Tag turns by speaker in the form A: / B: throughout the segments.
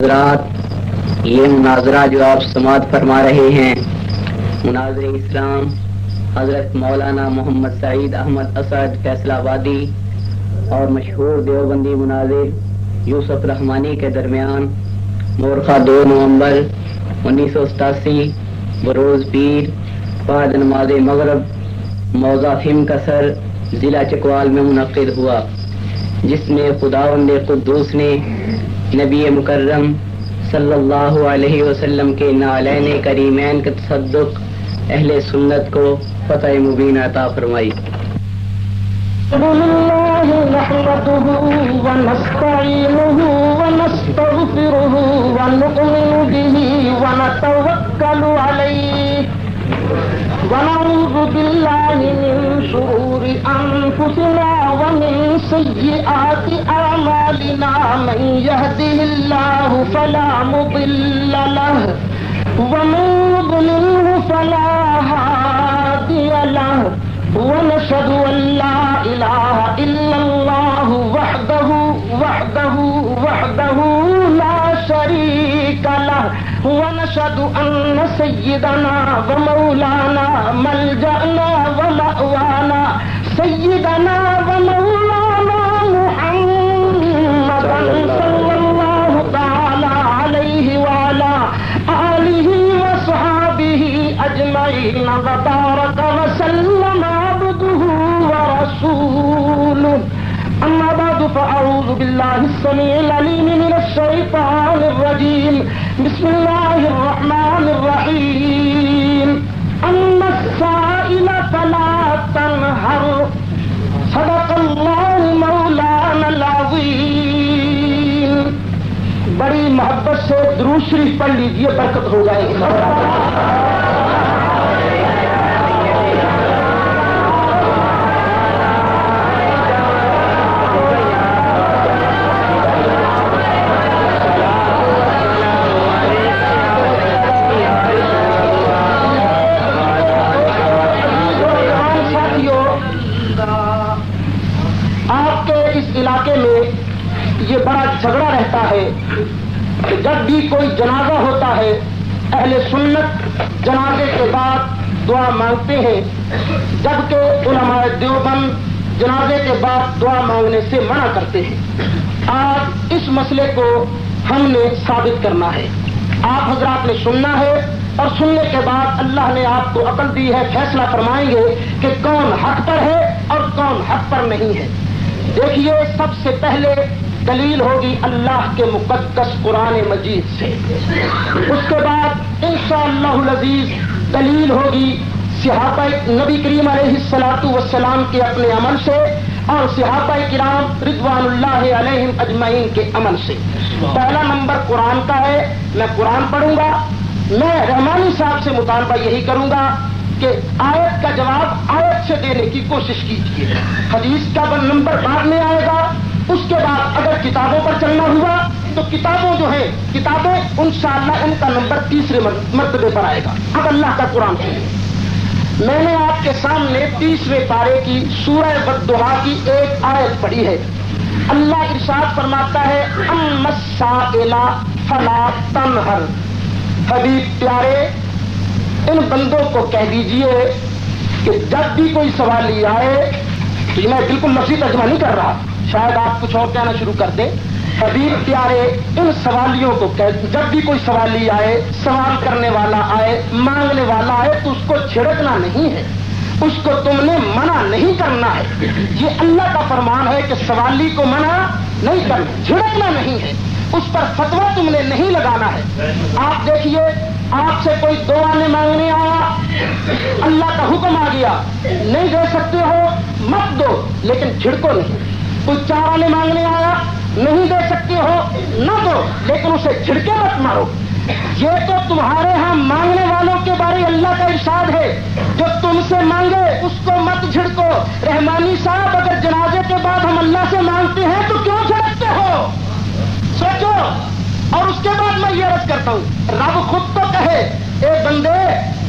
A: حضرات، یہ مناظرہ جو آپ سماعت فرما رہے ہیں مناظر اسلام حضرت مولانا محمد سعید احمد اسد فیصلہ آبادی اور مشہور دیوبندی مناظر یوسف رحمانی کے درمیان مورخہ 2 نومبر 1987 بروز پیر بعد نماز مغرب موضع فم کسر ضلع چکوال میں منعقد ہوا، جس میں خداوند قدوس نے نبی مکرم صلی اللہ علیہ وسلم کے نعلین کریمین کے تصدق اہل سنت کو فتح مبین عطا فرمائی۔
B: نحمده ونستعينه ونستغفره ونؤمن به ونتوكل عليه ونعوذ بالله من شرور أنفسنا ومن سيئات أعمالنا، من يهده الله فلا مضل له ومن يضلله فلا هادي له، ونشهد أن لا إله إلا الله وحده لا شريك له، ونشهد أن سيدنا ومولانا ملجأنا ومأوانا سيدنا ومولانا محمدا صلى الله تعالى عليه وعلى آله وصحبه أجمعين وبارك وسلم عبده ورسوله، أما بعد فأعوذ بالله السميع العليم من الشيطان الرجيم، بسم الله الرحمن الرحيم، أما السائل فلا تنهر، صدق الله مولانا العظيم۔ بڑی محبت سے درود شریف پڑھ لیجیے، برکت ہو جائے گی۔ یہ بڑا جھگڑا رہتا ہے کہ جب بھی کوئی جنازہ ہوتا ہے اہل سنت جنازے کے بعد دعا مانگتے ہیں، جبکہ علماء دیوبند جنازے کے بعد دعا مانگنے سے منع کرتے ہیں۔ آج اس مسئلے کو ہم نے ثابت کرنا ہے، آپ حضرات نے سننا ہے، اور سننے کے بعد اللہ نے آپ کو عقل دی ہے، فیصلہ فرمائیں گے کہ کون حق پر ہے اور کون حق پر نہیں ہے۔ دیکھیے، سب سے پہلے دلیل ہوگی اللہ کے مقدس قرآن مجید سے، اس کے بعد انشاءاللہ العزیز دلیل ہوگی صحابہ نبی کریم علیہ الصلاۃ والسلام کے اپنے عمل سے اور صحابہ کرام رضوان اللہ علیہم اجمعین کے عمل سے۔ پہلا نمبر قرآن کا ہے، میں قرآن پڑھوں گا، میں رحمانی صاحب سے مطالبہ یہی کروں گا کہ آیت کا جواب آیت سے دینے کی کوشش کیجیے، حدیث کا نمبر بعد میں آئے گا، اس کے بعد اگر کتابوں پر چلنا ہوا تو کتابوں جو ہیں کتابیں انشاءاللہ ان کا نمبر تیسرے مرتبے پر آئے گا۔ اب اللہ کا قرآن سنیے، میں نے آپ کے سامنے 30ویں پارے کی سورہ والضحیٰ کی ایک آیت پڑھی ہے۔ اللہ ارشاد فرماتا ہے اما السائل فلا تنہر، حبیب پیارے ان بندوں کو کہہ دیجئے کہ جب بھی کوئی سوالی آئے، تو میں بالکل لفظی ترجمہ نہیں کر رہا، شاید آپ کچھ اور کہنا شروع کر دیں، حبیب پیارے ان سوالیوں کو جب بھی کوئی سوالی آئے، سوال کرنے والا آئے، مانگنے والا آئے، تو اس کو چھڑکنا نہیں ہے، اس کو تم نے منع نہیں کرنا ہے۔ یہ اللہ کا فرمان ہے کہ سوالی کو منع نہیں کرنا، چھڑکنا نہیں ہے، اس پر فتویٰ تم نے نہیں لگانا ہے۔ آپ دیکھیے، آپ سے کوئی 2 آنے مانگنے آیا، اللہ کا حکم آ گیا، نہیں دے سکتے ہو مت دو، لیکن چھڑکو نہیں۔ کوئی 4 آنے مانگنے آیا، نہیں دے سکتے ہو نہ دو، لیکن اسے چھڑکے مت مارو۔ یہ تو تمہارے ہاں مانگنے والوں کے بارے اللہ کا ارشاد ہے، جو تم سے مانگے اس کو مت جھڑکو۔ رحمانی صاحب، اگر جنازے کے بعد ہم اللہ سے مانگتے ہیں تو کیوں جھڑکتے ہو؟ سوچو۔ اور اس کے بعد میں یہ عرض کرتا ہوں، رب خود تو کہے اے بندے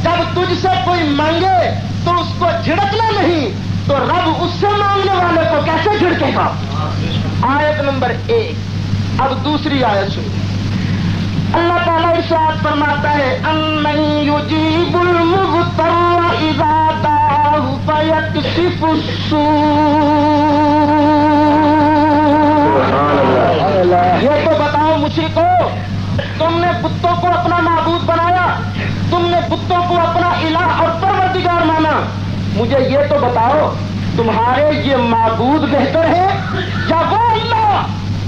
B: جب تجھ سے کوئی مانگے تو اس کو جھڑکنا نہیں، تو رب اس سے مانگنے والے کو کیسے جھڑکے گا؟ آیت نمبر 1۔ اب دوسری آیت سنیے، اللہ تعالیٰ ارشاد فرماتا ہے امن یجیب المضطر اذا دعاہ فیکشف السوء. یہ تو بتاؤ مشرکو، تم نے بتوں کو اپنا معبود بنایا، تم نے بتوں کو اپنا الہ اور پروردگار مانا. مجھے یہ تو بتاؤ تمہارے یہ معبود بہتر ہے یا وہ اللہ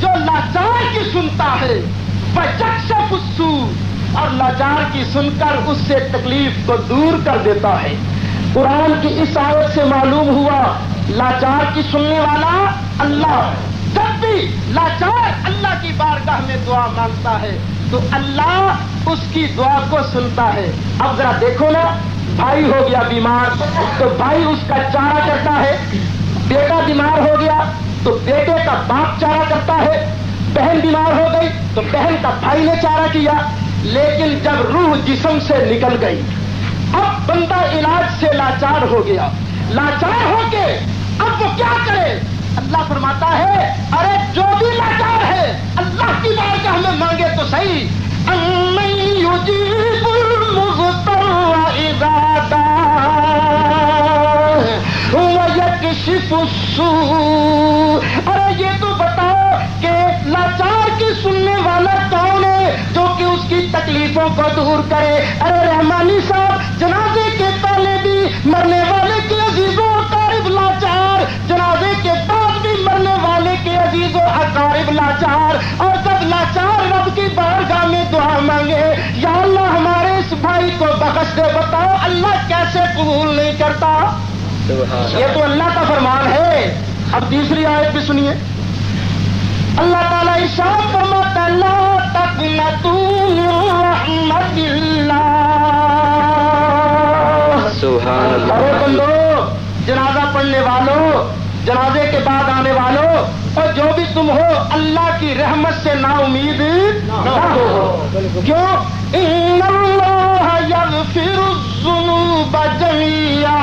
B: جو لاچار کی سنتا ہے فیکشف السوء اور لاچار کی سن کر اس سے تکلیف کو دور کر دیتا ہے. قرآن کی اس آیت سے معلوم ہوا لاچار کی سننے والا اللہ. جب بھی لاچار اللہ کی بارگاہ میں دعا مانگتا ہے تو اللہ اس کی دعا کو سنتا ہے. اب ذرا دیکھو نا، بھائی ہو گیا بیمار تو بھائی اس کا چارہ کرتا ہے، بیٹا بیمار ہو گیا تو بیٹے کا باپ چارہ کرتا ہے، بہن بیمار ہو گئی تو بہن کا بھائی نے چارہ کیا. لیکن جب روح جسم سے نکل گئی، اب بندہ علاج سے لاچار ہو گیا، لاچار ہو کے اب وہ کیا کرے؟ اللہ فرماتا ہے ارے جو بھی لاچار ہے اللہ کی بارگاہ میں مانگے تو صحیح. امن یجیب المضطر اذا دعاہ ویکشف السوء. ارے یہ تو بتاؤ کہ لاچار کی سننے والا کون ہے جو کہ اس کی تکلیفوں کو دور کرے؟ ارے رحمانی صاحب، جنازے کے پہلے بھی مرنے والے کے عزیزوں اقارب لاچار، جنازے کے بعد بھی مرنے والے کے عزیزوں اقارب لاچار. اور جب لاچار رب کی بارگاہ میں دعا مانگے یا اللہ ہمارے اس بھائی کو بخش دے، بتاؤ اللہ کیسے قبول نہیں کرتا؟ یہ تو اللہ کا فرمان ہے. اب تیسری آیت بھی سنیے. اللہ تعالیٰ ارشاد فرماتا ہے لا تقنطوا من رحمت اللہ. سبحان اللہ. ارے بندو، جنازہ پڑھنے والوں، جنازے کے بعد آنے والوں، اور جو بھی تم ہو اللہ کی رحمت سے نا امید نہ ہو. کیوں؟ ان اللہ یغفر الذنوب جميعا.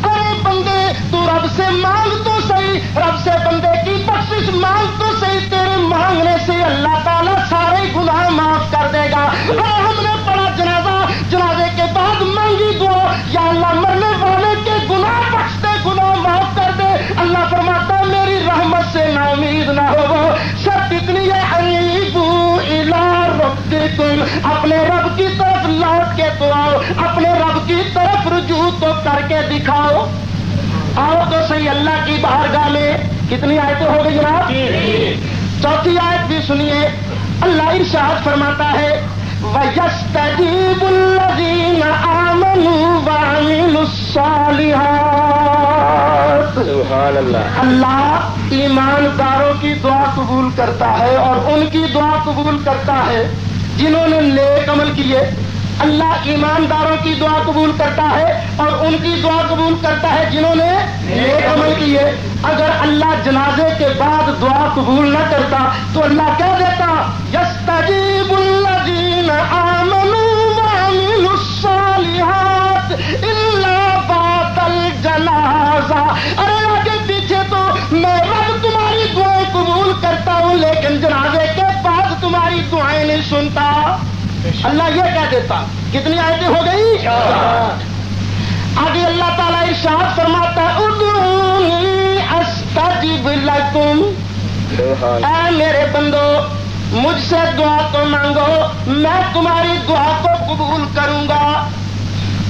B: ارے بندے تو رب سے مانگ تو صحیح، رب سے بندے کی بخشش مانگ تو صحیح، تیرے مانگنے سے اللہ تعالیٰ سارے گناہ معاف کر دے گا. اور ہم نے پڑھا جنازہ، جنازے کے بعد مانگی دعا یا اللہ مرنے والے کے گناہ بخش دے، گناہ معاف کر دے. اللہ فرماتا ہے میری رحمت سے نا امید نہ ہو. شرط اتنی ہے انیبوا الی ربکم، اپنے رب کی طرف لوٹ کے تو آؤ، اپنے رب کی طرف رجوع تو کر کے دکھاؤ. آؤ تو صحیح اللہ کی بارگاہ میں. کتنی آیتیں ہو گئی جناب؟ چوتھی آیت بھی سنیے. اللہ ارشاد فرماتا ہے وَيَسْتَجِيبُ الَّذِينَ آمَنُوا وَعَمِلُوا الصَّالِحَاتِ. سبحان اللہ. اللہ ایمانداروں کی دعا قبول کرتا ہے اور ان کی دعا قبول کرتا ہے جنہوں نے نیک عمل کیے. اللہ ایمانداروں کی دعا قبول کرتا ہے اور ان کی دعا قبول کرتا ہے جنہوں نے نیک عمل کیے. اگر اللہ جنازے کے بعد دعا قبول نہ کرتا تو اللہ کہہ دیتا یستجیب الذین آمنوا وعملوا الصالحات الا بعد الجنازہ. ارے آگے پیچھے تو میں رب تمہاری دعائیں قبول کرتا ہوں لیکن جنازے کے بعد تمہاری دعائیں نہیں سنتا. اللہ یہ کہہ دیتا. کتنی آیتیں ہو گئی؟ آگے اللہ تعالیٰ ارشاد فرماتا ہے ادعونی استجب لکم. اے میرے بندو مجھ سے دعا تو مانگو، میں تمہاری دعا کو قبول کروں گا.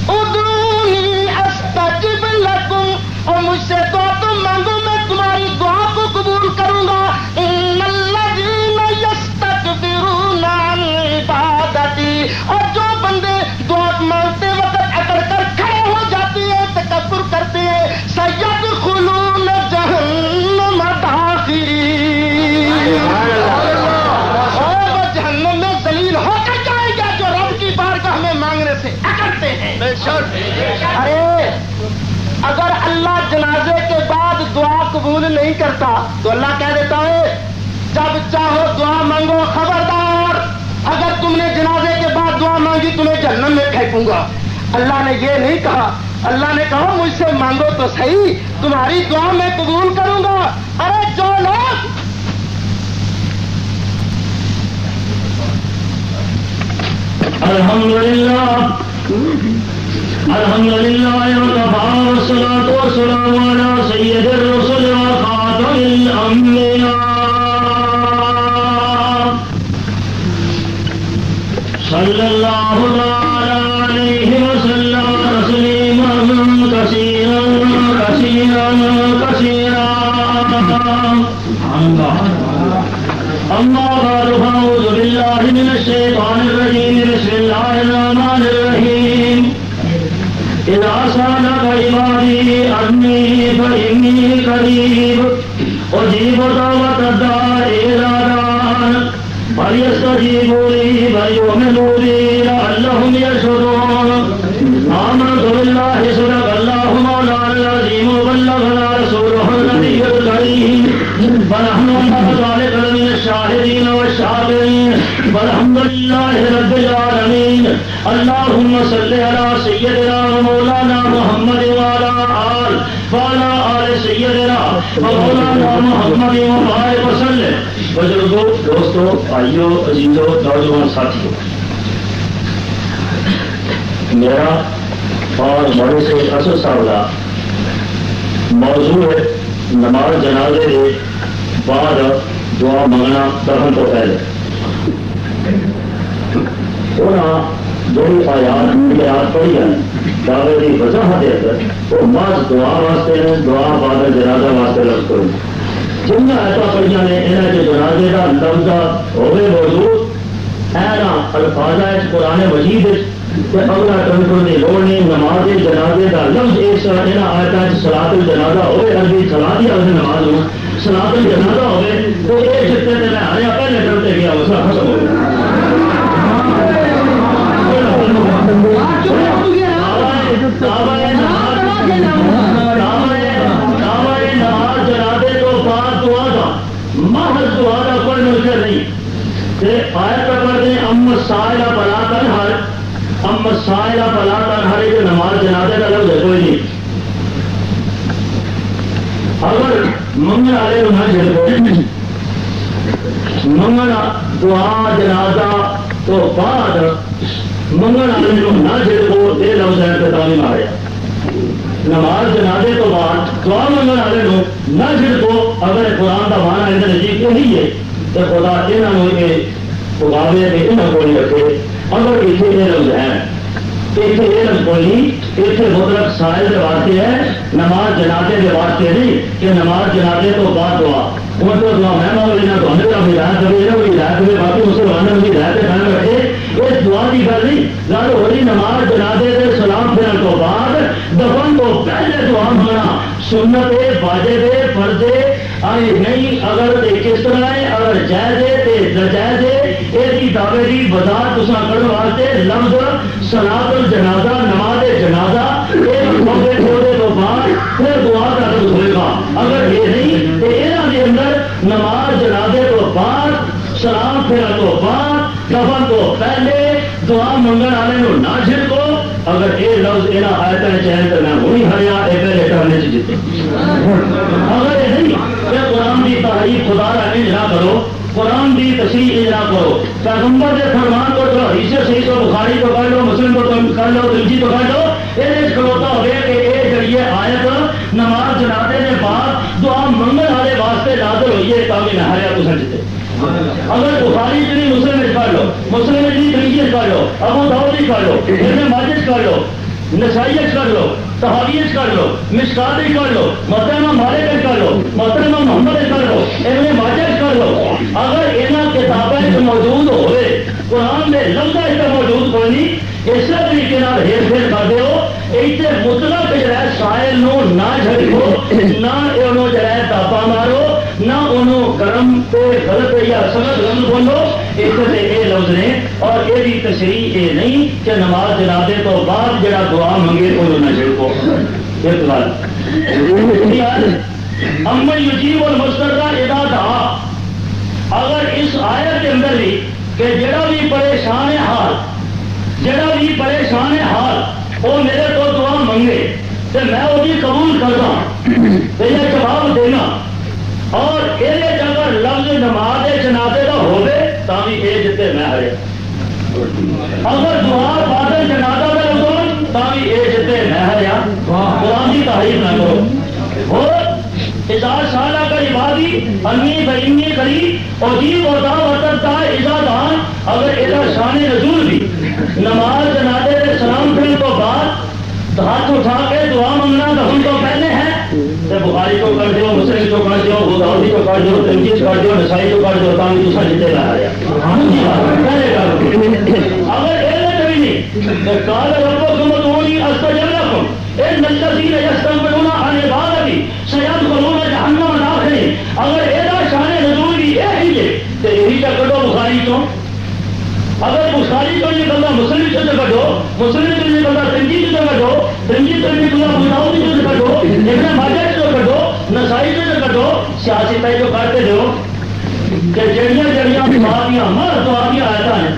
B: ادعونی استجب لکم، اور مجھ سے دعا تو مانگو میں تمہاری دعا کو قبول کروں گا. ان الذین یستکبرون عن عبادتی، اور جو بندے دعا مانگتے وقت اکڑ کر کھڑے ہو جاتے ہیں، تکبر کرتے ہیں، سیدخلون جہنم داخرین. اور وہ جہنم میں ذلیل ہو کر جائیں گے جو رب کی بارگاہ میں مانگنے سے اکڑتے ہیں. ارے اگر اللہ جنازے کے بعد دعا قبول نہیں کرتا تو اللہ کہہ دیتا ہے جب چاہو دعا مانگو، خبردار اگر تم نے جنازے کے بعد دعا مانگی تمہیں جہنم میں پھینکوں گا. اللہ نے یہ نہیں کہا، اللہ نے کہا مجھ سے مانگو تو صحیح، تمہاری دعا میں قبول کروں گا. ارے جو لوگ
C: الحمد لله وكفى والصلاة والسلام على سيد الرسل وخاتم الأنبياء صلى الله عليه وسلم تسليما كثيرا كثيرا كثيرا. أما بعد فأعوذ بالله من الشيطان الرجيم. بسم الله الرحمن الرحيم. إذا سألك عبادي عني فإني قريب أجيب دعوة الداع إذا دعان فليستجيبوا لي فليؤمنوا بي لعلهم يرشدون. آمنت بالله صدق الله مولانا العظيم وبلغنا رسوله النبي الكريم فنحن على ذلك من الشاهدين والشاكرين والحمد لله رب العالمين. اللهم صل على سيدنا ومولانا محمد وعلى آل سيدنا ومولانا محمد وبارك وسلم. بزرگوں، دوستوں، بھائیوں، عزیزوں، نوجوان ساتھیوں، میرا اور بڑے سے اسد صاحب کا موضوع ہے نماز جنازے کے بعد دعا منگنا دفن تو پہلے. جڑی آیات پڑھی ہے دعوے کی وضاحت وہ محض دعا واسطے نے، دعا بعد جنازہ واسطے لفظ کروں. جن ایسا پڑھیاں نے یہاں کے جنازے کا لفظ ہوئے موجود اینا الفاظ قرآن مجید اگلا ٹنکر کی لوڑ نہیں. نماز جنازے کا لفظ اس یہاں آیات صلاۃ الجنازہ ہوئے عربی صلاۃ ہی عربی نماز ہو صلاۃ الجنازہ ہوئے تو یہ چکے میں ہریا پہلے ٹرتے گیا مسئلہ ختم ہو گیا. نماز جنازے تو بعد دعا تھا محض دعا کا کوئی مشکل نہیں. آیت کا پڑھتے ہیں ام سائلہ بلا تنہر، ام سائلہ بلا تنہر جو نماز جنازے کا لفظ ہے کوئی نہیں. اگر منگل والے نہ جھڑکو منگل دعا جنازہ تو بعد منگل والے نہ جھڑکو یہ لفظ ہے تو تعلیم آ رہا. نماز جنازے تو بعد دعا منگل والے نہ جھڑکو اگر قرآن کا مانا ان نزدیک یہی ہے تو خدا یہاں پگاوے یہاں کو نہیں رکھے. اگر اتنے یہ لفظ ہے اتنے یہ لفظ بولی اتنے مطلب سائل کے واسطے ہے نماز جنازے کے واسطے نہیں کہ نماز جنازے تو بعد دعا وہ تو دعا میں مانگ لینا تو ہمیں ہدایت کرے کوئی ہدایت کرے باقی مسلمانوں کی ہدایت قائم رکھے. اس دعا کی گل نہیں گل ہو رہی نماز جنازے کے سلام پھرن تو بعد دفن تو پہلے دعا منگنا سنت واجب فرض نہیں. اگر کس طرح ہے اگر جائز ہے ناجائز ہے یہ دعوے کی وضاحت تصا کرنے واسطے لفظ صلاۃ الجنازہ نماز جنازہ یہ رکھوگے تھوڑے تو بعد پھر دعا کا لفظ ہوئے گا. اگر یہ نہیں تو یہاں کے اندر نماز جنازے تو بعد سلام پھر تو بعد دفن تو پہلے دعا منگن والے نہ جھڑکو. اگر یہ لفظ یہاں آیت چین کرنا وہی ہریا یہ پہلے کرنے سے جیتے. اگر یہ نہیں کہ قرآن کی تعریف خدا رہنے نہ کرو قرآن کی تشریح نہ کرو پیغمبر کے فرمان کو تو حدیث صحیح تو بخاری تو کر لو مسلم کو کر لو ترجیح تو کر لو یہ کھلوتا ہو گیا کہ یہ جڑی آیت نماز جنازے کے بعد دعا منگن والے واسطے نازل ہوئی ہے تاکہ نہ ہریا تو جیتے. اگر بخاری جی مسلم کر لو مسلم جی ترجیح کر لو ابو داؤد کر لو ابن ماجہ کر لو نسائی کر لو صحابی کر لو مشکات کر لو محترمہ مالک کر لو محترمہ محمد کر لو ابن ماجہ کر لو. اگر یہاں کتابیں موجود ہوئے قرآن میں لفظ موجود کوئی نہیں اس طریقے ہیر پھیر کر دو اتنے مطلق جڑا سائل نہ جھڑکو نہ انہوں جڑا تاپا مارو نہ انہوں گرم پہ غلط یا سخت غلط بولو. اتنے یہ لفظ نے اور یہ تشریح یہ نہیں کہ نماز جنازے تو بعد جڑا دعا منگے انہوں نہ جھڑکو. امن یجیب المسترضع اذا دعا اگر اس آیت کے اندر بھی کہ جڑا بھی پریشان حال وہ میرے کو دعا منگے تو میں وہی قبول کرتا یہ جواب دینا. اور یہ اگر لفظ نماز جنازے کا ہوئے تو بھی یہ جتے میں ہرے اگر دعا بادل جنازہ میں لوگوں تاکہ یہ جتنے نہر یا قرآن کی تعریف نہ کرو اور اجاز سالہ کا عبادی انی بینی کری اور جیب اور دعا وطرتا ہے اجازان اگر ادھر شان نزول بھی نماز جنازے کے سلام پھرنے کو بعد ہاتھ اٹھا کے دعا منگنا تو ہم تو پہلے ہیں بخاری کو کر دو مسلم کو کر دو بخاری کو کر دو تنقید کر دو نسائی کو کر دو تاکہ دوسرا جیتے لایا اگر بھی نہیں کال ربکم ادعونی استجب لکم ان الذین یستکبرون عن عبادتی سیدخلون جہنم داخلین اگر ایدا شان نزول بھی یہی ہے تو یہی کا کٹو بخاری تو اگر بخاری تو یہ بندہ مسلم سے کٹو مسلم سے یہ بندہ تنقید سے کٹو تنقید سے یہ بندہ ابو داؤد سے کٹو ابن ماجہ سے کٹو نسائی سے کٹو سیاسی پہ جو کرتے جو کہ جڑیاں باتیاں مر دعاتیاں آتا ہیں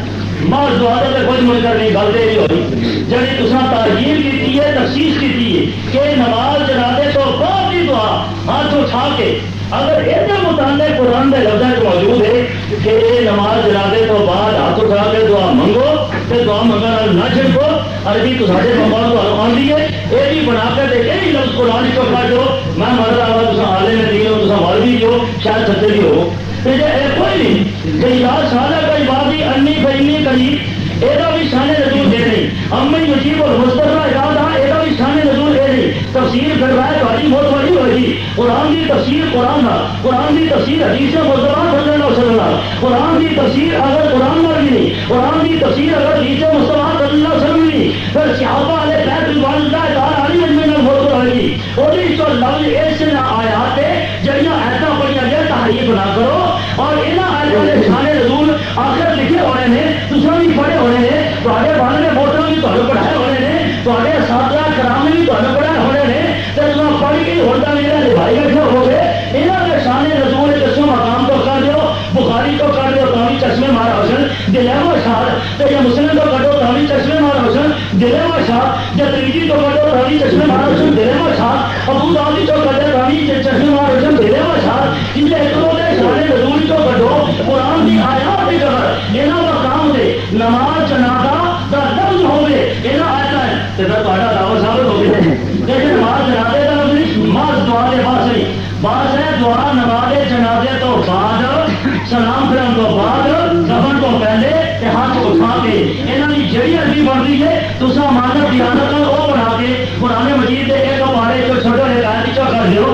C: مار دعا سے کوئی منکر نہیں گل دے نہیں ہوئی جڑی تساں تعجیل کی ہے تخصیص کی ہے کہ نماز جنازے تو بعد ہی دعا ہاتھ اٹھا کے اگر ایسے متعلق قرآن کے لفظ موجود ہے کہ یہ نماز جنازے تو بعد ہاتھ اٹھا کے دعا منگو تو دعا منگا نہ چھڑکو عربی تو سارے مقام تو آن دی ہے یہ بھی بنا کر دے یہی لفظ قرآن کو کر دو میں مر رہا ہوں تصا عالم دین ہو تصا مولوی ہو شاید سچے بھی ہو کوئی نہیں کہ یاد سالہ کا عبادی انی فینی قریب یہ بھی شان نزول دے نہیں امی مجیب اور مستقبل یاد ہاں یہ بھی شان نزول دے نہیں تفسیر کر رہا ہے بھائی بہت بڑی ہوئی قرآن کی تفسیر قرآن قرآن کی تفسیر حدیث مصطفیٰ صلی اللہ علیہ وسلم قرآن کی تفسیر اگر قرآن میں بھی نہیں قرآن کی تفسیر اگر حدیث مصطفیٰ صلی اللہ علیہ وسلم نہیں پھر صحابہ علیہ بیت رضوان اللہ تعالی علیہ مجمعین بہت ہوئے گی اور اس کو لفظ ایسے نہ آیات جڑیاں ایسا پڑھیاں جائے تحریف نہ کرو اور انہاں آیتوں کے شان نزول آخر لکھے ہونے نے دوسرا بھی پڑھے ہونے نے تھوڑے بال نے موٹر بھی تمہیں پڑھائے ہونے نے تھوڑے اساتذہ کرام بھی تمہیں پڑھائے ہونے نے تو تم پڑھ کے ہوتا میرا نبھائی بیٹھے ہو گئے انہاں کے شان نزول دسو مقام کو کر دو بخاری کو کر دو تاوی چشمے مارا حسن دلے و شاد تو یا مسلم کو کر دو تاوی چشمے مارا حسن دلے و شاد یا ترمذی کو کر دو تاوی چشمے مارا حسن دلے و شاد ابو داؤد کو کر دو تاوی چشمے مارا حسن دلے و شاد ان ایک دو دے شان نزول کو کر دو قرآن کی آیات کی جگہ انہاں کا کام دے نماز جنازہ دا لفظ ہوئے انہاں آیات ہے تے تہاڈا دعوی ثابت ہو گیا لیکن نماز جنازے دا لفظ نہیں نماز دعا دے پاس نہیں بعض ہے دعا نماز جنازے تو بعد سلام پھرن تو بعد دفن تو پہلے ہاتھ اٹھا کے انہاں دی جڑی عربی بن رہی ہے تساں مانو دیانت او بنا کے قرآن مجید دے ایک بارے جو چھوٹے ہدایت چا کر دیو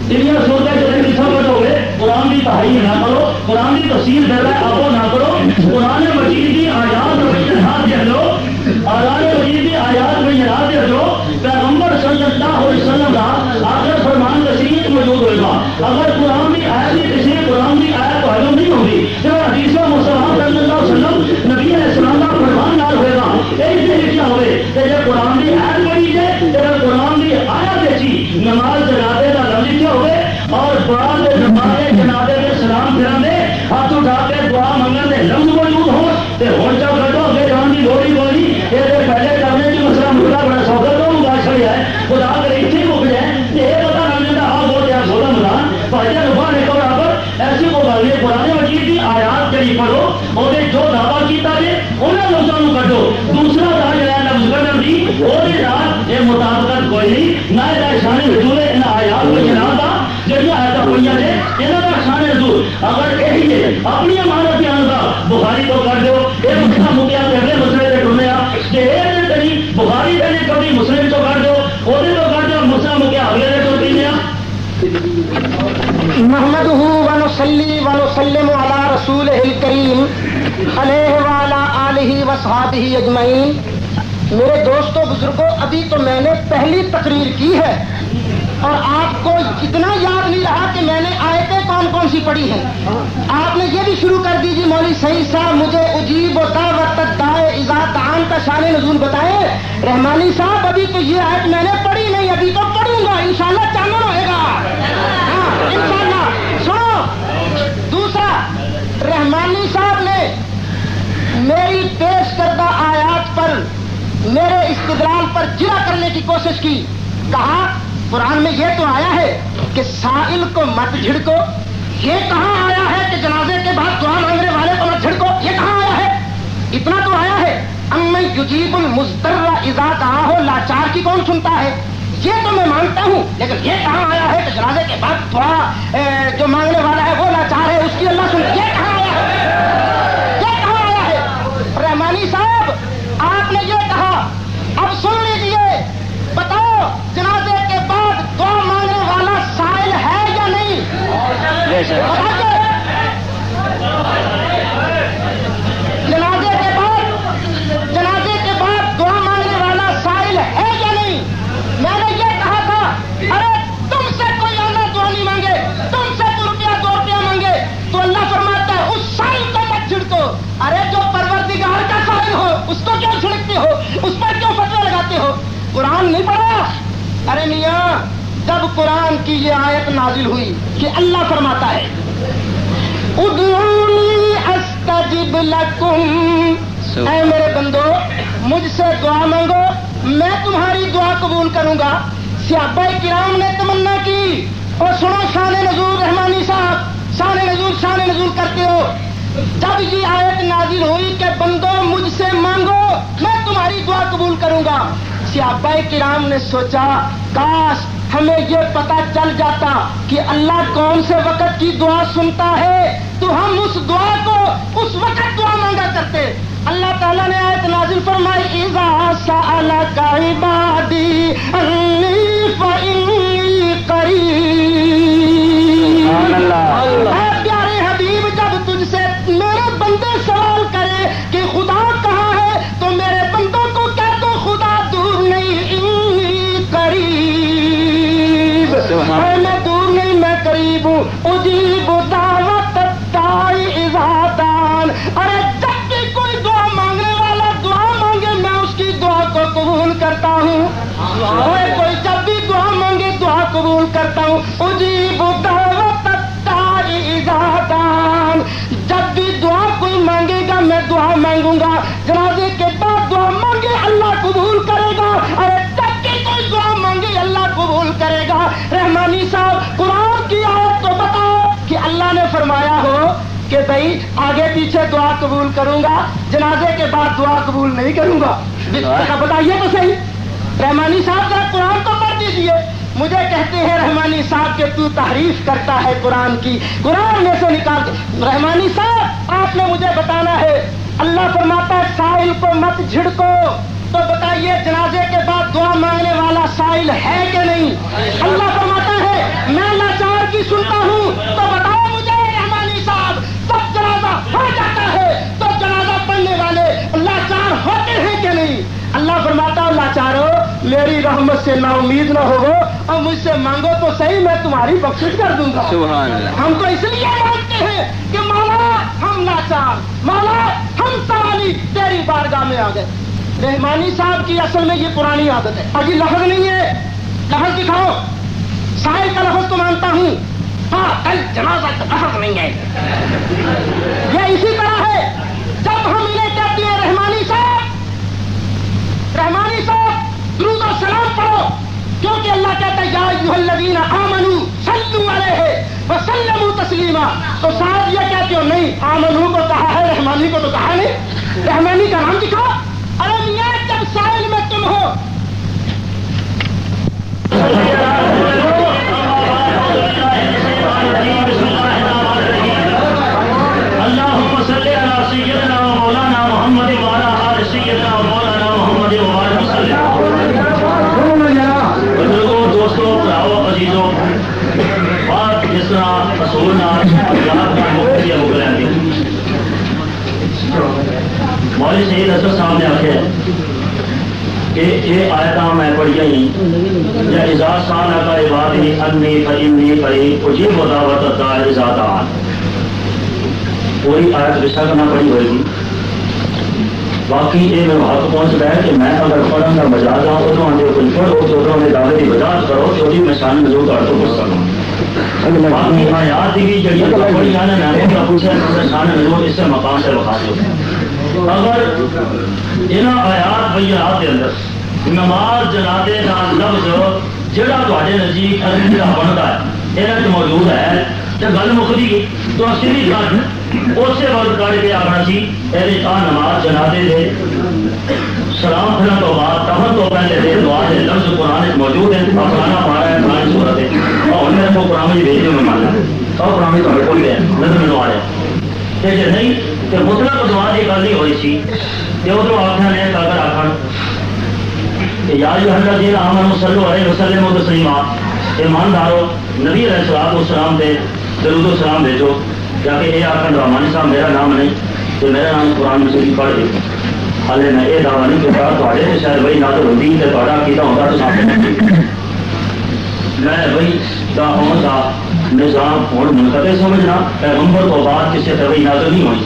C: دنیا صورتیں جو سمجھ ہوئے قرآن کی تحریر نہ کرو قرآن کی تفسیر دے رہا ہے آپ نہ کرو قرآن مجید کی آیات میں ہاتھ دے لو قرآن مجید کی آیات میں یاد دے دو پیغمبر صلی اللہ علیہ وسلم کا آخر فرمان تشریح موجود ہوئے گا اگر قرآن کی آیت کی تشریح قرآن کی آیت معلوم نہیں ہوگی تو حدیث مصطفیٰ صلی اللہ علیہ وسلم نبی علیہ السلام کا فرمان نال ہوئے گا ایک سے لکھنا ہوئے کہ جب قرآن کی آیت پڑھی جائے جب قرآن کی آیت دیکھی نماز جنازے کا لفظ لکھے ہوئے اور بعد نماز جنازے میں سلام پھرن دے ہاتھ اٹھا کے دعا منگن دے لفظ موجود ہو تے ہن چا کٹو اگے جان دی لوڑ ہی کوئی یہ پہلے کرنے کی مسئلہ مکلا بڑا سودا تو مگا چھڑیا ہے خدا کرے اتنے مک جائے یہ پتا لگ جاتا ہاں بہت یار سودا ملا بھائی رفا نے کو برابر ایسی کو گل نہیں قرآن مجید کی آیات جڑی پڑھو اور جو دعویٰ کیتا ہے انہاں لفظوں کو کٹو دوسرا دا جڑا لفظ کڈن دی اور نال یہ مطابقت کوئی نہیں نہ دا شان حضور ان آیات کو جناب دا جڑیاں آیات پڑھیاں نے انہاں دا شان حضور اگر یہی ہے اپنی امانت بیان دا بخاری کو کر دو یہ مسئلہ مکیا پہلے مسئلے تے ٹرنیا کہ اے تری بخاری دے کبھی مسلم کو کر دو اودے تو کر دو مسئلہ مکیا اگلے دے ٹرنیا
B: نحمده ونصلي ونسلم على رسوله الكريم علیہ وعلى آلہ وصحابہ اجمعین. میرے دوستوں بزرگوں ابھی تو میں نے پہلی تقریر کی ہے اور آپ کو اتنا یاد نہیں رہا کہ میں نے آیتیں کون کون سی پڑھی ہیں. آپ نے یہ بھی شروع کر دیجیے مولوی سعید صاحب مجھے اجیب و دعوت الداعی اذا دعان کا شان نزول بتائیں. رحمانی صاحب ابھی تو یہ آیت میں نے پڑھی نہیں ابھی تو پڑھوں گا انشاءاللہ چانن ہوئے گا انشاءاللہ. سنو دوسرا رحمانی صاحب نے میری پیش کردہ آیات پر میرے استدلال پر جرا کرنے کی کوشش کی. کہا قرآن میں یہ تو آیا ہے کہ سائل کو مت جھڑکو. یہ کہاں آیا ہے کہ جنازے کے بعد دعا مانگنے والے کو مت جھڑکو؟ یہ کہاں آیا ہے؟ اتنا تو آیا ہے امن یجیب المضطر اذا دعاہ، لاچار کی کون سنتا ہے، یہ تو میں مانتا ہوں، لیکن یہ کہاں آیا ہے کہ جنازے کے بعد دعا جو مانگنے والا ہے وہ لاچار ہے اس کی اللہ سن، یہ کہاں آیا ہے، یہ کہاں آیا ہے؟ رحمانی صاحب آپ نے یہ کہا، اب سن لیجئے، بتاؤ جنازے کے بعد دعا مانگنے والا سائل ہے یا نہیں؟ جنازے کے بعد دعا مانگنے والا سائل ہے یا نہیں؟ میں نے یہ کہا تھا ارے تم سے کوئی آنا دعا نہیں مانگے، تم سے تو روپیہ 2 روپیہ مانگے تو اللہ فرماتا ہے اس سائل کو مت چھڑکو، ارے جو پروردگار کا سائل ہو اس کو کیوں چھڑکتے ہو، اس پر کیوں فتوی لگاتے ہو؟ قرآن نہیں پڑھا؟ ارے میاں جب قرآن کی یہ آیت نازل ہوئی کہ اللہ فرماتا ہے ادعونی استجب لکم، اے میرے بندو مجھ سے دعا مانگو میں تمہاری دعا قبول کروں گا، صحابہ کرام نے تمنا کی، اور سنو شان نزول رحمانی صاحب، شان نزول کرتے ہو، جب یہ آیت نازل ہوئی کہ بندو مجھ سے مانگو میں تمہاری دعا قبول کروں گا، صحابہ کرام نے سوچا کاش ہمیں یہ پتا چل جاتا کہ اللہ کون سے وقت کی دعا سنتا ہے تو ہم اس دعا کو اس وقت دعا مانگا کرتے۔ اللہ تعالیٰ نے آیت نازل فرمائی اذا سألک عبادی انی فإنی قریب، اے پیارے حبیب جب تجھ سے میرے بندے سوال کرے کہ خدا کہاں ہے تو میرے بندوں کو کہہ دو خدا دور نہیں، انی قریب، میں دور نہیں میں قریب ہوں، اجیب دعوت الداعی اذا دعان، ارے جب بھی کوئی دعا مانگنے والا دعا مانگے میں اس کی دعا کو قبول کرتا ہوں، کوئی جب بھی دعا مانگے دعا قبول کرتا ہوں، اجیب دعوت الداعی اذا دعان، جب بھی دعا کوئی مانگے گا میں دعا مانگوں گا، جنازے کے بعد دعا مانگے اللہ قبول کرے گا، ارے جب بھی کوئی دعا مانگے اللہ قبول کرے گا۔ رحمانی صاحب قرآن کی آیت تو بتاؤ کہ اللہ نے فرمایا ہو کہ بھائی آگے پیچھے دعا قبول کروں گا، جنازے کے بعد دعا قبول نہیں کروں گا، بتائیے تو صحیح۔ رحمانی صاحب ذرا قرآن تو پڑھ دیجیے، مجھے کہتے ہیں رحمانی صاحب کہ تو تحریف کرتا ہے قرآن کی، قرآن میں سے نکال کے۔ رحمانی صاحب آپ نے مجھے بتانا ہے، اللہ فرماتا ہے سائل کو مت جھڑکو، تو بتائیے جنازے کے بعد دعا مانگنے والا سائل ہے کہ نہیں؟ اللہ فرماتا ہے میں لاچار کی سنتا ہوں، تو بتاؤ مجھے رحمانی صاحب جب جنازہ ہو جاتا ہے تو جنازہ پڑھنے والے لاچار ہوتے ہیں کہ نہیں؟ اللہ فرماتا ہے لاچارو میری رحمت سے نا امید نہ ہوگو اور مجھ سے مانگو تو صحیح میں تمہاری بخشش کر دوں گا۔ سبحان اللہ۔ ہم تو اس لیے مانگتے ہیں کہ مولا ہم لاچار، مولا ہم سوالی تیری بارگاہ میں آ گئے۔ رحمانی صاحب کی اصل میں یہ پرانی عادت ہے، ابھی لفظ نہیں ہے، لفظ دکھاؤ، سائل کا لفظ تو مانتا ہوں، ہاں کل جنازہ کا لفظ نہیں ہے۔ یہ اسی طرح ہے جب ہم انہیں کہتے ہیں رحمانی صاحب درود و سلام پڑھو، کیونکہ اللہ کہتا ہے یا ایھا الذین آمنوا صلوا علیہ وسلموا تسلیما، تو صاحب یہ کہتے ہو نہیں آمنو کو کہا ہے رحمانی کو تو کہا نہیں، رحمانی کا نام دکھاؤ۔ ارے میاں جب سائل میں تم ہو
C: اللهم صل على سيدنا مولانا محمد وعلى آل سيدنا مولانا محمد وبارك وسلم۔ بزرگوں، دوستوں، بھراؤ، عزیزوں، بات جس طرح رسول مولوی سید اسد صاحب نے آخیا کہ یہ آیت میں پڑھی ہی یا اذا سالک عبادی انی فإنی قریب اجیب دعوت الداعی اذا دعان، پوری آیت بے شک نہ پڑھی ہوئے گی، باقی یہ میرے حق پہنچتا ہے کہ میں اگر پڑھن کا مجاز ہوں ادھر آتے کوئی پڑھو تو ادھر میں دعوے کی وجاہت کرو چھوٹی میں شان نزول کر تو پوچھ سکوں، باقی آیات کی جڑی پڑھی ہے نا میں نے پوچھا شان نزول اس سے مقام سے بخاص ہوتا ہے۔ اگر ان آیات بینات کے اندر نماز جنازے کا لفظ جڑا تواڈے نزدیک بنتا ہے یہاں موجود ہے تو گل مکتی تو اسی بھی اسی وقت کر کے آخنا سی یہ نماز جنازے دے سلام پھرن تو بعد دفن تو پہلے دے دعا دے لفظ قرآن موجود ہیں فلانا پارا ہے فلانی صورت ہے اور میرے کو قرآن بھیج دیں میں مان لوں اور قرآن تھوڑے کو ہے نظر میں دعا ہے جی نہیں کہ مطلق دعا کی گل نہیں ہوئی سی ادھر آخر نے اگر آخر یا جو حضرت جی آمن صلو علیہ وسلم و تسلیما ایماندارو نبی علیہ الصلوۃ والسلام دے درود و سلام بھیجو یا کہ یہ آخر رحمانی صاحب میرا نام نہیں تو میرا نام قرآن مجید پڑھ دے ہالے میں یہ دعویٰ نہیں کرتا تو شاید وہی نازل ہوتی تو کیتا ہوتا تو سامنے میں وہی دا ہوں دا نظام ہوں منقطع سمجھنا پیغمبر تو بعد کسی سے وہی نازل نہیں ہوئی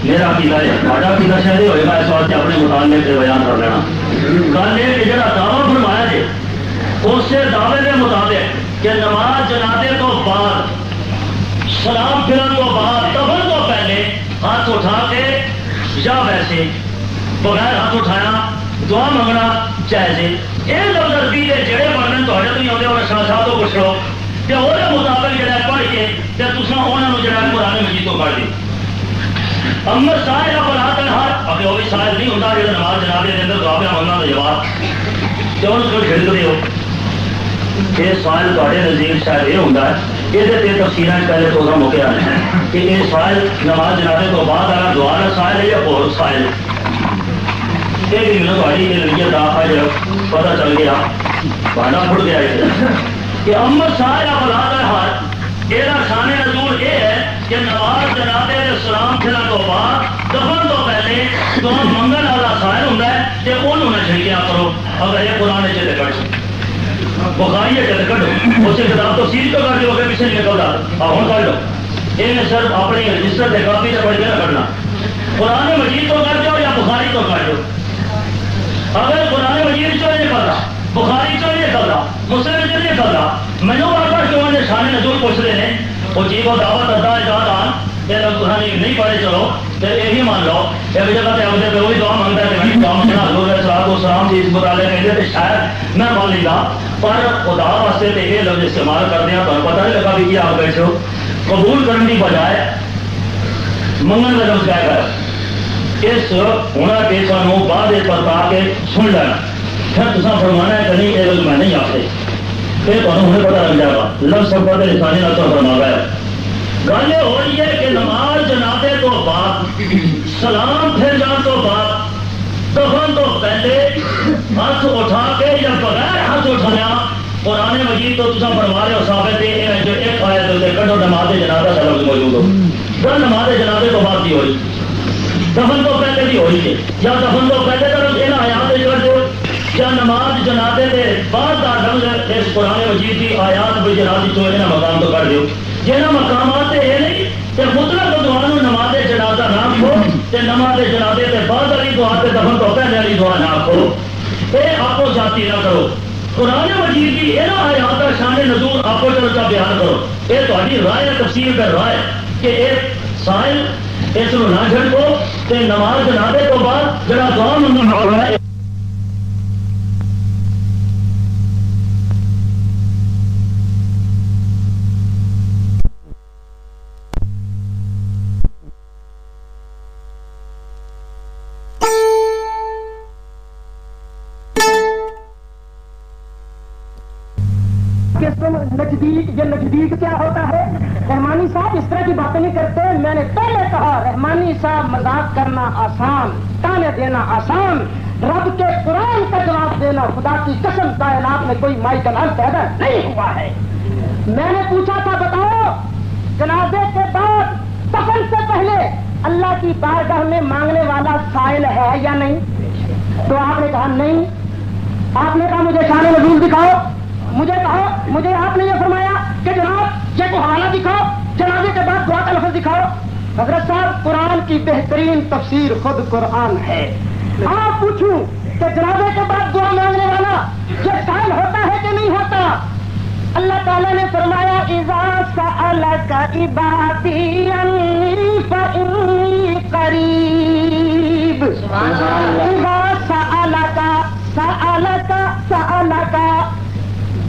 C: میرا عقیدہ ہے تھوڑا عقیدہ شاید یہ ہوئے گا اس واسطے اپنے مطالعے سے بیان کر لینا گل یہ کہ جڑا دعویٰ فرمایا جائے اس دعوے کے مطابق کہ نماز جنازے تو بعد سلام پھرن تو بعد دفن تو پہلے ہاتھ اٹھا کے یا ویسے بغیر ہاتھ اٹھایا دعا منگنا جائز ہے یہ لفظ عربی کے جڑے پڑھنے تھوڑے تو نہیں آتے اور شاہ تو پوچھ لو کہ وہ مطابق جڑا پڑھ کے انہوں نے جڑا قرآن مجید کو پڑھ دی امر ساحل اپنا ہاتھ ابھی وہ بھی ساحل نہیں ہوتا جب نماز جنازے کے اندر دعا منگنا کا جواب تو انہوں نے کھڑکتے ہو یہ سوال تے نزدیک شاید یہ ہوتا ہے یہ تفصیل پہلے تو موقع آنے ہیں کہ یہ سوال نماز جنازے تو بعد اگر دعا کا سائل ہے یا اور سائل یہ بھی میرے تاری یہ نیت کا جب پتا چل گیا بھانا پھٹ گیا کہ امت سائل اولاد ہاتھ یہ شان نزول یہ ہے کہ نماز جنازے کے سلام پھرن تو بعد دفن تو پہلے دعا منگن والا سائل ہوتا ہے کہ انہوں نے چھڑکیا کرو اگر یہ قرآن چلے کٹ بخاری ہے کہ کٹو اسے کتاب تو سیل تو کر دو کہ پیچھے نہیں نکلتا ہوں کر لو یہ صرف اپنی رجسٹر سے کاپی سے پڑھ کے نہ کرنا قرآن مجید تو کر دو یا بخاری تو کر دو اگر قرآن مجید چو نہیں کرتا بخاری چو نہیں کرتا مسلم چو نہیں کرتا میں نے بار بار کیوں نے شان نزول پوچھ رہے ہیں وہ جی وہ دعوت ادا ہے جہاں قرآن نہیں پڑھے چلو پھر یہی مان لو ایک جگہ پہ آتے پہ وہی دعا مانگتا ہے کہ دعا منگنا حضور علیہ الصلوۃ والسلام کی اس مطالعے کہتے تھے شاید میں مان لینا پر خدا واسطے تو یہ لفظ استعمال کرتے ہیں تو پتہ نہیں لگا بھی کہ آپ بیٹھے ہو قبول کرنے کی بجائے منگن کا لفظ کیا کر اس ہونا کہ سانوں بعد پرتا کے سن لینا پھر تصا فرمانا ہے کہ نہیں یہ لفظ میں نہیں آتے پھر تمہیں ہمیں پتہ لگ جائے گا لفظ سب کا لسانی نہ تو فرما گیا گل یہ ہو رہی ہے کہ نماز جنازے تو بعد سلام پھر جان تو بعد دفن تو پہلے ہاتھ اٹھا کے یا بغیر ہاتھ اٹھایا قرآن مجید تو تصا فرما رہے ہو ثابت ہے جو ایک آیت ہوتے کٹو نماز جنازہ کا لفظ موجود ہو پھر نماز جنازے تو بعد کی ہوئی دفن تو پہلے بھی ہوئی ہے یا دفن تو پہلے کا لفظ یہاں آیات کر دو یا نماز جنازے کے بعد کا لفظ اس قرآن مجید کی آیات بھی جنازی تو یہاں مقام تو کر دو یہ مقامات یہ نہیں کہ مطلق دعا نماز جنازہ نہ کھو تے نماز جنازے کے بعد والی دعا تے دفن تو پہلے والی دعا نہ کھو یہ آپ کو جاتی نہ کرو قرآن مجید کی یہ آیات کا شان نزول آپ کو چلتا بیان کرو یہ تاری رائے تفسیر کر رہا ہے کہ ایک سائل اس کو نہ جھڑکو تے نماز جنازے تو بعد جڑا دعا منگنا ہو رہا ہے
B: نزدیک یہ نزدیک کیا ہوتا ہے رحمانی صاحب اس طرح کی باتیں نہیں کرتے میں نے پہلے کہا رحمانی صاحب مذاق کرنا آسان تانے دینا آسان رب کے قرآن کا جواب دینا خدا کی قسم کائنات میں کوئی مائی کلام پیدا نہیں ہوا ہے میں نے پوچھا تھا بتاؤ جنازے کے بعد دفن سے پہلے اللہ کی بارگاہ میں مانگنے والا سائل ہے یا نہیں تو آپ نے کہا نہیں آپ نے کہا مجھے شان نزول دکھاؤ مجھے کہو مجھے آپ نے یہ فرمایا کہ جناب یہ کو حوالہ دکھاؤ جنازے کے بعد دعا کا لفظ دکھاؤ حضرت صاحب قرآن کی بہترین تفسیر خود قرآن ہے آپ پوچھوں کہ جنازے کے بعد دعا مانگنے والا یہ سائل ہوتا ہے کہ نہیں ہوتا اللہ تعالیٰ نے فرمایا اذا سألك عبادی انی فإنی قریب اذا سألك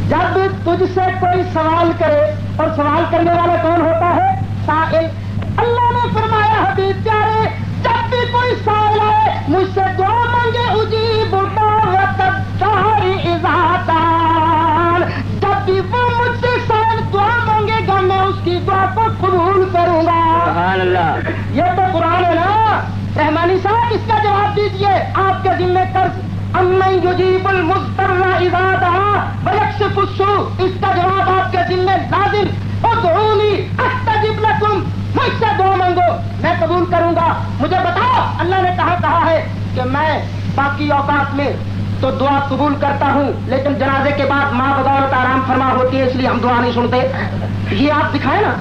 B: جب تجھ سے کوئی سوال کرے اور سوال کرنے والا کون ہوتا ہے سائل اللہ نے دعا کو قبول کروں گا.
A: سبحان اللہ.
B: یہ تو قرآن ہے نا. رحمانی صاحب اس کا جواب دیجئے. آپ کے ذمہ قرض امن یجیب المضطر اذا دعا ویکشف السوء، اس کا جواب آپ کے ذمہ لازم. ادعونی استجب لکم، مجھ سے دعا مانگو میں قبول کروں گا. مجھے بتاؤ اللہ نے کہا ہے کہ میں باقی اوقات میں تو دعا قبول کرتا ہوں، لیکن جنازے کے بعد ماں بدولت آرام فرما ہوتی ہے، اس لیے ہم دعا نہیں سنتے. یہ آپ دکھائیں نا.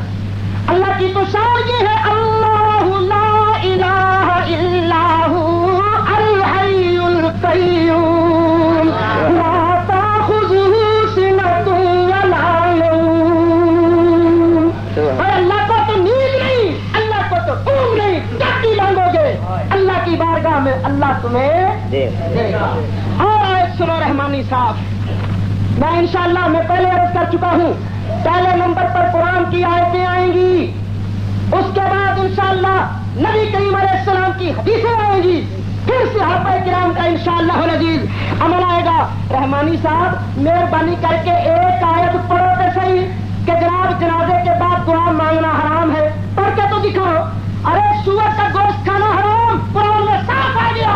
B: اللہ کی تو شان یہ ہے اللہ لا الہ الا هو الحی القیوم لا تأخذہ سنۃ ولا نوم. اور اللہ کو تو نیند نہیں، اللہ کو تو اونگ نہیں. جب بھی مانگو گے اللہ کی بارگاہ میں اللہ تمہیں دے گا. اور آیت سنو رحمانی صاحب. میں انشاءاللہ میں پہلے عرض کر چکا ہوں پہلے نمبر پر قرآن کی آیتیں آئیں گی، اس کے بعد انشاءاللہ نبی کریم علیہ السلام کی حدیثیں آئیں گی، پھر صحابہ کرام کا انشاءاللہ العزیز عمل آئے گا. رحمانی صاحب مہربانی کر کے ایک آیت پڑھو تو صحیح کہ جناب جنازے کے بعد دعا مانگنا حرام ہے. پڑھ کے تو دکھاؤ. ارے سور کا گوشت کھانا حرام، قرآن میں صاف آ گیا.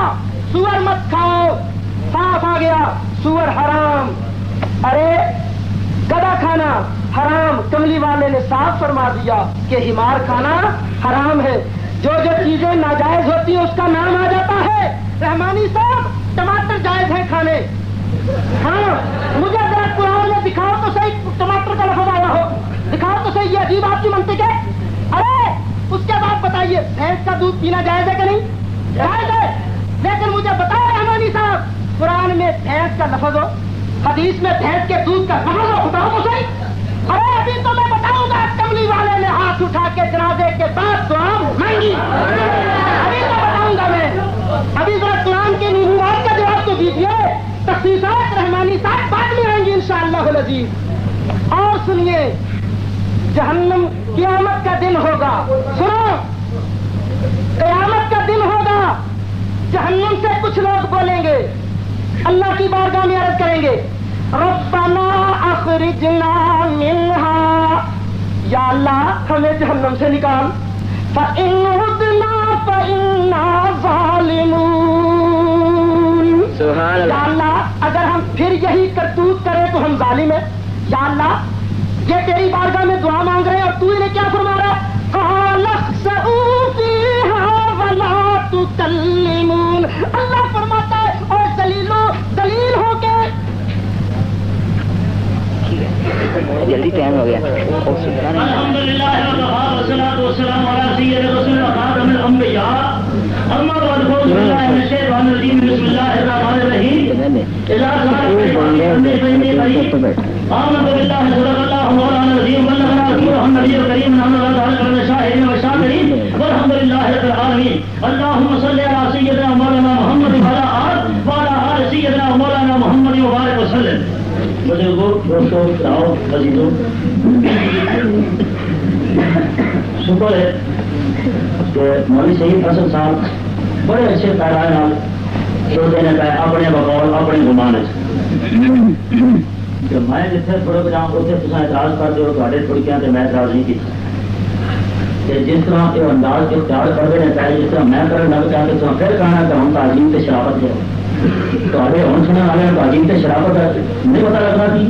B: سور مت کھاؤ، صاف آ گیا. سور حرام. ارے گدا کھانا حرام، کملی والے نے صاف فرما دیا کہ ہمار کھانا حرام ہے. جو جو چیزیں ناجائز ہوتی ہیں اس کا نام آ جاتا ہے. رحمانی صاحب ٹماٹر جائز ہے کھانے. ہاں مجھے ذرا قرآن میں دکھاؤ تو صحیح ٹماٹر کا لفظ آیا ہو، دکھاؤ تو صحیح. یہ عجیب آپ کی منطق ہے. ارے اس کے بعد بتائیے بھینس کا دودھ پینا جائز ہے کہ نہیں؟ جائز ہے. لیکن مجھے بتاؤ رحمانی صاحب قرآن میں بھینس کا لفظ ہو، حدیث میں بھینس کے دودھ کا لفظ ہو، بتاؤ تو صحیح. ارے ابھی تو میں بتاؤں گا کملی والے نے ہاتھ اٹھا کے جنازے کے بعد دعا مانگی. ابھی تو بتاؤں گا میں. ابھی ذرا قرآن کے نبوات کا جواب تو دیجیے. تخصیصات رحمانی صاحب بعد میں آئیں گی انشاءاللہ العزیز. اور سنیے جہنم قیامت کا دن ہوگا. سنو قیامت کا دن ہوگا. جہنم سے کچھ لوگ بولیں گے، اللہ کی بارگاہ میں عرض کریں گے ربنا اخرجنا منہا، یا اللہ ہمیں جہنم سے نکال. فإن عدنا فإنا ظالمون.
A: سبحان اللہ.
B: یا اللہ اگر ہم پھر یہی کرتوت کریں تو ہم ظالم ہیں. یا اللہ یہ تیری بارگاہ میں دعا مانگ رہے ہیں اور تو انہیں کیا فرما رہا ہے؟ قال اخسئوا فیہا ولا تکلمون. اللہ فرماتا ہے اور دلیل ہو کے
A: جلدی ٹائم ہو گیا.
C: الحمدللہ والصلاۃ والسلام علی سید رسول خاتم الانبیاء. اما بعد فاعوذ باللہ من الشیطان الرجیم. بسم اللہ الرحمن الرحیم. اذا آمنت باللہ صدق اللہ مولانا العظیم بلغنا رسولہ النبی الکریم نحن لا تعلق الشاہدین والشاکرین والحمد للہ رب العالمین. اللہم صلی علی سیدنا مولانا محمد وعلی آل سیدنا مولانا محمد وبارک وسلم. بزرگوں، دوستوں، راؤ، عزیزوں، شکر ہے کہ مولوی سعید حسن صاحب بڑے اچھے پیرائے سوچتے ہیں پہ اپنے بقول اپنے گمان کہ میں جتنے تھوڑے جاؤں اتنے تصا اعتراض کرتے ہو تھوڑے تھوڑکیاں سے میں اعتراض نہیں کیا. جس طرح یہ انداز کے اختیار کرتے ہیں پہلے جس طرح میں کرنے لگ چاہتے تو پھر کہنا کہ ہم تعظیم سے شرافت ہے. تے ہوں سننے والے تعظیم سے شرافت نہیں پتا لگنا تھی.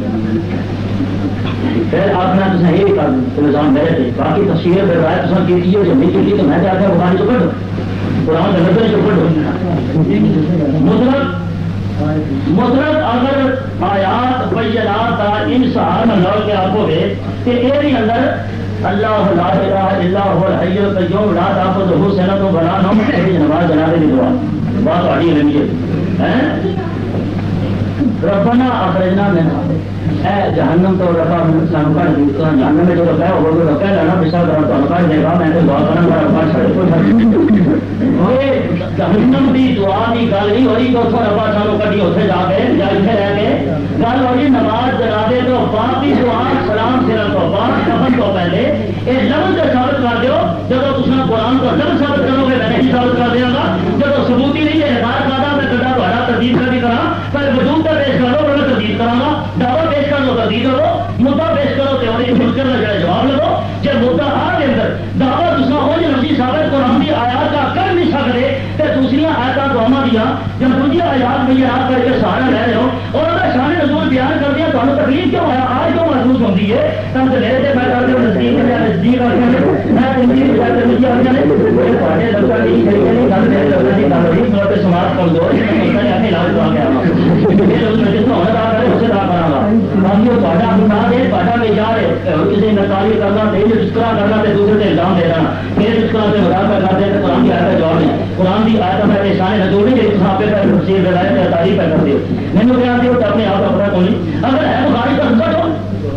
C: پھر آخنا تصا یہ کر نظام میرے تھے. باقی تفصیلیں پھر رائے تصا کی جو نہیں کی تو میں چاہتا ہوں بخاری چ کٹ قرآن کے نظر چ مطلب اگر آیات بینات کا انسان لڑ کے آپ ہوئے کہ یہ اندر اللہ لا الہ الا هو الحی القیوم لا تاخذہ سنۃ ولا نوم یہ نماز جنازے کی دعا بات آڑی ہے. ربنا اخرجنا منها اے جہنم تو ربا سانو کر دی تو جہنم میں جو رکھا ہے وہ تو رکھا ہے نا پیشہ کرا تو کر دے گا. میں تو دعا کرنا میرا پاس چھڑے کو جہنم کی دعا کی گل نہیں ہو رہی کہ اتوں ربا سانو کٹی اتنے جا کے یا اتنے رہ کے گل ہو رہی نماز جنازے تو باقی دعا سلام پھرن تو بعد کفن تو پہلے یہ لفظ ثابت کر دیو. جب تم قرآن کو لفظ ثابت کرو گے میں نہیں ثابت کر دیا گا. جب ثبوت ہی نہیں ہے اظہار کرنا میں گڈا تھوڑا تردید کر بھی کرا پر وجود کا پیش کرو میں تردید کرا گا. دعوی پیش کر لو تردید کرو، مدعا پیش کرو تیوری منکر کا جواب لگو. جب دیا جب دوسری آیات میں یہ آپ کر کے سہارا لے جاؤ اور اگر شان رسول بیان کر دیا تو تکلیف کیوں ہے آج کیوں محسوس ہوتی ہے تب تو میرے میں کر دوں نزدیک نزدیک آ گیا میں تنظیم آ گیا لگتا نہیں طور پہ سماعت کر دو علاج آ گیا اسے کرا گا باقی وہ اپنا دے معیار ہے کسی نقالی کرنا تذکرہ کرنا دوسرے سے الزام دے رہا پھر تذکرہ سے مداخلہ کرتے ہیں قرآن کی آیت کا جواب نہیں قرآن کی آیت میں شان رسول نہیں جس آپ پہ تفسیر روایت تعریف پہ کرتے ہو مینو کیا آتی ہو تو اپنے آپ کا پتہ کو نہیں اگر ہے بخاری کا حکم ہو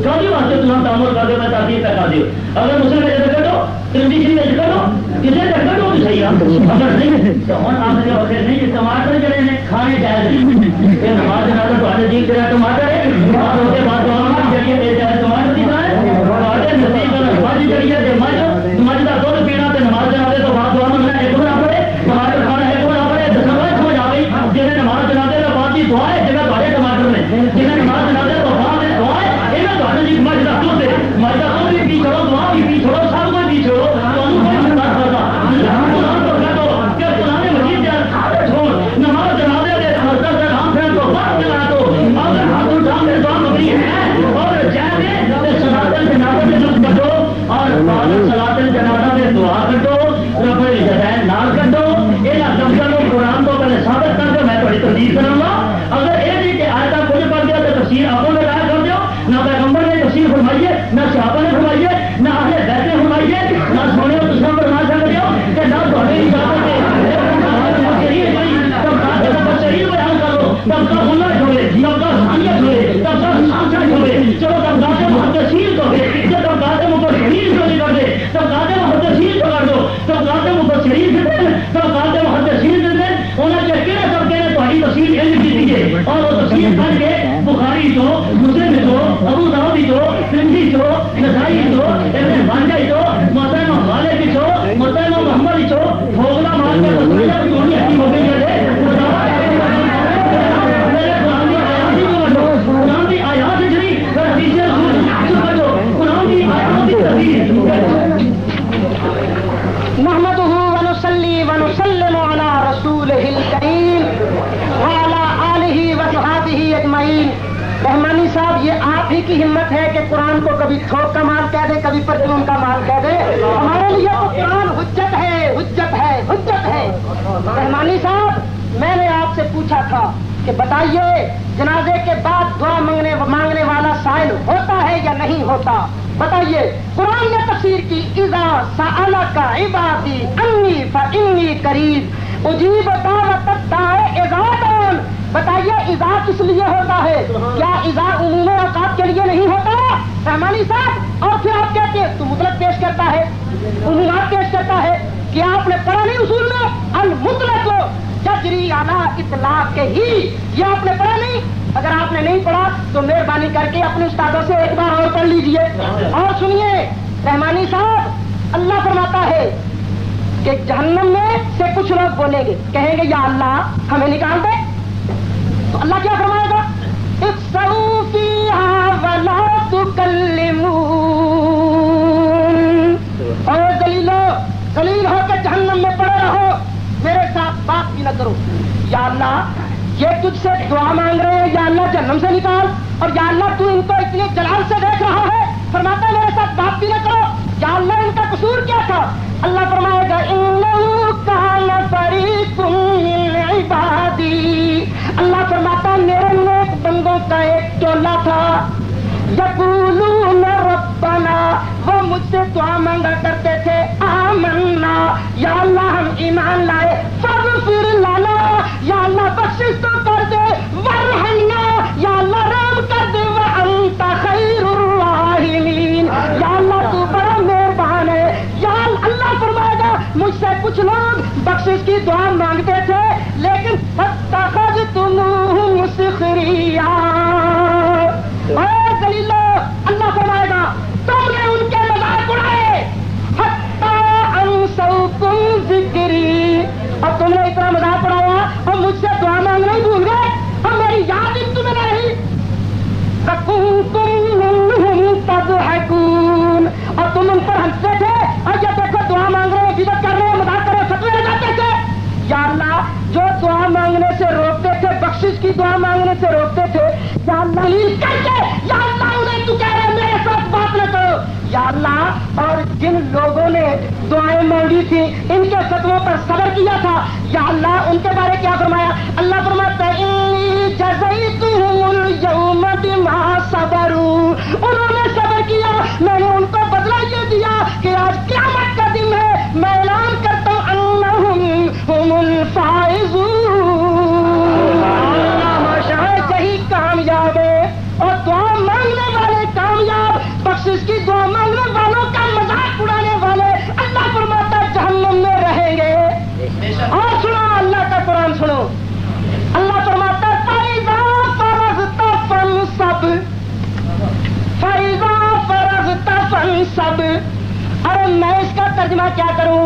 C: کبھی واسطے تمام تعمل کر دو میں تعریف پہ کر دوں اگر مسلم میں ذکر کرو ترمذی میں ذکر کرو کسی ذکر کرو تو صحیح اگر نہیں تو ہم آپ نے وقت نہیں کہ ٹماٹر جڑے ہیں کھانے جائز یہ نماز جنازہ تو آج جی تیرا ٹماٹر ہے اور اس کے بعد دعا کے ذریعے دے جائے ٹماٹر دی جائے اور نزدیک نماز ذریعے دے مجھ کا دودھ پینا تے نماز جنازے تو بعد دعا منگنا ایک برابر ہے ٹماٹر کھانا ایک برابر ہے دسمبر سمجھ آ گئی جنہیں نماز جنازے تو بعد کی دعا ہے جگہ بڑے ٹماٹر نے جنہیں نماز جنازے تو بعد ہے دعا ہے یہ نہ جی مجھ کا دودھ ہے مجھ کا دودھ بھی پی چھوڑو دعا بھی پی چھوڑو سب کو پی چھوڑو نماز جنازے دے رام پھر تو بعد چلا دو اگر ہاتھ اٹھا کے دعا مبنی ہے اور جائے سناتن جنازہ میں لطف کٹو اور سناتن جنازہ میں دعا کٹو رب الجلال نال کٹو یہ لفظوں کو قرآن کو پہلے ثابت کر دو میں تھوڑی تردید کروں گا اگر یہ نہیں کہ آیتہ کچھ پڑھ دیا تو تفسیر آپ نے لائے کر دو نہ پیغمبر نے تفسیر فرمائیے نہ صحابہ نے فرمائیے نہ اہل بیت نے فرمائیے نہ سونے اور دوسروں پر فرما سکتے ہو کہ نہ تھوڑے اجازت بیان کرو تب کا ہونا چھوڑے تب کا حالیت ہوئے تب کا سانچہ چھوڑے چلو تب گاتے محدثین کو تب گاتے مبشرین کو نہیں کر دے تب گاتے محدثین کو کر دو تب گاتے مبشرین سے دیں تب گاتے محدثین سے دیں انہیں کہ کہنے سب کہنے تو ہی تفسیر علم کی دیجیے اور وہ تفسیر کر کے بخاری جو مسلم جو ابو داؤد جو ترمذی جو نسائی جو ابن ماجہ جو محترمہ مالک جو محترمہ محمد جو بھوگلا مار کے تسلیہ کی ہوئی حکیم ہو گئی ہے
B: نحمده ونصلي ونسلم على رسوله الكريم وعلى آله وصحبه اجمعین رحمانی صاحب یہ آپ ہی کی ہمت ہے کہ قرآن کو کبھی تھوک کا مال کہہ دے کبھی پرچون کا مال کہہ دے ہمارے لیے تو قرآن حجت ہے حجت ہے حجت ہے رحمانی صاحب میں نے آپ سے پوچھا تھا کہ بتائیے جنازے کے بعد دعا مانگنے والا سائل ہوتا ہے یا نہیں ہوتا بتائیے قرآن نے تفسیر کی اذا سألک عبادی انی فانی قریب اجیب دعوت الداع اذا دعان بتائیے اذا کس لیے ہوتا ہے کیا اذا عموم اوقات کے لیے نہیں ہوتا رحمانی صاحب اور پھر آپ کہتے ہیں تو مطلق پیش کرتا ہے عمومات پیش کرتا ہے کیا آپ نے پڑھا نہیں اصول میں المطلق تجری علی اطلاق کے ہی یہ آپ نے پڑھا نہیں اگر آپ نے نہیں پڑھا تو مہربانی کر کے اپنے استادوں سے ایک بار اور پڑھ لیجئے اور سنیے رحمانی صاحب اللہ فرماتا ہے کہ جہنم میں سے کچھ لوگ بولیں گے کہیں گے یا اللہ ہمیں نکال دے تو اللہ کیا فرمائے گا اخسؤوا فیہا ولا تکلمون اور ذلیل ہو کے جہنم میں پڑے رہو میرے ساتھ بات بھی نہ کرو یا اللہ یہ تجھ سے دعا مانگ رہے ہیں یا اللہ جہنم سے نکال اور یا اللہ تو ان کو اتنے جلال سے دیکھ رہا ہے فرماتا ہے میرے ساتھ بات بھی نہ کرو یا اللہ ان کا قصور کیا تھا اللہ فرمائے گا انہ کان فریق من عبادی اللہ فرماتا میرے نیک بندوں کا ایک ٹولہ تھا یقولون ربنا وہ مجھ سے دعا مانگا کرتے تھے آمنا یا اللہ ہم ایمان لائے فاغفر لنا یا اللہ بخشش تو کر دے ورحمنا یا اللہ رحم کر دے وانت خیر الراحمین یا اللہ تو بڑا مہربان ہے یا اللہ فرمائے گا مجھ سے کچھ لوگ بخشش کی دعا مانگتے تھے لیکن فاتخذتموہم سخریا اللہ فرمائے گا تم نے ان کے مذاق اڑائے حتی انسوکم ذکری اور تم نے اتنا مذاق اڑایا اور مجھ سے دعا مانگنا ہی بھول گئے اور میری یاد ہی تمہیں نہ رہی فکنتم منہم تضحکون اور تم ان پر ہنستے تھے اور یہ دیکھو دعا مانگ رہے ہیں عبادت کر رہے ہیں مذاق کر رہے ہیں فتوے لگاتے تھے یا اللہ جو دعا مانگ کی دعا مانگنے سے روکتے تھے، یا اللہ کر کے یا اللہ انہیں تو کہہ رہے میرے ساتھ بات نہ کرو یا اللہ، اور جن لوگوں نے دعائیں مانگی تھی ان کے صدموں پر صبر کیا تھا یا اللہ ان کے بارے کیا فرمایا؟ اللہ فرماتا ہے انی جزیتہم اليوم بما صبروا، انہوں نے صبر کیا میں نے ان کو بدلہ یہ دیا کہ آج قیامت کا دن ہے، میں اعلان کرتا ہوں انہم ہم الفائزون، یہی کامیاب ہے اور دعا مانگنے والے کامیاب، بخشش کی دعا مانگنے والوں کا مذاق اڑانے والے اللہ فرماتا جہنم میں رہیں گے۔ اور سنو اللہ کا قرآن سنو، اللہ فرماتا فَإِذَا فَرَغْتَ فَانصَبْ، فَإِذَا فَرَغْتَ فَانصَبْ۔ ارے میں اس کا ترجمہ کیا کروں؟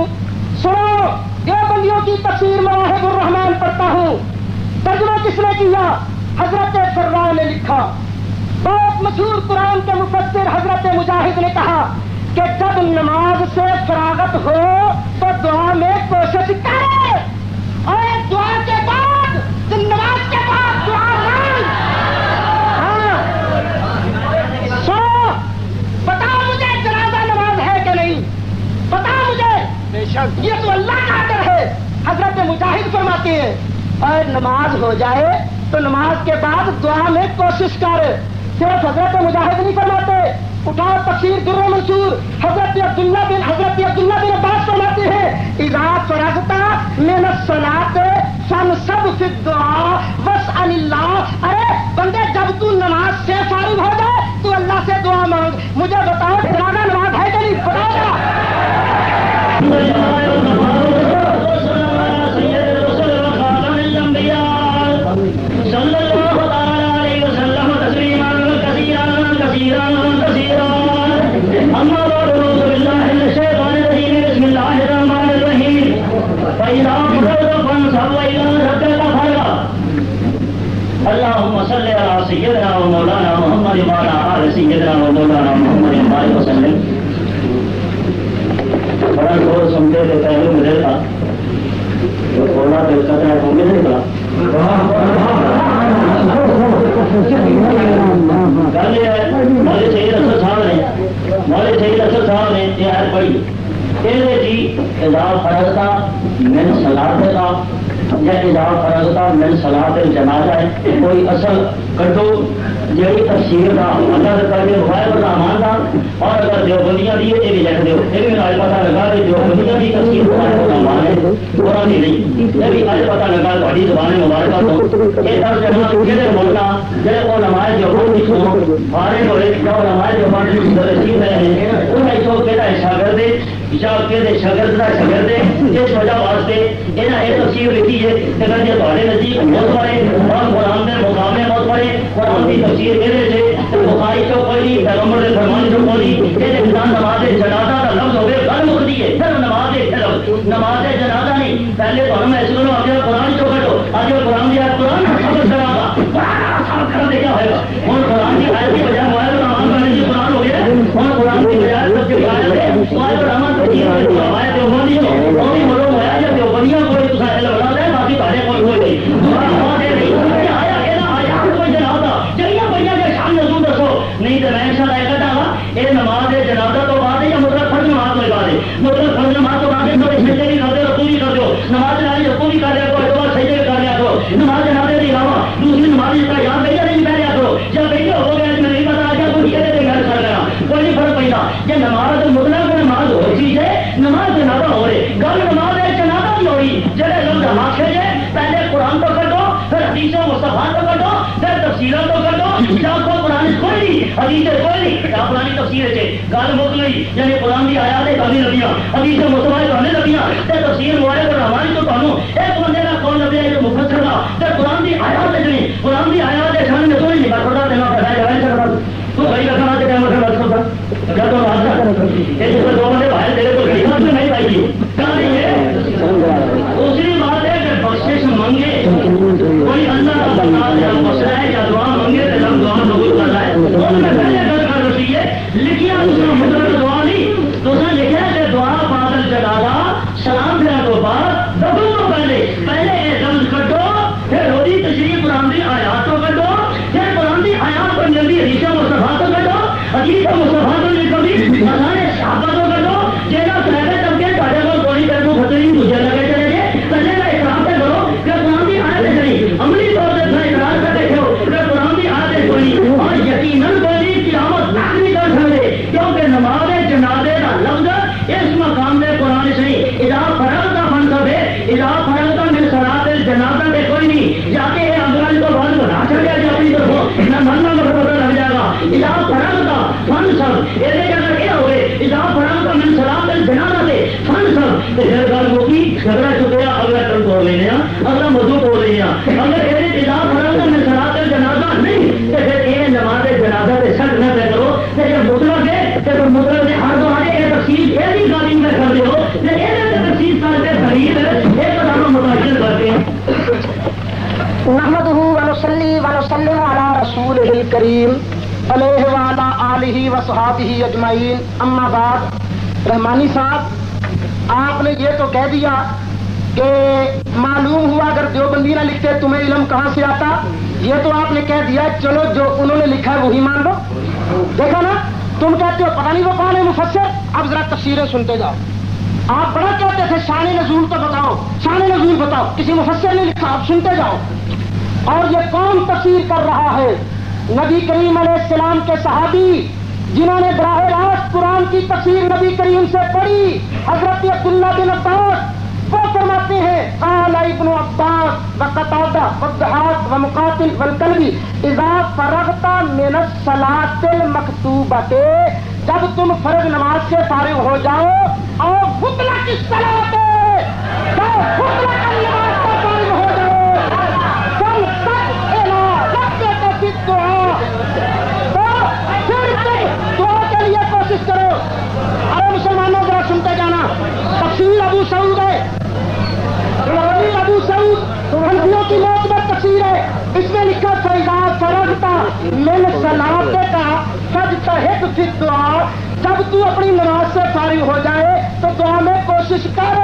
B: سنو، دیوبندیوں کی تفسیر مواہب الرحمان پڑھتا ہوں، ترجمہ کس نے کیا؟ حضرت فرا نے لکھا۔ بہت مشہور قرآن کے مفسر حضرت مجاہد نے کہا کہ جب نماز سے فراغت ہو تو دعا میں کوشش کرے، اور دعا کے بعد نماز کے بعد دعا مانگ۔ ہاں سو بتاؤ مجھے جنازہ نماز ہے کہ نہیں؟ بتاؤ مجھے، یہ تو اللہ کا آڈر ہے۔ حضرت مجاہد فرماتے ہیں اور نماز ہو جائے تو نماز کے بعد دعا میں کوشش کر۔ صرف حضرت مجاہد نہیں فرماتے، اٹھاؤ تفسیر در منصور، حضرت عبداللہ بن عباس فرماتے ہیں اذا فرغت من الصلاۃ فانصب فی الدعاء واسأل اللہ۔ ارے بندے جب تو نماز سے فارغ ہو جائے تو اللہ سے دعا مانگ۔ مجھے بتاؤ جنازہ نماز ہے کہ نہیں؟ بتاؤ
C: اللهم صل على سيدنا ومولانا محمد وعلى آل سيدنا ومولانا محمد وبارك وسلم۔ بڑا زور سمجھے تھے پہلے مجھے تھا جو تھوڑا دل کرتا ہے وہ نہیں تھا۔ گل یہ ہے مولوی سید اسد صاحب نے یہ آیت پڑھی، جی اذا فرغت من صلاتک یا اذا فرغت من صلاۃ الجنازہ ہے کوئی اصل کٹو جی تفسیر کا اگر کر کے مغائب الرحمان کا، اور اگر دیوبندیاں دی یہ بھی لکھ دو، یہ بھی آج پتا لگا کہ دیوبندیاں کی تفسیر مغائب الرحمان ہے قرآن نہیں، یہ بھی آج پتا لگا تھوڑی زبان مبارکہ تو یہ ترجمہ جہاں بولنا جہاں وہ نماز دیوبندی کو فارغ ہوئے جو نماز دیوبندی کی درسی رہے ہیں انہیں تو کہتا ہے شاگرد شاگرد اس وجہ واسطے یہاں یہ تفسیر لکھی ہے کہ اگر یہ تھوڑے نزدیک موت پڑے اور قرآن کے مقام میں موت پڑے قرآن کی تفسیر یہ بخاری چو کوئی نہیں، پیغمبر کے فرمان چو کوئی نہیں، یہ انسان نماز جنازہ کا لفظ ہوئے گل مکتی ہے، صرف نماز جنازہ نہیں۔ پہلے تو ہم ایسے لوگ آگے قرآن چو کٹو، آگے قرآن دیا قرآن سبق کرا گا کر دے کیا ہوئے گا، اور قرآن کی آیت کی بجائے موبائل الرحمان کرنے کی قرآن ہو گیا، اور قرآن کی بجائے سب کی آیت ہے موبائل الرحمان کو چیز ہمارے دیوبندی کو اور بھی ملو ہوا جب دیوبندیاں کوئی تو سارے لگا دے باقی سارے کوئی ہوئے نہیں آیا آیا کوئی جنازہ جڑیاں بڑیاں کے شان نزول دسو نہیں تو میں شاید ایک کہا یہ نماز جنازہ تو بعد ہے یا مطلب فرض نماز میں بعد ہے، مطلب فرض نماز تو بعد ہے سجدے بھی کر دے رکوع بھی کر دو، نماز جنازے رکوع بھی کر لیا کرو، ایک بار سجدے بھی کر لیا کرو، نماز جنازے کے علاوہ دوسری نماز جس کا یاد بھیجا نہیں پہ لیا کرو، جب بھیجا ہو گیا میں نہیں پتا آگیا کوئی یہ گھر کر لینا کوئی نہیں فرق پڑتا۔ یہ نماز مطلب نماز ہو چیز ہے، نماز جنازہ ہو رہے گل نماز ہے جنازہ بھی ہوئی جڑے لفظ آخر ہے پہلے قرآن تو کر دو پھر حدیث مصطفیٰ تو کر دو پھر تفسیروں تو کر دو، جب کو قرآن کوئی نہیں حدیث کوئی نہیں کیا پرانی تفسیر ہے گل مک گئی، یعنی قرآن کی آیات کرنے لگیاں حدیث مصطفیٰ کرنے لگیاں تے تفسیر موائے پر ہماری تو تمہیں ایک بندے کا کون لگے جو مفسر تھا تے قرآن کی آیات نہیں قرآن کی آیات ہے شان میں تو نہیں کرتا دینا پڑتا ہے جگہ تو بھائی رکھنا کے ٹائم بس ہوتا کیا تو دو بندے باہر دے تو گھڑی میں نہیں پائی گی دوسری بات ہے کہ بخشش منگے کوئی اللہ کا مسئلہ ہے یا دعا منگے تو ہم دعا قبول کر رہا ہے اس میں پہلے گل کر رہی ہے لکھیا مطلب دعا نہیں تو لکھا کہ دعا بادل جنازہ سلام پھیرا تو بعد دفن تو پہلے یہ لفظ کٹو پھر ہوئی تشریف قرآن دی آئے پھر گل ہوگی جھگڑا چکیا اگلا ٹن توڑ لینے اگلا موضوع توڑ لینے اگر یہ خلاف فرق میں سراط جنازہ نہیں تو پھر یہ نماز جنازہ سے شک نہ طے کرو جب مطلق ہے تو مطلق نے ہر دوارے یہ تفصیل یہ بھی تعلیم میں کر دو یہ تفصیل کر کے خرید ایک دفعہ متاثر کرتے ہیں
B: نحمده ونصلي ونسلم على رسوله الكريم علیہ وعلى آلہ وصحابہ اجمعین اما بعد رحمانی صاحب آپ نے یہ تو کہہ دیا کہ معلوم ہوا اگر دیوبندی نہ لکھتے تمہیں علم کہاں سے آتا یہ تو آپ نے کہہ دیا چلو جو انہوں نے لکھا ہے وہی مان لو دیکھا نا تم کہتے ہو پتہ نہیں وہ کون ہے مفسر اب ذرا تفسیریں سنتے جاؤ آپ بڑا کہتے تھے شان نزول تو بتاؤ شان نزول بتاؤ کسی مفسر نے لکھا آپ سنتے جاؤ اور یہ کون تفسیر کر رہا ہے نبی کریم علیہ السلام کے صحابی جنہوں نے براہ راست قرآن کی تفسیر نبی کریم سے پڑھی حضرت عبداللہ بن عباس وہ فرماتے ہیں قال ابن عباس وقتادہ والضحاک ومقاتل والکلبی اذا فرغت من الصلاۃ المکتوبۃ جب تم فرض نماز سے فارغ ہو جاؤ اور مطلق الصلاۃ جب مطلق نماز سے فارغ ہو جاؤ دعا کے لیے کوشش کرو ارے مسلمانوں ذرا سنتے جانا تفسیر ابو سعود ہے ابو سعود حنفیوں کی موت میں تفسیر ہے اس میں لکھا فیضا فرغت من صلاۃ کا فاجتہد فی الدعاء جب تو اپنی نماز سے فارغ ہو جائے تو دعا میں کوشش کر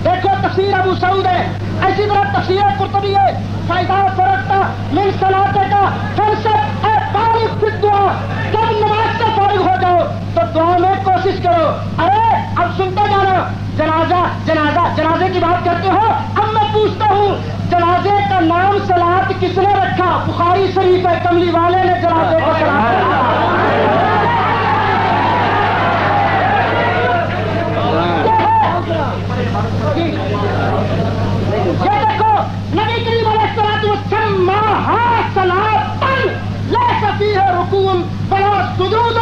B: دیکھو تفسیر ابو سعود ہے اسی طرح تفسیر قرطبی ہے فیضا فرغت من صلاۃ کا فانصب اے فارغ فی الدعاء جب نماز سے فارغ ہو جاؤ تو دعا میں کوشش کرو ارے اب سنتے جانا جنازہ جنازہ جنازے کی بات کرتے ہو اب میں پوچھتا ہوں جنازے کا نام صلاۃ کس نے رکھا بخاری شریف ہے کملی والے نے جنازے کو صلاۃ رکھا یہ دیکھو نبی کریم علیہ الصلوۃ والسلام صلاۃ لیس فیہا رکوع ولا سجود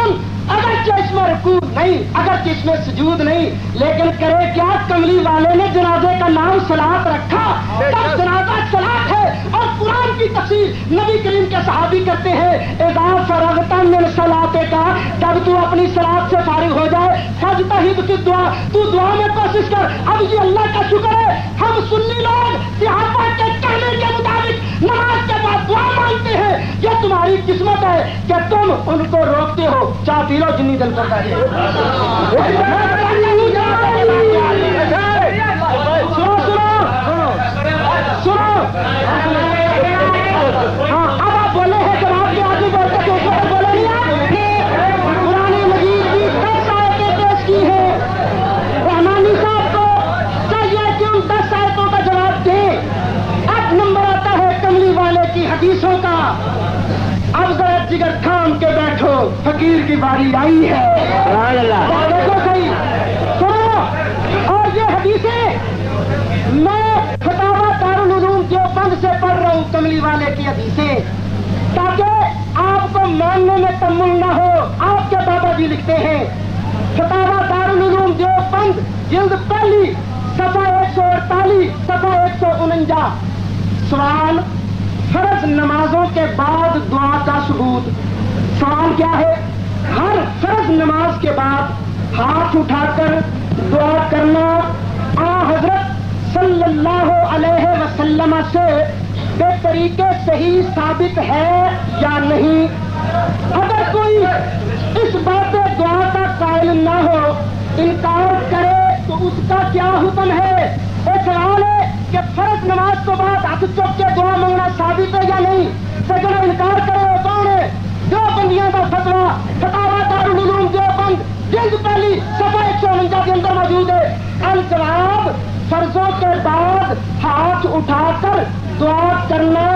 B: اگرچہ اس میں رکوع نہیں اگرچہ اس میں سجود نہیں لیکن کرے کیا کملی والے نے جنازے کا نام صلاۃ رکھا تب جنازہ صلاۃ ہے اور قرآن کی تفسیر نبی کریم کے صحابی کرتے ہیں اذا فرغت من صلاۃ کا جب تو اپنی صلاۃ سے فارغ ہو جائے فاجتہد فی الدعاء تو دعا میں کوشش کر اب یہ اللہ کا شکر ہے ہم سنی لوگ صحابہ کے کہنے کے مطابق نماز کے بعد دعا مانگتے ہیں یہ تمہاری قسمت ہے کہ تم ان کو روکتے ہو چاہ پی لو جنی دل کرتا ہے سنو ہاں اب آپ بولے ہیں جناب کے آگے بولتے کہ اس وقت بولے نہیں قرآن مجید کی 10 آیتیں پیش کی ہے رحمانی صاحب کو چاہیے کہ ان 10 آیتوں کا جواب دیں اب نمبر آتا ہے کملی والے کی حدیثوں کا اب ذرا جگر تھام کے بیٹھو فقیر کی باری آئی ہے دیکھو صحیح سنو اور یہ حدیثیں میں فتاوی دارالعلوم دیوبند سے پڑھ رہا ہوں کملی والے کی حدیثیں تاکہ آپ کو ماننے میں تمل نہ ہو آپ کے بابا جی لکھتے ہیں فتاوی دارالعلوم دیوبند جلد پہلی صفحہ 148 صفحہ 149 سوال فرض نمازوں کے بعد دعا کا ثبوت سوال کیا ہے ہر فرض نماز کے بعد ہاتھ اٹھا کر دعا کرنا حضرت صلی اللہ علیہ وسلم سے بے طریقے صحیح ثابت ہے یا نہیں اگر کوئی اس بات دعا کا قائل نہ ہو انکار کرے تو اس کا کیا حکم ہے ایک سوال ہے کہ فرض نماز کے بعد ہاتھ چوک کے دعا مانگنا ثابت ہے یا نہیں سیکنڈ انکار کرے وہ کون ہے دیوبندیوں کا فتویٰ فتاوی دارالعلوم دیوبند جلد پہلی صفحہ 149 کے اندر موجود ہے الجواب فرضوں کے بعد ہاتھ اٹھا کر دعا کرنا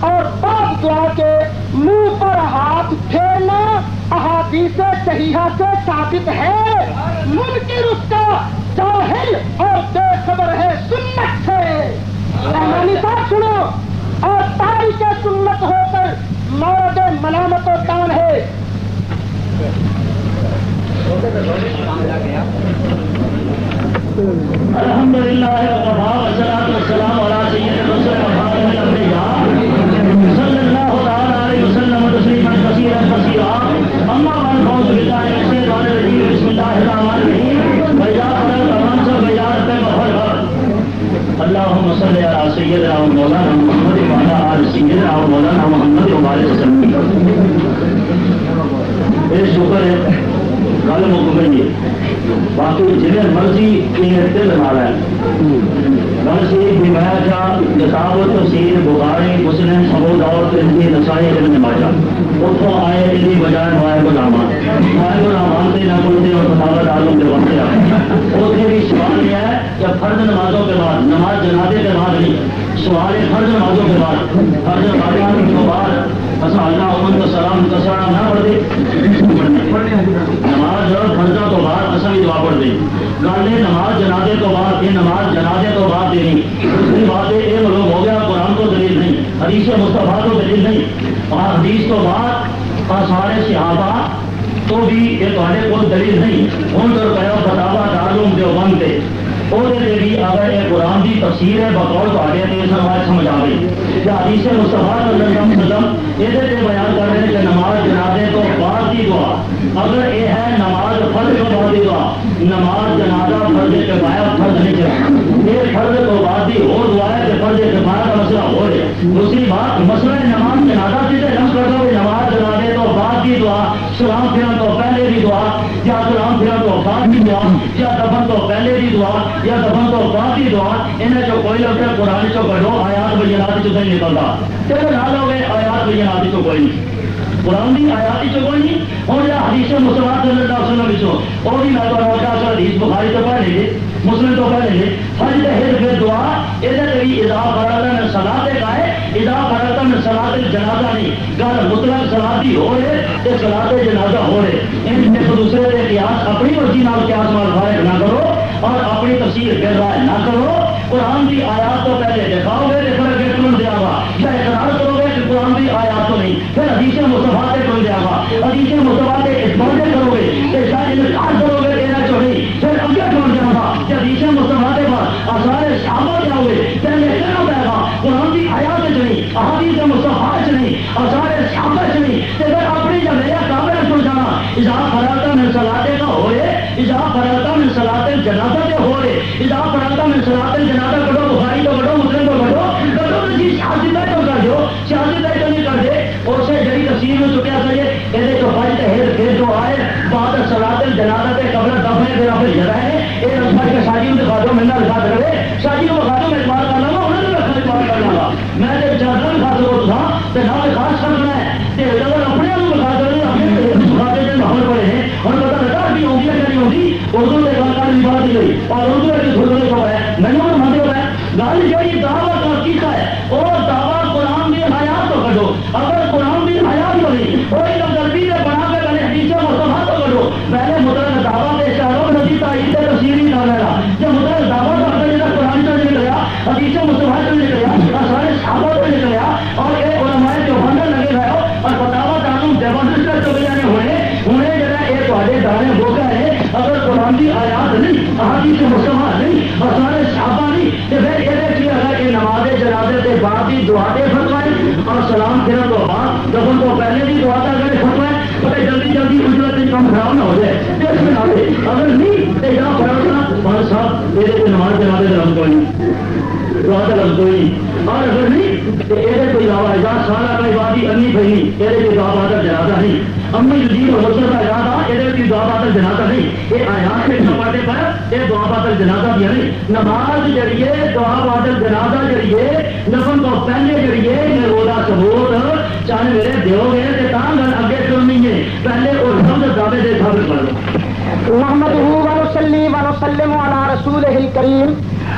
B: اور بعد دعا کے منہ پر ہاتھ پھیرنا احادیث صحیحہ سے ثابت ہے منکر اس کا جاہل اور بے خبر ہے سنت سے رحمانی صاحب سنو اور تاریخ سنت ہو کر مورد ملامت و تان ہے
C: الحمدللہ وکفا والصلاۃ والسلام علی سید الرسل وخاتم الانبیاء صلی اللہ تعالی علیہ وسلم تسلیما کثیرا کثیرا اما بعد فاعوذ باللہ من الشیطان الرجیم بسم اللہ الرحمن الرحیم وإذا فرغت فانصب إلى ربك فارغب اللهم صل على سيدنا ومولانا محمد وعلى آل سيدنا ومولانا محمد وبارك وسلم. یہ شکر ہے گل مک گئی ہے باقی جنہیں مرضی دل مارا ہے مرضی حمایت کتاب و تفسیر بخاری مسلم ابو داؤد ترمذی نسائی ابن ماجہ اتوں آئے ان بجائے نوائے غلامان سے نہ بولتے اور فتاوی عالم کے وقت اتنے بھی سوال یہ ہے کہ فرض نمازوں کے بعد نماز جنازے کے بعد نہیں سوال فرض نمازوں کے بعد فرض نمازوں کے بعد اللہ عمن کا سلام کسرا نہ پڑھ دے نماز فرضوں تو بعد اصل بھی دعا پڑھ دیں گل ہے نماز جنازے تو بعد یہ نماز جنازے تو بعد دینی دوسری بات ہے یہ لوگ ہو گیا قرآن کو دلیل نہیں حدیث مصطفیٰ کو دلیل نہیں اور حدیث تو بعد سارے صحابہ تو بھی یہ تھوڑے کو دلیل نہیں ہوں تو کہو فتاوا دارالعلوم دیوبند کے وہ بھی اگر یہ قرآن کی تفسیر ہے بقول پاڑے تو یہ سمجھ سمجھ آ گئی یا حدیث مصطفیٰ صلی اللہ علیہ وسلم یہ بیان کر رہے ہیں کہ نماز جنازے تو بعد کی دعا اگر یہ ہے نماز فرض تو بعد کی دعا نماز جنازہ فرض کے بایا فرض نہیں چاہیے یہ فرض تو بعد کی اور دعا ہے کہ فرض کے بایا کا مسئلہ ہو رہا ہے دوسری بات مسئلہ نماز جنازہ سے رم کر دو نماز جنازے تو بعد کی دعا سلام پھرن تو پہلے کی دعا یا سلام پھرن تو بعد کی دعا یا دفن تو پہلے کی دعا یا دفن تو بعد کی دعا انہیں جو کوئی لفظ ہے قرآن چو پڑھو آیات بینات چو نہیں نکلتا چلو نہ لو گے آیات بینات چو کوئی نہیں قرآن کی آیات چو کوئی نہیں اور یا حدیث مصطفیٰ صلی اللہ علیہ وسلم چو اور بھی میں تو روکا سر حدیث بخاری تو پڑھ لیں گے مسلم تو پڑھ لیں گے حج دہد پھر دعا ادھر بھی اذا فرغت من صلاۃ کا ہے اذا فرغت من صلاۃ الجنازہ نہیں گل مطلق صلاۃ ہی ہو رہے تے صلاۃ جنازہ ہو رہے ان ایک دوسرے کے قیاس اپنی مرضی نال قیاس مال فارغ نہ کرو اور اپنی تفسیر پھر رائے نہ کرو قرآن کی آیات تو پہلے دکھاؤ گے پھر اگے تمہیں دیا گا یا اقرار کرو گے کہ قرآن کی آیات تو نہیں پھر حدیث مصطفیٰ سے تمہیں دیا گا حدیث مصطفیٰ سے اس باتیں کرو گے کہ شاید انکار کرو گے دینا چاہیے پھر اگے تمہیں دیا گا کہ حدیث مصطفیٰ کے بعد آثار صحابہ کیا ہوئے پہلے کہنا پڑے گا قرآن کی آیات نہیں احادیث مصطفیٰ نہیں آثار صحابہ نہیں پھر اپنی جگہ کامل سن جانا اذا فرغت من صلاۃ کا ہو رہے اذا فرغت من صلاۃ الجنازہ کے ہو رہے اذا فرغت من صلاۃ الجنازہ کرو بخاری تو کرو مسلم تو کرو جی سیاسی طے تو کر دو سیاسی طے تو نہیں کر دے اور سے جڑی تفسیر میں چکیا سکے یہ جو فج تحیر پھر جو آئے بعد صلاۃ الجنازہ کے قبل دفن پھر جگہ ہے یہ رسمت کے شادی میں دکھا دو میں نہ دکھا کرے شادی کو دکھا دو میں اعتبار کر لوں گا انہیں بھی اعتبار کر لوں گا میں جب چادر دکھا دوں تھا تو نہ خاص کرنا ہے اگر اپنے آپ دکھا دیں اپنے دکھا دے ماحول پڑے ہیں اور پتا لگا بھی ہوگی یا نہیں ہوگی اردو کے کار بھی بات گئی اور اردو ایک چھوٹے کو ہے میں نے مانتے ہو گل جی دعوت کا کیسا ہے اور دعوت قرآن کی حیات تو کرو اگر قرآن کی حیات کو نہیں کوئی تربیت بنا کے پہلے حدیث مصطفیٰ تو کرو پہلے مطلب دعوت کے شہروں میں نبی تعید تفسیر ہی نہ لینا جب مطلب دعوت کا جگہ قرآن سے نکل گیا حدیث مصطفیٰ سے نکل گیا سارے صحابہ سے نکل گیا اور ایک علماء جو بندر لگے رہے ہو اور فتاوا قانون زبردست چلے جانے ہونے جگہ ایک والے دانے ہو گئے اگر قرآن کی آیات نہیں احادیث مصطفیٰ نہیں اور سارے صحابہ نہیں تو پھر یہ اگر یہ نماز جنازے کے بعد ہی دعا دے فتوائے اور سلام پھرن تو بعد دفن تو پہلے بھی دعا کا اگر فتوائے تو جلدی جلدی اجرت کم خراب نہ ہو جائے اگر نہیں تو یہاں فرق صاحب میرے نماز جنازے کا لفظ کوئی دعا کا لفظ کوئی اور اگر نہیں تو یہ کوئی دعویٰ اجازت سارا کا عبادی انی بھائی یہ کوئی دعا بادل جنازہ نہیں امی جدید اور حسن کا ارادہ یہ کوئی دعا بادل جنازہ نہیں یہ آیات کے پاٹے پر یہ دعا بادل جنازہ دیا نہیں نماز جڑیے دعا بادل جنازہ جڑیے نفل تو پہلے جڑیے میں روزہ ثبوت چاہے میرے دیو گے کہ تاں گل اگے کرنی ہے پہلے اور سب دعوے دے ثابت کر لو
B: نحمده ونصلي ونسلم على رسوله الكريم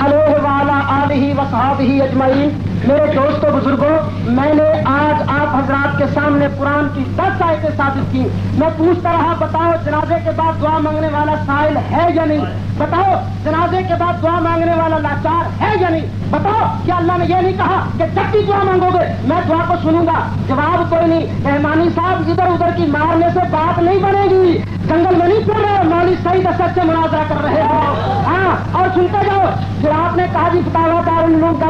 B: علیہ وعلی آلہ وصحابہ اجمعین. میرے دوستو بزرگوں، میں نے آج آپ حضرات کے سامنے قرآن کی 10 آیتیں ثابت کی. میں پوچھتا رہا بتاؤ جنازے کے بعد دعا مانگنے والا سائل ہے یا نہیں؟ بتاؤ جنازے کے بعد دعا مانگنے والا لاچار ہے یا نہیں؟ بتاؤ کیا اللہ نے یہ نہیں کہا کہ جب بھی دعا مانگو گے میں دعا کو سنوں گا؟ جواب کوئی نہیں. رحمانی صاحب ادھر ادھر کی مارنے سے بات نہیں بنے گی. جنگل میں نہیں پڑ رہے، مولوی سعید اسد سے مناظرہ کر رہے ہو. ہاں، اور سنتے جاؤ پھر آپ نے کہا جی فتاوا دارالعلوم کا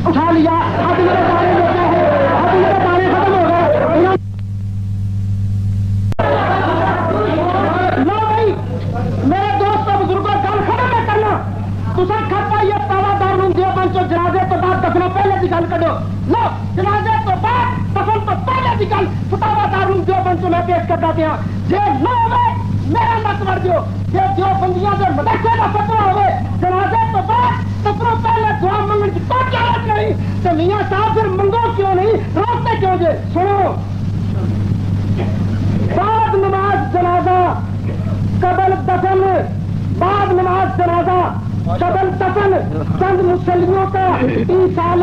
B: اٹھا لیا، اب میرے دانے میں کیا ہے، اب میرے دانے ختم ہو گئے. لو بھائی میرے دوستوں بزرگوں گل ختم ہے کرنا، تصا کھپا یہ فتاوا دارالعلوم دیوبند چو جنازے تو بعد دفنوں پہلے کی گل کڈو. لو جنازے تو بعد دفن تو پہلے کی گل فتاوا دارالعلوم دیوبند چو میں پیش کرتا دیا. جی نہ ہوئے میرا مت مر دیو، جی دیوبندیاں دے مدرسے کا فتوا ہوئے جنازے تو بعد دفنوں پہلے دعا منگن کی کوئی ضرورت نہیں. تو میاں صاحب پھر منگو کیوں نہیں، روکتے کیوں جی؟ سنو، بعد نماز جنازہ قبل دفن، بعد نماز جنازہ قبل دفن چند مسلموں کا ایصال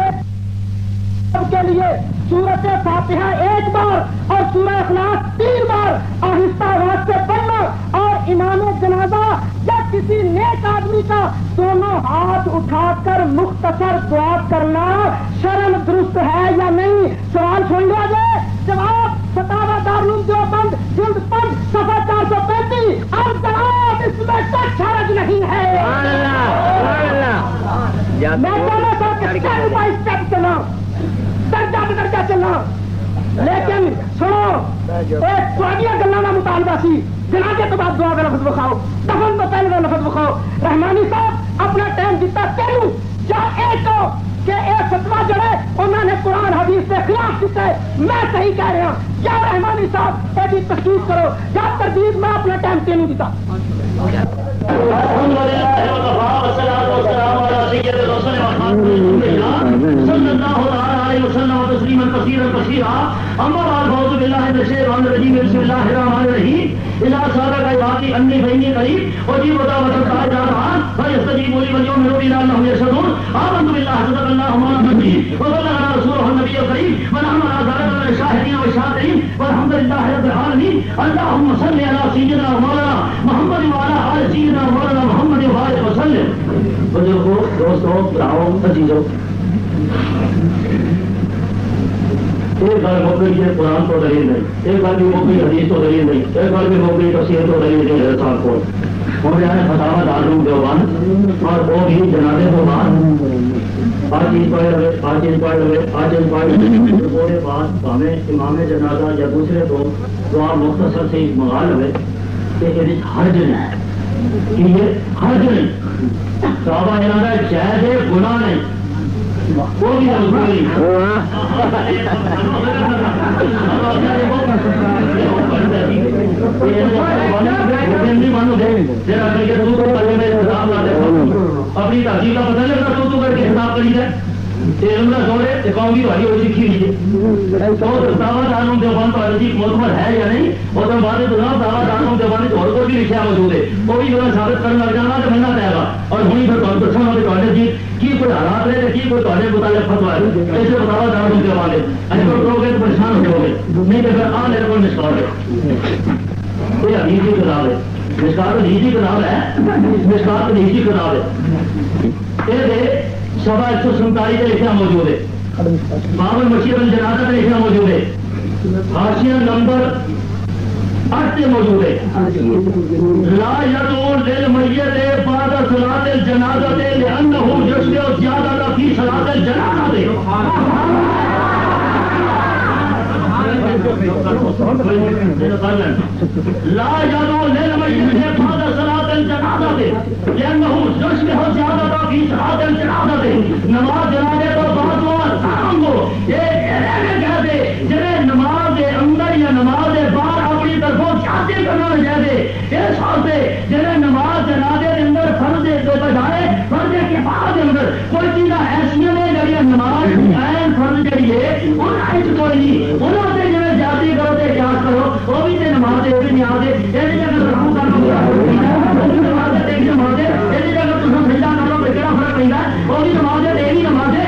B: کے لیے سورت فاتحہ 1 بار اور سورہ اخلاص 3 بار آہستہ آواز سے پڑھنا، اور امام جنازہ یا کسی نیک آدمی کا دونوں ہاتھ اٹھا کر مختصر دعا کرنا شرعاً درست ہے یا نہیں؟ سوال سن لیا جائے. جواب فتاوا دارالعلوم دیوبند جلد 5 صفحہ 435. اب جواب اس میں کچھ حرج نہیں ہے. میں کہنا چاہتا ہوں اسٹیپ بائی اسٹیپ چلنا، درجہ بدرجہ چلنا. لیکن سنو، ایک پرانیاں گلوں کا مطالبہ سی، جنازے تو بعد دعا کا لفظ بکھاؤ، دفن تو پہلے کا لفظ بکھاؤ. رحمانی صاحب اپنا ٹائم دیتا تینوں یا ایک ہو کہ یہ فتوا جڑے انہوں نے قرآن حدیث کے خلاف دیتا ہے، میں صحیح کہہ رہا ہوں، یا رحمانی صاحب یہ تحقیق کرو یا تردید. میں اپنا ٹائم تینوں دیتا.
C: اللهم صل على سيدنا مولانا محمد وعلى آل سيدنا مولانا محمد وبارك وسلم. بزرگوں، دوستوں، بھراؤں، عزیزوں، ایک بار موقعی ہے قرآن تو دلیل نہیں، ایک بار بھی موقعی حدیث تو دلیل نہیں، ایک بار بھی موقعی تفسیر تو دلیل نہیں ہے. انسان کو ہو جائے فتاوا دارالعلوم دیوبند اور وہ بھی جنازے کو بعد آج پورے بات ہمیں امام جنازہ یا دوسرے کو دعا مختصر سے منگا لے کہ یہ حرج نہیں ہے، کہ یہ حرج نہیں. صحابہ ارادہ جائز ہے، گناہ نہیں، وہ بھی اپنی تہذیب کا پتہ لگتا تو کر کے حساب کری جائے سوڑے قوم کی تاری ہوئی سیکھی لیجیے. دعوی دارالعلوم دیوبند تو عرضی معتبر ہے یا نہیں، اور تو بعد دعوی دارالعلوم دیوبند اور کوئی بھی لکھا موجود ہے وہ بھی جو ہے ثابت کرنے لگ جانا تو ملنا پائے گا. اور ہونی پھر تمہیں پوچھنا کہ جی کی کوئی حالات رہے کی کوئی تمہیں متعلق فتوا ہے ایسے دعوی دارالعلوم دیوبند ہے اگر کرو گے تو پریشان ہو گے، نہیں تو پھر آ میرے کو مسکار ہے. کوئی حدیث کی کتاب ہے، مسکار حدیث کی کتاب ہے، مسکار حدیث کی کتاب ہے. سوا 147 لکھنا موجود ہے، باب المشیر الجنازہ کا لکھنا موجود ہے، حاشیہ نمبر 8 موجود ہے. لا يدعو للمیت بعد صلاة الجنازہ لأنه يشبع زیادہ فی صلاة الجنازہ. لا يدعو للمیت بعد صلاة الجنازہ لأنه يشبع زیادہ فی صلاة الجنازہ. نماز جنازے تو بعد کہتے جنہیں نماز اندر یا نماز باہر اپنی طرفوں شادی کرنا چاہتے اس واسطے جنہیں نماز جنازے کے اندر فرض کے بجائے فرض کے بعد اندر کوئی چیز ایسا نہیں جڑی نماز عین فرض جڑی ہے انہیں کوئی نہیں انہوں سے جنہیں جاتی کرو تو احتیاط کرو وہ بھی تے نماز یہ بھی نہیں آتے ایسی جگہ رکھو کرنا وہ بھی نماز ہے نماز ہے ایسی جگہ تم سجدہ کرو تو کہڑا فرق پہنتا ہے وہ بھی نماز ہے یہ بھی نماز ہے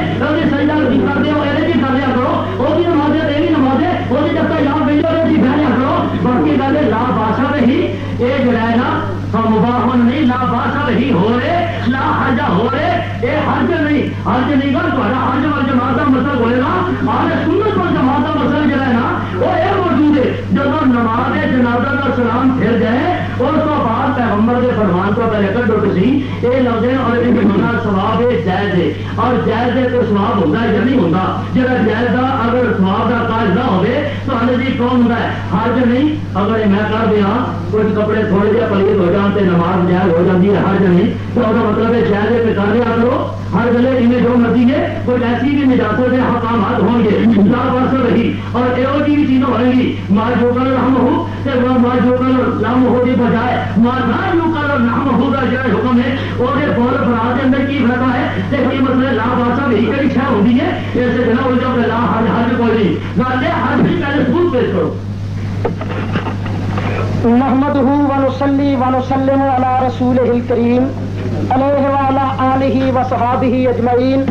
C: سجدہ نہیں کرتے ہو ایسے بھی کر لیا کرو وہ بھی نماز ہے یہ بھی نماز ہے وہ بھی جب تک یہاں بھیجو ایسی بہنیا کرو. باقی گل لا باسا ہی یہ جو ہے نا مباحن نہیں لا باسا ہی ہو رہے لا حرجہ ہو رہے یہ حرج نہیں گا تھوڑا حرج وال جماعت کا مسئلہ بولے گا آج سنت وال جماعت کا مسئلہ جو ہے نا وہ یہ موجود ہے جب نماز جنازہ کا سلام پھر جائے اس کو بعد پیغمبر کے فرمان کو پہلے کر ڈٹ سی یہ لفظ اور جڑا سواب ہے جائز ہے، اور جائز ہے تو سواب ہوتا ہے یا نہیں ہوتا؟ جڑا جائز کا اگر سواب کا کاج نہ ہوئے تو نزدیک کون ہوتا ہے؟ حرج نہیں۔ اگر میں کر دیا کچھ کپڑے تھوڑے جہاں پلیت ہو جان تے نماز جائز ہو جاتی ہے، حرج نہیں، تو اس کا مطلب ہے جائز ہے کہ کر لیا کرو ہر گلے انہیں جو مرضی ہے، کوئی ایسی بھی نجاست ہے حکامات ہوں گے لا باس رہی، اور ایو جی بھی چیزیں ہوئیں گی ماں جو کر ہم ہو ماں جو کر لام ہو کے بجائے ماں نہ جو کر نام ہوگا جائے حکم ہے اور یہ بول فرا کے اندر کی فرق ہے کہ یہ مسئلہ لا باسا بھی کئی شہ ہوتی ہے، ایسے جنا ہو جاؤ لا حج کوئی نہیں گل ہے، حج بھی پہلے ثبوت پیش کرو۔
B: نحمده ونصلي ونسلم على رسوله الكريم عليه وعلى آله وصحابه أجمعين،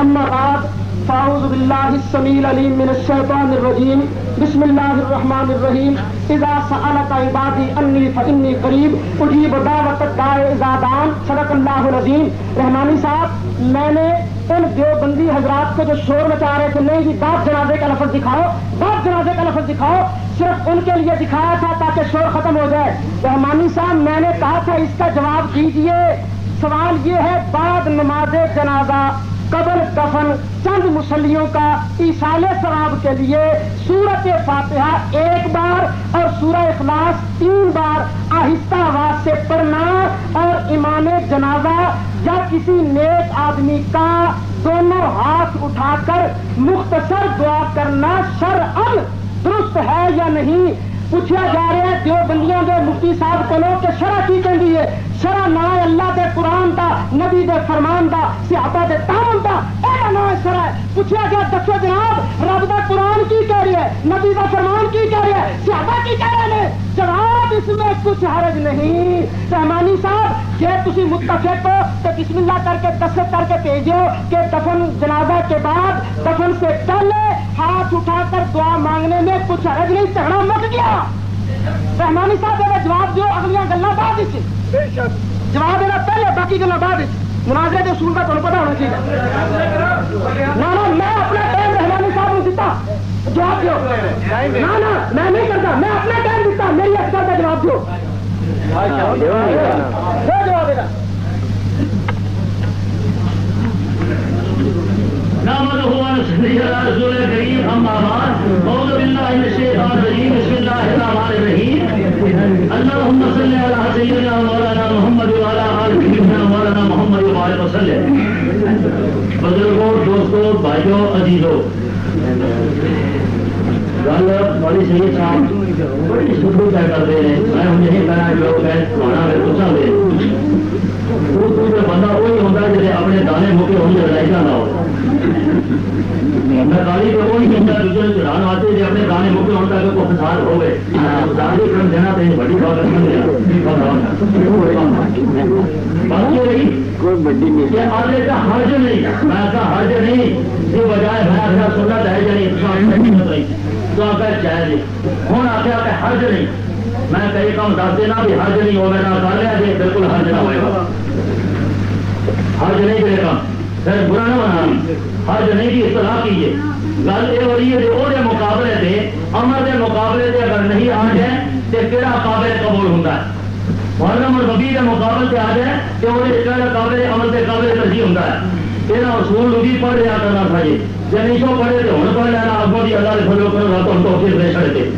B: أما بعد، فأعوذ بالله السميع العليم من الشيطان الرجيم، بسم الله الرحمن الرحيم، إذا سألك عبادي أني فإني قريب أجيب دعوة الداع إذا دعان، صدق الله العظيم۔ رحمانی صاحب، میں نے ان دیوبندی حضرات کو جو شور مچا رہے تھے نہیں جی باپ جنازے کا لفظ دکھاؤ، باپ جنازے کا لفظ دکھاؤ، صرف ان کے لیے دکھایا تھا تاکہ شور ختم ہو جائے۔ رحمانی صاحب، میں نے کہا تھا اس کا جواب دیجئے۔ سوال یہ ہے، بعد نماز جنازہ قبل دفن چند مسلیوں کا ایصال ثواب کے لیے سورۃ فاتحہ 1 بار اور سورہ اخلاص 3 بار آہستہ آواز سے پڑھنا، اور امام جنازہ یا کسی نیک آدمی کا دونوں ہاتھ اٹھا کر مختصر دعا کرنا شرعاً درست ہے یا نہیں؟ پوچھا جا رہا ہے دیوبندیاں دے مفتی صاحب کو کہ شرع کی کہندی ہے؟ شرع نہ ہے اللہ دے قرآن دا، نبی دے فرمان دا، صحابہ دے تعامل دا، اے نہ ہے شرع۔ پوچھا گیا دسو جناب رب دا قرآن کی کہہ رہی ہے، نبی دا فرمان کی کہہ رہی ہے، صحابہ کی کہہ رہے ہیں؟ جواب اس میں کچھ حرج نہیں۔ رحمانی صاحب، جے تسی متفق ہو تو بسم اللہ کر کے دستخط کر کے بھیجو کہ دفن جنازہ کے بعد دفن سے پہلے ہاتھ اٹھا کر دعا مانگنے میں کچھ حرج نہیں، جھگڑا مک گیا۔ رحمانی صاحب اگر جواب دو اگلیاں گلاں بعد وچ جواب دینا پہلے، باقی گلاں بعد وچ۔ مناظرے کے اصول کا تمہیں پتا ہونا چاہیے۔ نہ میں اپنا ٹائم رحمانی صاحب نے دیتا، جواب دو۔ نہ میں نہیں کرتا، میں اپنا ٹائم دیتا، میری اکثر کا جواب دو۔ جواب دینا
C: نحمده ونصلي على رسول الكريم، اما بعد، اعوذ بالله من الشيطان الرجيم، بسم الله الرحمن الرحيم، اللهم صل على سيدنا مولانا محمد وعلى آل سيدنا مولانا محمد وبارك وسلم۔ بزرگوں، دوستوں، بھائیوں، عزیزوں، گل بڑی سید صاحب بڑی سدھو طے کرتے ہیں، میں ہوں یہی کہنا جو میں تمہارا میں پوچھا دے اردو میں بندہ وہی ہوتا ہے جیسے اپنے دانے موقع ہونے لڑائی کا نہ ہو۔ میں گاڑی پہ وہی ہوتا ہے دوسرے چڑھان آتے جی اپنے دانے موقع ہوتا ہے کوئی فساد ہو گئے دانے کرم دینا تو بڑی بات باقی رہی کہ آگے کا حرج نہیں، میں کا حرج نہیں، یہ بجائے میں آخر سنت ہے جانی تو آخر جائز ہوں آخر کہ حرج نہیں، میں کئی کام دس دینا بھی حرج نہیں ہوگا نہ کر لیا جی بالکل حرج نہ ہوئے گا، حرج نہیں کرے گا، پھر برا نہ بنا، حرج نہیں کی اصطلاح کیجیے۔ گل یہ ہو رہی ہے وہ مقابلے سے عمل کے مقابلے سے اگر نہیں آ جائے تو کہڑا قابل قبول ہوتا ہے، محرم اور ربیع کے مقابلے سے آ جائے کہ وہ کہڑا قابل عمل کے قابل ترجیح ہوتا ہے۔ یہ اصول بھی پڑھ لیا کرنا چاہیے، جی نہیں تو پڑھے تو ہوں پڑھ لینا، آپ کو اللہ کے فضل کرو رات تو پھر دے چڑھتے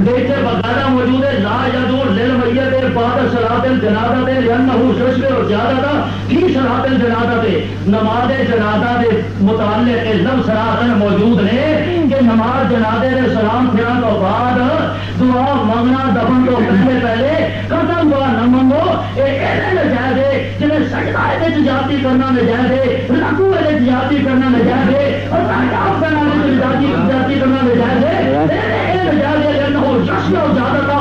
C: دیکھتے باقاعدہ موجود ہے لا یدور للمیت بعد صلاۃ الجنازہ لانہ ششر اور زیادہ فی صلاۃ الجنازہ، نماز جنازہ کے متعلق لفظ صراحتاً موجود نے کہ نماز جنازے کے سلام پھرن تو بعد دعا مانگنا دفن تو پہلے قسم دعا نہ منگو، یہ نجائز ہے، جنہیں سجدہ زیادتی کرنا نجائز ہے، رکوع زیادتی کرنا نجائز ہے، اور آپ کرنا زیادتی کرنا نجائز ہے، نجائز ہے زیادہ تھا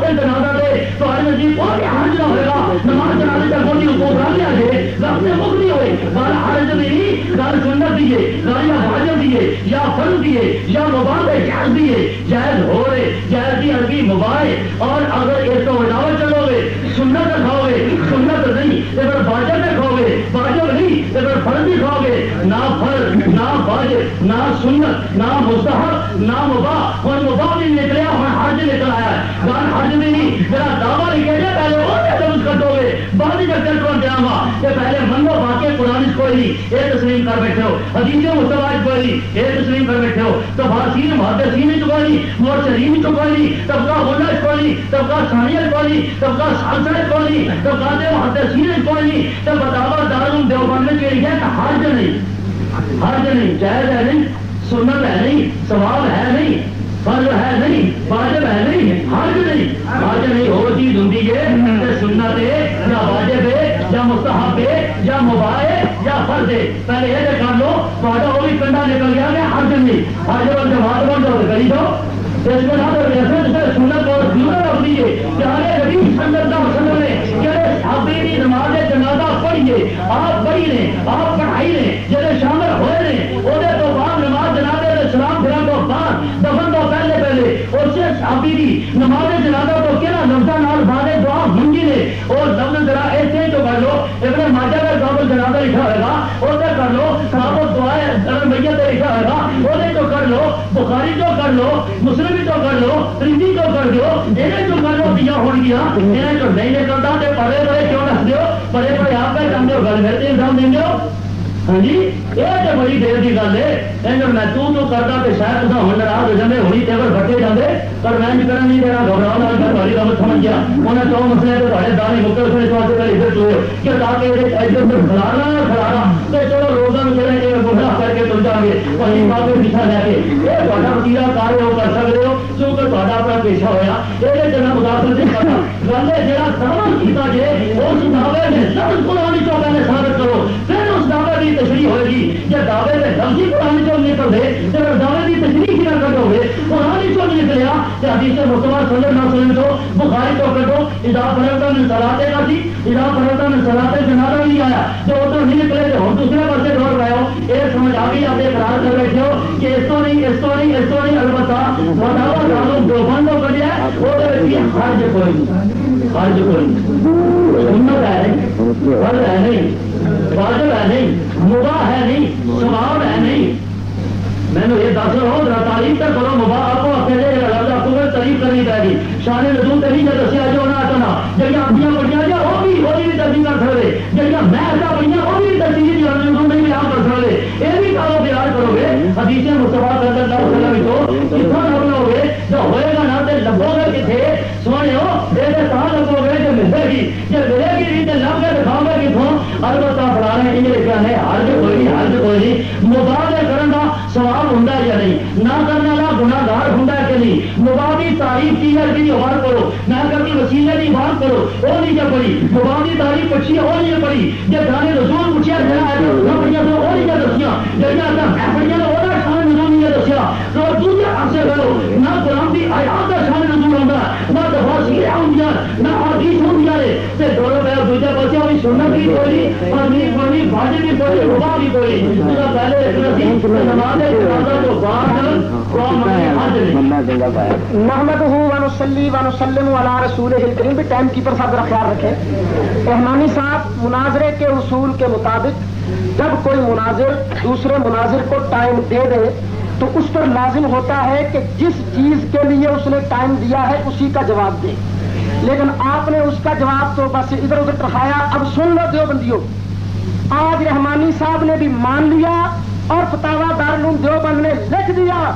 C: جنازہ دے تو جی کوئی حرج نہ ہوئے گا، نماز جنازے کا کوئی حقوق رکھ لیا جائے رب سے مک نہیں ہوئے، گل حرج نہیں، گل سنت دیے، گل یا واجب دیے یا فرض دیے یا مباح جائز دیے، جائز ہو رہے جائز کی عربی مباح، اور اگر اس کو علاوہ چلو گے سنت کھاؤ گے، سنت نہیں تو پھر واجب میں کھاؤ گے، واجب نہیں تو پھر فرض بھی کھاؤ گے، نہ فرض نہ واجب نہ سنت نہ مستحب نہ مباح، اور مباح بھی نکلیا ہوں حج نکل آیا ہے، گان حج بھی نہیں میرا دعویٰ لکھے جائے پہلے وہ تجوز کر دو گے بعد ہی جب چل دیا گا کہ پہلے منو باقی قرآن کوئی نہیں یہ تسلیم کر بیٹھے ہو، حدیث مصطفیٰ کوئی نہیں یہ تسلیم کر بیٹھے ہو، تو فارسین محدثین کوئی نہیں، مرسلین کوئی نہیں، طبقہ ہونا کوئی نہیں، طبقہ ثانیت کوئی نہیں، طبقہ ثالثہ کوئی نہیں، طبقہ محدثین کوئی نہیں، تو بتاوا دارالعلوم دیوبند کے لیے حرج نہیں، حرج نہیں، جائز ہے نہیں، سنت ہے نہیں، ثواب ہے نہیں، فرض ہے نہیں، واجب ہے نہیں، حرج نہیں، حرج نہیں ہو چیز ہوں کہ سنت ہے یا واجب ہے یا مستحب ہے یا مباح ہے یا فرض ہے، پہلے یہ کر لو تو وہ بھی کنڈا نکل گیا کہ حرج نہیں، حرج بن جماعت بن جاؤ کری دو اس میں سنت اور ضرورت رکھ دیجیے کہ ہمارے نبی صلی اللہ علیہ وسلم نے کہ صحابی نماز جنازہ پڑھیے، آپ پڑھی لیں، آپ پڑھائی لیں، جیسے شامل ہوئے لیں وہ تو بعد نماز جنازے سلام پھرا تو بعد دفن تو پہلے اس سے صحابی کی نماز جنازہ تو کہنا لفظہ نال بعد دعا منگی نے اور لفظ ذرا ایسے جو کر لو ابن ماجہ کا قابل جنازہ لکھا ہوئے گا اسے کر لو، صحابہ دعائیں میت لکھا ہوئے گا اسے جو کر لو، بخاری جو کر لو، مسلم تو کر لو، ترمذی تو کر دو، انہیں جو کر لو دیا ہو گیا، انہیں جو نہیں نکلتا تو پڑے پڑے کیوں رکھ دو، پڑے پڑے آپ کا کام دو گل کرتے انسان دیں گے، ہاں جی یہ تو بڑی دیر کی گل ہے، میں تو کرتا تو شاید تو ہوں ناراض ہو جاتے ہونی ٹیبل بٹے جاتے پر میں کرنا نہیں دینا گھبراؤ گھر والی گل سمجھ گیا انہیں دو مسئلے تو بڑے دان مکے اس واسطے کل ادھر چوئے کہ تاکہ ادھر کھلانا تو چلو روزہ چلے گمراہ کر کے تل جائیں گے وہیں باقی پیچھا لے کے یہ تھوڑا وسیلہ کار وہ کر سکتے ہو کیونکہ تھوڑا اپنا پیشہ ہوا یہ جگہ مداخلت نہیں کرنا گل ہے جہاں دعوی کیا جائے اس دعوے میں لفظ قرآن چو پہلے ثابت کرو پھر اس دعوے کی تشریح ہوئے گی جب دعوے میں لفظی قرآن چو نکل دے جب دعوے کی تشریح کی نہ کرو گے قرآن چو نکلیا کہ حدیث مصطفیٰ صلی اللہ علیہ وسلم تو بخاری تو کٹو اذا فرغت من صلاتے کا تھی اذا فرغت من صلاتے جنازہ نہیں آیا جو ادھر نہیں نکلے تو ہم دوسرے پاسے دوڑ رہے ہو یہ سمجھ آ گئی آپ اقرار کر بیٹھے ہو کہ اس تو نہیں البتہ فتاوا دارالعلوم دیوبند کو کر دیا وہ حرج کوئی نہیں سنت ہے نہیں فرض ہے نہیں واجب ہے نہیں مباح ہے نہیں ثواب ہے نہیں میں نے یہ دس رہا تعریف تک کرو مباح آپ کو اکیلے آپ کو تعریف کرنی پائے گی شان رسول تبھی جو دسیا جو نہ آنا جہاں اپنی پڑھیاں جا وہ بھی تبدیل کر سکتے جہاں میں ایسا پڑھیاں وہ بھی تبدیلی نہیں بھی آپ کر سکتے یہ بھی کرو پیار کرو گے حدیث مصطفیٰ صلی اللہ علیہ وسلم تو کتنا لگو گے جو ہوئے گا نہ لبو گے کتنے سونے ہو یہ لگو گے جو ملے گی جو ملے گی نہیں تو لب کے دکھاؤ گے کتوں البتہ فلا رہے ہیں یہ کیا ہے حرج کوئی نہیں مباح کرنا سوال ہوں یا نہیں نہ کرنے والا گناہگار ہوں کہ نہیں مباحی تعریف کی ہے کہ غور کرو نہ کرنی وسیلے کی بات کرو وہ نہیں جب پڑھی مباحی تعریف پوچھی وہ نہیں پڑھی جب گانے رسول پوچھا جنا پڑھیا تو وہ نہیں دسیا جہاں میں پڑھیا تو وہ شان رسول نہیں دسیا تو دوسرے پاسے کرو نہ قرآن کی آیات کا شان رسول ہوتا نہ تفاسیر ہوں نہ حدیث ہوں تے دونوں پہ دوسرے پاسے بھی سنت بھی کوئی فرض کوئی واجب بھی کوئی مباح بھی کوئی پہلے نماز
B: محمد ونصلی ونسلم علی رسولہ الکریم بھی ٹائم کیپر صاحب ذرا خیال رکھیں رحمانی صاحب مناظرے کے اصول کے مطابق جب کوئی مناظر دوسرے مناظر کو ٹائم دے دے تو اس پر لازم ہوتا ہے کہ جس چیز کے لیے اس نے ٹائم دیا ہے اسی کا جواب دے لیکن آپ نے اس کا جواب تو بس ادھر ادھر ٹرکایا اب سن لو دیوبندیوں آج رحمانی صاحب نے بھی مان لیا اور فتاوا دارالعلوم دیوبند نے لکھ دیا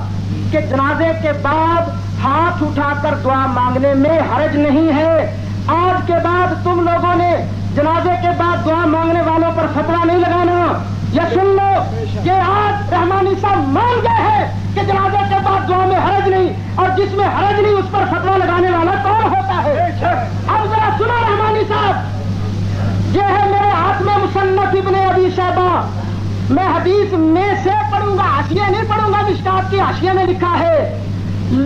B: کہ جنازے کے بعد ہاتھ اٹھا کر دعا مانگنے میں حرج نہیں ہے آج کے بعد تم لوگوں نے جنازے کے بعد دعا مانگنے والوں پر فتوا نہیں لگانا یہ سن لو کہ آج رحمانی صاحب مان گئے ہیں کہ جنازے کے بعد دعا میں حرج نہیں اور جس میں حرج نہیں اس پر فتوا لگانے والا کون ہوتا ہے اب ذرا سنو رحمانی صاحب یہ ہے میرے ہاتھ میں مصنف ابن ابی شیبہ میں حدیث میں سے پڑھوں گا حاشیے نہیں پڑھوں گا مشکات کی حاشیے میں لکھا ہے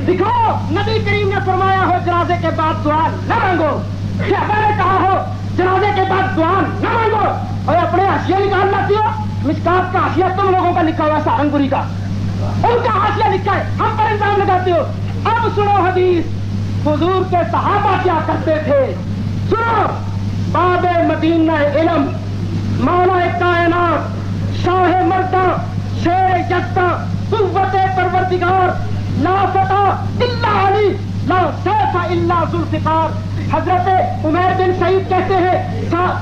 B: دکھاؤ نبی کریم نے فرمایا ہو جنازے کے بعد دعا نہ مانگو صحابہ نے کہا ہو جنازے کے بعد دعا نہ مانگو اور اپنے حاشیے نکال لاتی ہو مشکات کا حاشیہ تم لوگوں کا لکھا ہوا ہے سہارنپوری کا ان کا حاشیہ لکھا ہے ہم پر الزام لگاتے ہو اب سنو حدیث حضور کے صحابہ کیا کرتے تھے سنو باب مدینہ علم مولا کائنات شاہ مردہ شیر یکتا قوت پروردگار لا فتح الا علی لا سیف الا ذوالفقار. حضرت عمیر بن سعید کہتے ہیں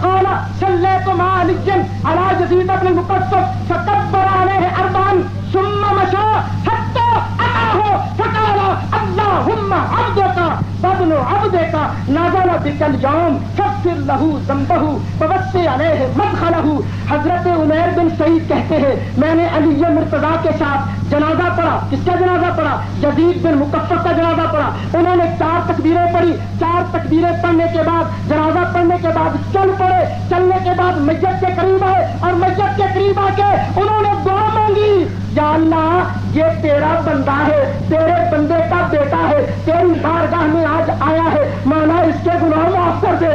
B: قال صلیت مع علی علی یزید بن المقصف فکبر علیہ اربعا ثم مشى حتى اتاه فقال اللهم عبدك وابن عبدك نزل بك اليوم فاغفر له ذنبه ووسع عليه مدخله. حضرت عمیر بن سعید کہتے ہیں میں نے علی مرتضیٰ کے ساتھ جنازہ پڑھا. کس کا جنازہ پڑھا؟ یزید بن مقفف کا جنازہ پڑھا. انہوں نے 4 تکبیریں پڑھی. 4 تکبیریں پڑھنے کے بعد جنازہ پڑھنے کے بعد چل پڑے. چلنے کے بعد میت کے قریب آئے اور میت کے قریب آ کے انہوں نے دعا مانگی یا اللہ یہ تیرا بندہ ہے, تیرے بندے کا بیٹا ہے, تیری بارگاہ میں آج آیا ہے, مانا اس کے گناہ معاف کر دے.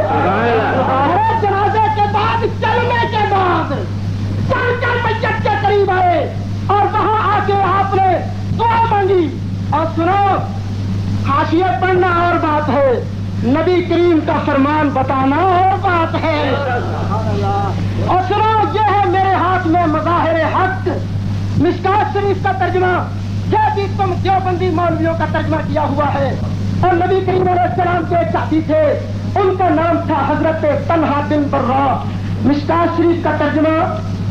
B: جنازے کے بعد چلنے کے بعد چل کر میت کے قریب آئے اور وہاں آ کے آپ نے دعا مانگی. اور سنو, حاشیے پڑھنا اور بات ہے, نبی کریم کا فرمان بتانا اور بات ہے. اور سنو, یہ ہے میرے ہاتھ میں مظاہر حق, مشکات شریف کا ترجمہ, یہ بھی تم دیوبندی مولویوں کا ترجمہ کیا ہوا ہے. اور نبی کریم علیہ السلام کے ایک ساتھی تھے, ان کا نام تھا حضرت طلحہ بن برا. مشکات شریف کا ترجمہ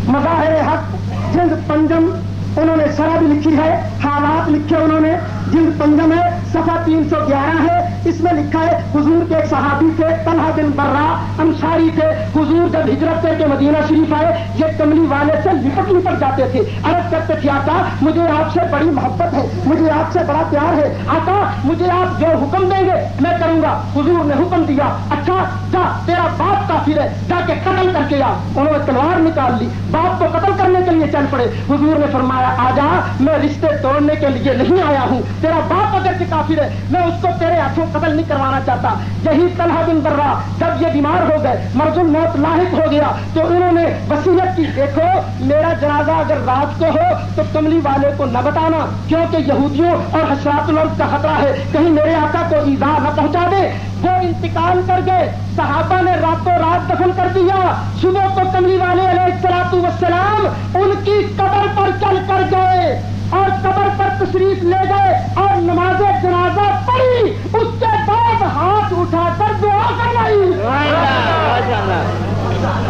B: مظاہر حق جلد پنجم, انہوں نے شرح بھی لکھی ہے, حالات لکھے انہوں نے, جلد پنجم ہے, صفحہ 311 ہے. اس میں لکھا ہے حضور کے ایک صحابی تھے طلحہ بن برا, انصاری تھے. حضور جب ہجرت کر کے مدینہ شریف آئے, یہ کملی والے سے لپٹ جاتے تھے, عرض کرتے تھے آقا مجھے آپ سے بڑی محبت ہے, مجھے آپ سے بڑا پیار ہے, آقا مجھے آپ جو حکم دیں گے میں کروں گا. حضور نے حکم دیا, اچھا جا تیرا باپ کافر ہے, جا کے قتل کر کے آ. انہوں نے تلوار نکال لی, باپ کو قتل کرنے کے لیے چل پڑے. حضور نے فرمایا آ جا, میں رشتے توڑنے کے لیے نہیں آیا ہوں, تیرا باپ اگر کہ کافر ہے میں اس کو تیرے ہاتھوں قتل نہیں کروانا چاہتا. یہی طلحہ بن برا جب یہ بیمار ہو گئے, مرض الموت لاحق ہو گیا, تو انہوں نے وصیت کی دیکھو میرا جنازہ اگر رات کو ہو تو کملی والے کو نہ بتانا, کیونکہ یہودیوں اور حشرات الارض کا خطرہ ہے, کہیں میرے آقا کو ایذا نہ پہنچا دے. وہ انتقال کر گئے, صحابہ نے راتوں رات دفن کر دیا. صبح کو کملی والے علیہ الصلوۃ والسلام ان کی قبر پر چل کر گئے اور قبر پر تشریف لے گئے اور نماز جنازہ پڑھی. اس کے بعد ہاتھ اٹھا کر دعا کروائی,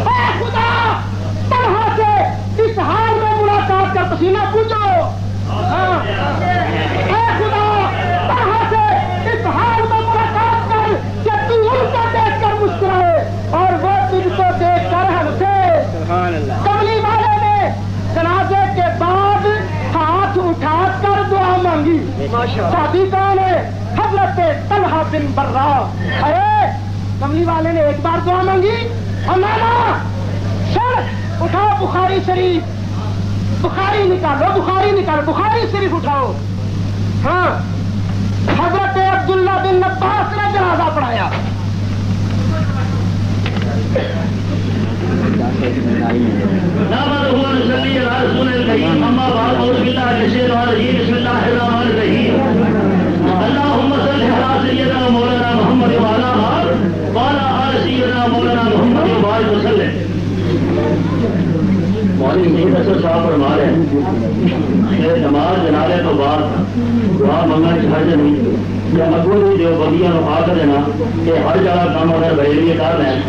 B: اے خدا طلحہ سے اس حال میں ملاقات کر پسینہ پوچھو. اے خدا طلحہ سے اس حال میں ملاقات کر کہ تو ان کو دیکھ کر مسکرائے اور وہ تجھ کو دیکھ کر ہنسے. کملی والے نے جنازے کے بعد ہاتھ اٹھا کر دعا مانگی. صحابی کون ہے؟ حضرت طلحہ بن برا. ارے کملی والے نے ایک بار دعا مانگی اور مانا سر اٹھاؤ بخاری شریف, بخاری نکالو, بخاری نکالو, بخاری شریف اٹھاؤ. ہاں حضرت عبداللہ بن عباس نے جنازہ پڑھایا.
C: اللهم صل على سيدنا مولانا محمد وعلى آل سيدنا مولانا محمد وبارك وسلم. مولوی میر اسد صاحب فرما رہے ہیں کہ نماز جنازے تو بعد دعا منگنا کی حرج نہیں. یا اگوں بھی دیوبندیاں آ کر دینا کہ ہر جگہ کام اگر بریلوی کر رہے ہیں,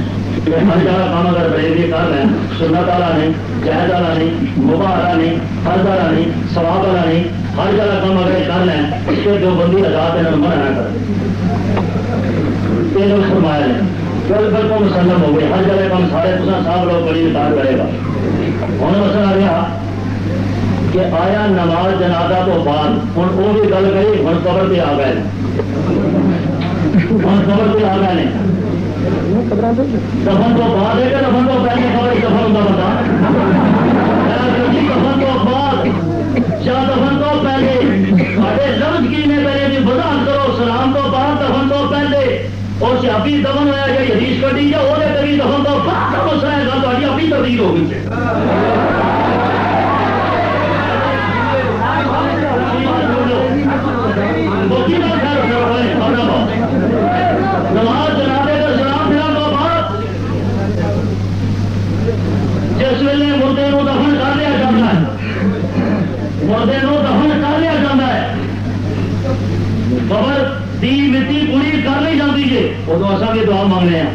C: کہ ہر جگہ کام اگر بریلوی کر رہے ہیں, سنت والا نہیں, جائز والا نہیں, مباح والا نہیں, فرض والا نہیں, ثواب والا نہیں, ہر جگہ کام اگر کر لیں اس کے دیوبندی آزاد انہوں منع نہ کریں. یہ لوگ فرمایا ہے بالکل کو مسلم ہو گئے, ہر جگہ کام سارے صاحب لوگ بڑی نکال کرے گا. ہوں مسئلہ آ گیا کہ آیا نماز جنازہ تو بعد ہوں وہ بھی گل کری, ہوں قبر پہ آ گئے, ہوں قبر پہ آ گئے دفن تو بعد ہے کہ دفن تو پہلے خبر دفن ہوتا بتا دفن تو بعد یا دفن تو پہلے سارے لفظ کی نے پہلے بھی وضاحت کرو. سلام تو بعد دفن تو پہلے اور صحابی دفن ہوا یا حدیث کٹی یا وہ کبھی دفن تو بعد کا مسئلہ ہے گا تو اپنی تبدیل ہو گئی. نماز جنازے کا سلام پھران تو بعد جس ویلے مردے کو دفن کر لیا جاتا ہے مردے کو دفن کر لیا جاتا ہے، قبر دی مٹی پوری کر لی جاتی ہے، ادو اصل بھی دعا مانگنے ہیں،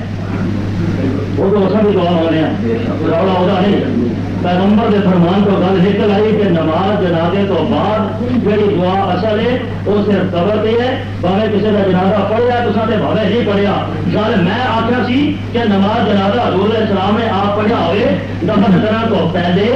C: ادو اصل بھی دعا مانگنے ہیں، رولا وہ نہیں۔ پیغمبر کے فرمان کو گل نکل آئی کہ نماز جنازے تو بعد جی دعا اصل ہے وہ صرف قبر پہ ہے، بھاوے کسی کا جنازہ پڑھیا تو بھاوے نہیں پڑھیا۔ گل میں آخیا سی کہ نماز جنازہ حضور علیہ السلام نے آپ پڑھیا ہوئے دفن کرنے تو پہلے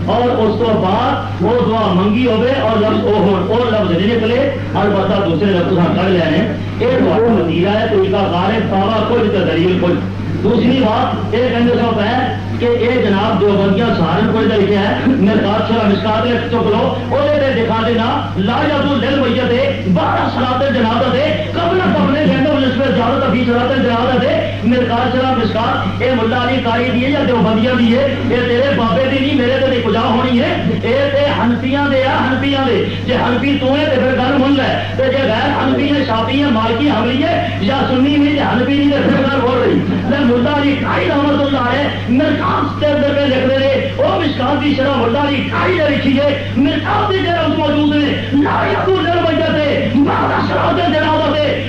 C: اور اس کو بعد وہ دعا منگی ہوئے اور لفظ نہیں نکلے، البتہ دوسرے لفظ کر لینے، یہ دعا کو نتیجہ ہے، طریقہ کار ہے، دعویٰ کچھ تو دلیل کچھ۔ دوسری بات یہ کہنے سو ہے کہ یہ جناب جو بندیاں سہارنپور کا لکھا ہے مرکات شرح مسکات چک لو وہ دکھا دینا لا جادو دل میت ہے 12 صلاۃ جنازہ دے قبل اپنے جنگل نسبت زیادہ تفی صلاۃ جنازہ دے مرکات شرح مسکات یہ ملا علی قاری دی ہے یا دیوبندیاں دی ہے، یہ تیرے بابے دی نہیں میرے تے کجا ہونی ہے، یہ تے حنفیاں دے آ حنفیاں دے، جے حنفی تو ہے تے پھر گل من لے، تے جے غیر حنفی ہے شافعی ہے مالکی حنبلی ہے یا سنی نہیں تے حنفی نہیں تے پھر گل بول رہی۔ ملا علی قاری رحمۃ اللہ ہے مرکات کے اندر میں لکھ رہے ہیں وہ مسکات کی شرح ملا علی قاری نے لکھی ہے، مرکات کے لفظ موجود ہیں لا یقول للمیت بعد صلاۃ الجنازہ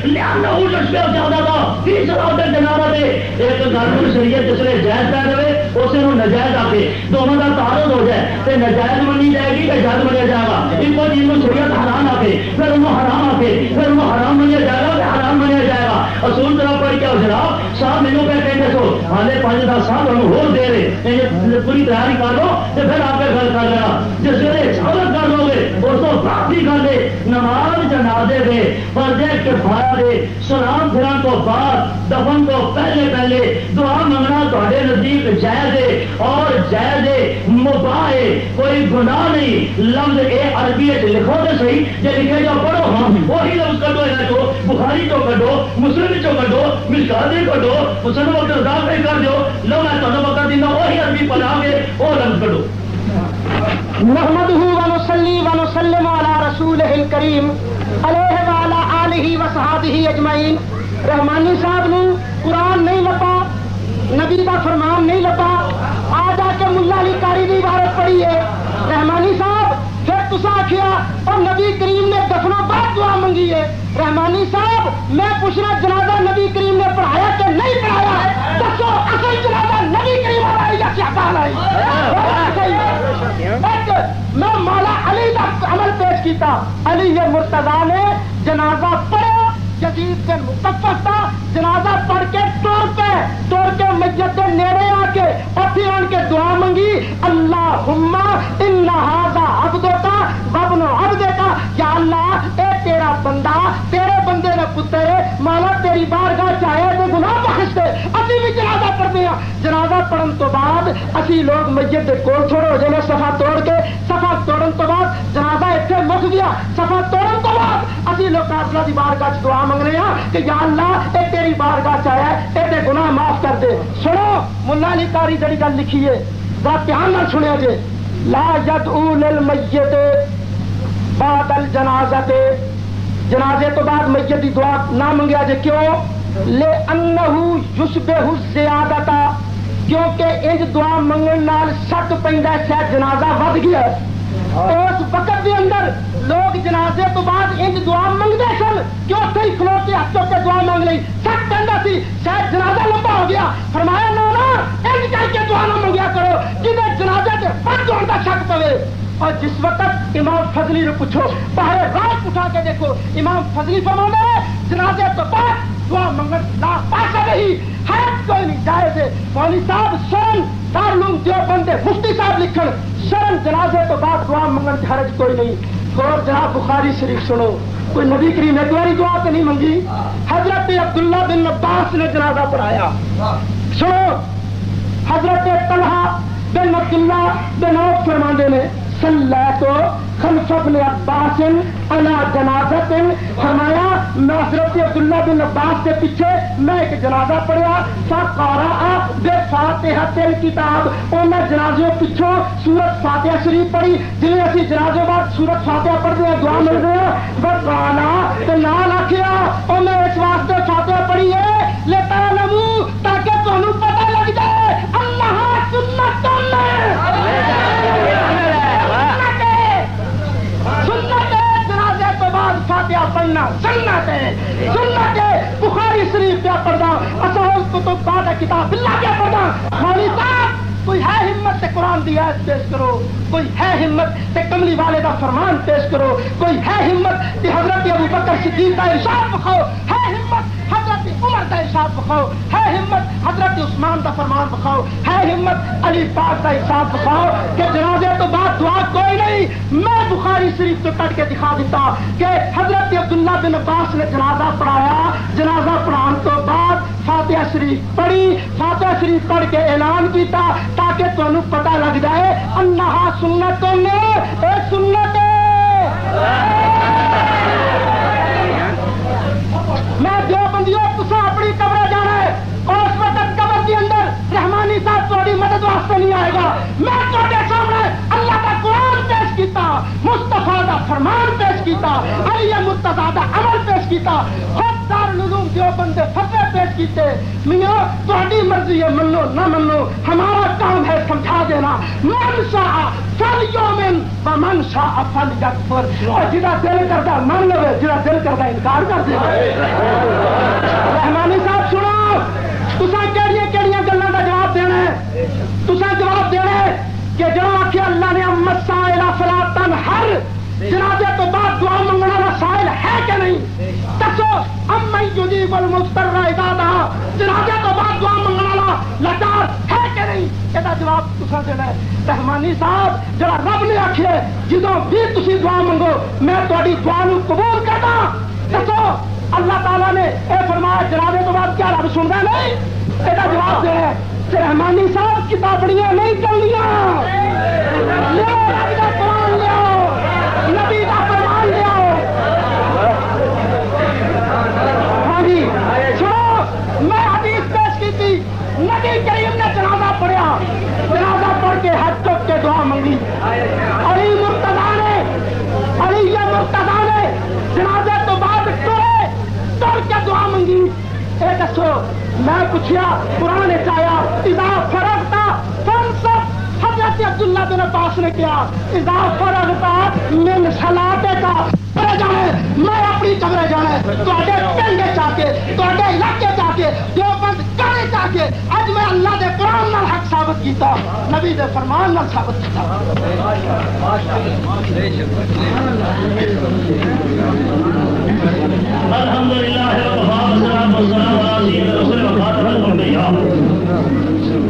C: لانه یشبع زیادہ فی صلاۃ الجنازہ ایک گل شریعت جس نے جائز کر دے اسے ناجائز آکے دونوں کا تعارض ہو جائے تو ناجائز منی جائے گی کہ جائز منیا جائے گا، ان کو چیز کو شریعت حرام آکے پھر انہوں حرام آکے پھر انہوں حرام منیا جائے گا کہ حرام منیا جائے گا۔ اصول طرح پڑھ کے جناب صاحب مینو پہ کہتے سو ہالے 5-10 سال ہم ہو دے رہے پوری تیاری کر لو تو پھر آپ گل کر لینا، جس ویلے ثابت کر لو گے اس کو بعد بھی کر دے نماز جنازے دے فرض کفایہ دے سلام پھران تو بعد دفن تو پہلے دعا منگنا تھوڑے نزدیک جائز ہے اور جائز ہے مباح ہے، کوئی گناہ نہیں۔ لفظ اے عربی لکھو تو صحیح جی لکھے جو پڑھو ہاں وہی لفظ کڈو ہے تو بخاری تو کڈو مسلم چو کڈو مشکات کڈو مسلم وقت رضا پہ کر دو لو میں تمہیں وقت دینا وہی عربی پڑھا کے وہ لفظ کڈو۔
B: نحمده ونصلي ونسلم على رسوله الكريم علیہ وعلى آلہ وصحابہ اجمعین۔ رحمانی صاحب نے قرآن نہیں لپا، نبی کا فرمان نہیں لپا، آ جا کے ملا علی قاری کی عبارت پڑھی ہے رحمانی صاحب، پھر تسا آخیا اور نبی کریم نے دفنوں بعد دعا منگی ہے۔ رحمانی صاحب میں پوچھنا جنازہ نبی کریم نے پڑھایا کہ نہیں پڑھایا؟ دسو اصل جنازہ نبی کریم والا یا کیا کہنا ہے؟ میں مولا علی کا عمل پیش کیتا، علی مرتضیٰ نے جنازہ پڑھا، یزید کے متفق تھا، جنازہ پڑھ کے توڑ کے میت کے نیڑے آ کے اور پھر ان کے دعا منگی اللہم ان ھذا عبدک وابن عبدک، یا اللہ اے تیرا بندہ تیرے بندے کا پتر ہے، مولا تیری بارگاہ چاہے تو گناہ بخش دے۔ اسی بھی جنازہ پڑھتے ہیں، جنازہ پڑھن تو بعد اسی لوگ میت کے کول تھوڑے ہو جانے صفا توڑ کے، صفا توڑن تو بعد جنازہ اتنے مک گیا، صفا توڑن تو بعد اسی لوگ اللہ کی بارگاہ دعا منگنے ہیں کہ یا اللہ اے تیری بارگاہ چاہے اے تے گناہ معاف کر دے۔ سنو ملا علی قاری جڑی گل لکھی ہے ذرا دھیان نال سنیا جے، لا یدعو للمیت بعد الجنازہ، جنازے تو بعد میت کی دعا نہ منگیا جے، کیوں؟ لأنہ یشبہ الزیادۃ، کیونکہ انج دعا منگن نال شک پیندا ہے شاید جنازہ ود گیا۔ اس وقت کے اندر لوگ جنازے تو بعد انج دعا منگتے سن کہ اتنے ہی کھلو کے ہاتھوں کے دعا مانگ لی، شک پیندا سی شاید جنازہ لمبا ہو گیا۔ فرمایا نہ انج کر کے دعا نہ منگیا کرو جنہیں جنازے کے فرد ہونے کا شک پوے۔ اور جس وقت امام فضلی نے پوچھو باہر رات اٹھا کے دیکھو، امام فضلی فرماتے ہیں جنازے تو بعد دعا منگن لا پاسا نہیں، حرج کوئی نہیں، جائز ہے۔ مولوی صاحب سن دارالعلوم دیوبند مفتی صاحب لکھن شرم جنازے تو بعد دعا منگن حرج کوئی نہیں۔ اور جناب بخاری شریف سنو، کوئی نبی کریم ایک باری دعا تو نہیں منگی، حضرت عبداللہ بن عباس نے جنازہ پڑھایا۔ سنو حضرت طلحہ بن عبداللہ بن عوف فرماندے نے صلیت خلف ابن عباس علی جنازۃ، فرمایا میں حضرت عبداللہ بن عباس کے پیچھے میں ایک جنازہ پڑھیا، فقرأ بفاتحۃ الکتاب، انہیں جنازے پیچھوں سورت فاتحہ شریف پڑھی، جنہیں اسی جنازے بعد سورت فاتحہ پڑھتے ہیں دعا ملتے ہیں، وقالا تو نال آخیا اور میں اس واسطے فاتحہ پڑھی ہے لتعلموا تاکہ تمہیں پتہ لگ جائے اللہ سنت سنت ہے، سنت ہے بخاری شریف کیا پڑھنا، اصل کو تو بعد کتاب اللہ کیا پڑھنا. مولوی صاحب کوئی ہے ہمت سے قرآن دی آیت پیش کرو، کوئی ہے ہمت سے کملی والے کا فرمان پیش کرو، کوئی ہے ہمت کہ حضرت ابو بکر صدیق کا ارشاد بخاؤ، ہے ہمت حضرت عمر کا ارشاد بخاؤ، ہے ہمت حضرت عثمان کا فرمان بخاؤ، ہے ہمت علی پاک کا ارشاد بخاؤ کہ جنازے تو بعد دعا کوئی نہیں. میں بخاری شریف تو کٹ کے دکھا دیتا کہ حضرت عبداللہ بن عباس نے جنازہ پڑھایا، جنازہ پڑھان تو بعد فاتحہ شریف پڑھی، فاتحہ شریف پڑھ کے اعلان کیتا تاکہ تمہیں پتہ لگ جائے انہا سنتوں میں اے سنت میں جو بندیوں تسا اپنی قبر جانا ہے اور اس وقت قبر کے اندر رحمانی صاحب تھوڑی مدد واسطے نہیں آئے گا. میں تھوڑے سامنے اللہ کا قرآن پیش کیتا، مصطفیٰ کا فرمان پیش کیتا، علی مرتضیٰ کا عمل پیش کیتا، دارالعلوم دیوبند دے فتوے پیش کیتے. میاں تہاڈی مرضی ہے، منو نہ منو، ہمارا کام ہے سمجھا دینا. من شاء فلیؤمن ومن شاء فلیکفر. اور جہاں دل کرتا مان لو، جہاں دل کرتا انکار کر دے. رحمانی صاحب سنو، تساں کیڑیاں گلاں دا جواب دینا ہے. تساں جواب دینا ہے کہ جو آخیا اللہ نے امت سائل فلا تنہر، جنازے تو بعد دعا منگنے والا سائل ہے کہ نہیں؟ دسو امن یجیب المضطر اذا دعا، جنازے تو بعد دعا منگنے والا لاچار ہے کہ نہیں؟ یہ جواب تساں دینا ہے. رحمانی صاحب جڑا رب نے آخیا جدوں بھی تسی دعا منگو میں تہاڈی دعا نو قبول کردا، دسو اللہ تعالیٰ نے اے فرمایا جنازے تو بعد کیا رب سندا نہیں؟ یہ جواب دینا ہے. رحمانی صاحب کتابڑیاں نہیں چلنیاں، لیاؤ رب دا قرآن لیاؤ، نبی کا فرمان لے آؤ. ہاں جی سنو، میں حدیث پیش کی تھی، نبی کریم نے جنازہ پڑھا، جنازہ پڑھ کے ہاتھ چک کے دعا منگی. علی مرتضیٰ نے جنازے تو بعد ٹر کے دعا منگی. اے دسو میں پوچھیا قرآن چایا اذا فرغتا فانصب، حضرت عبداللہ بن عباس نے کیا اذا فرغتا من صلاتک جانے، میں اپنی قبر جانا ہے تواڈے پنڈ چا کے تواڈے علاقے چا کے دیوبند کارے چا کے اج میں اللہ دے قرآن نال حق ثابت کیتا، نبی دے فرمان نال ثابت کیتا.
C: الحمدللہ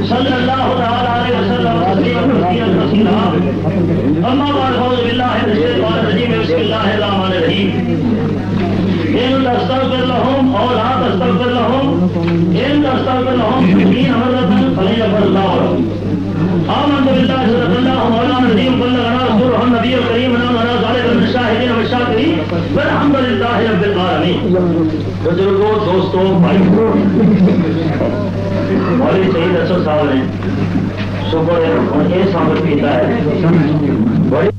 C: صلی اللہ تعالی علیہ وسلم اما بعد اعوذ باللہ من الشیطان الرجیم بسم اللہ الرحمن الرحیم. ان تستغفر لهم او لا تستغفر لهم ان تستغفر لهم 70 مرة فلن يغفر الله لهم. آمنت بالله صدق الله مولانا العظيم بلغنا رسوله النبي الكريم ونحن ذلك من الشاهدين والشاكرين والحمد لله رب العالمين. بزرگوں، دوستوں، بھائیوں، مولوی سعید اسد صاحب نے صبح یہ ثابت کیتا ہے بڑی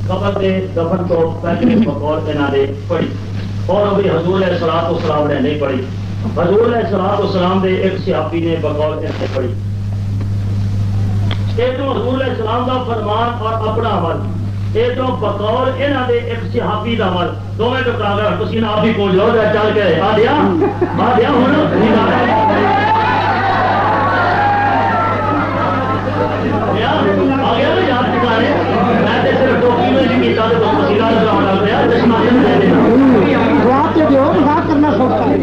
C: قبر دے دفن تو پہلے بقول کے دے پڑھی اور ابھی حضور علیہ الصلوۃ والسلام نے نہیں پڑھی. حضور علیہ الصلوۃ والسلام دے ایک صحابی نے بقول کے پڑھی. یہ تو حضور علیہ السلام کا فرمان اور اپنا عمل، یہ تو بقول یہاں دے ایک صحابی کا عمل دونوں ٹکرا گیا. تھی آپ ہی کو جو چل کے آ دیا
B: کرنا سوچتا ہے.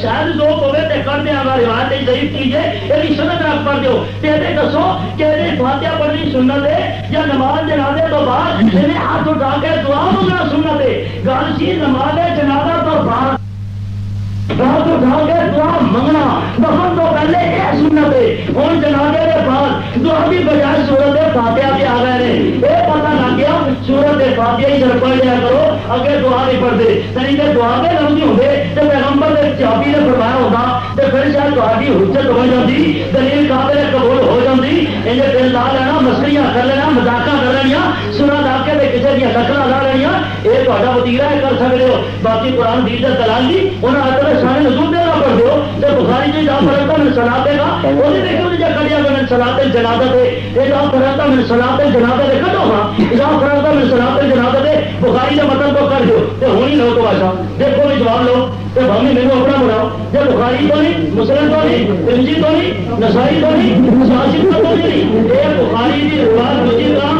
C: شاید جو پوے کر دیا گا روایت ضعیف چیز ہے یہ سنت رکھ پڑ دو دسو کہ فاتحہ پڑھنی سنت ہے یا نماز جنازے تو بعد ہاتھ اٹھا کے دعا منگنا سنت ہے. گل سی نماز جنازہ تو بعد ہاتھ اٹھا کے دعا منگنا دفن تو پہلے یہ سنت ہے. ہوں جنازے کے بعد دعا بھی بجائے سورت فاتحہ کے آ گئے ہیں. یہ پتا لگ گیا سورت فاتحہ ہی پڑھ لیا کرو, اگے دعا نہیں پڑھتے. نہیں تو دعا کے لفظ ہوتے تو پیغمبر نے چابی نے فرمایا ہوتا تو پھر شاید تاری حجت ہو جاتی, دلیل قابل قبول ہو جاتی. انہیں دل لا لینا, مسکریاں کر لینا, مذاقہ کر لینیا, سنا لا کے کسی دیا نقل لا لینیا. یہ تا وتیرا ہے, کر سکتے ہو. باقی قرآن دی دلال جی انہیں آتے سارے نزول دینا پڑ دو. جب بخاری جی جا فرقتا میں سلا دے گا وہ دیکھو جا کڑیا میں سلاتے جنازہ دے یہ جا فرقتا میں سلاتے جنازہ دے کٹو گا جا فرقتا میں سلاتے جنازہ دے بخاری کا مطلب تو کر دو تو ہونی لو تو بادشاہ دیکھو بھی جواب لو تو بھائی میرے اپنا بناؤ. جب بخاری تو نہیں, مسلم تو نہیں, ترمذی تو نہیں, نسائی تو نہیں, شاسی تو نہیں, یہ بخاری کی روایت دوسری کام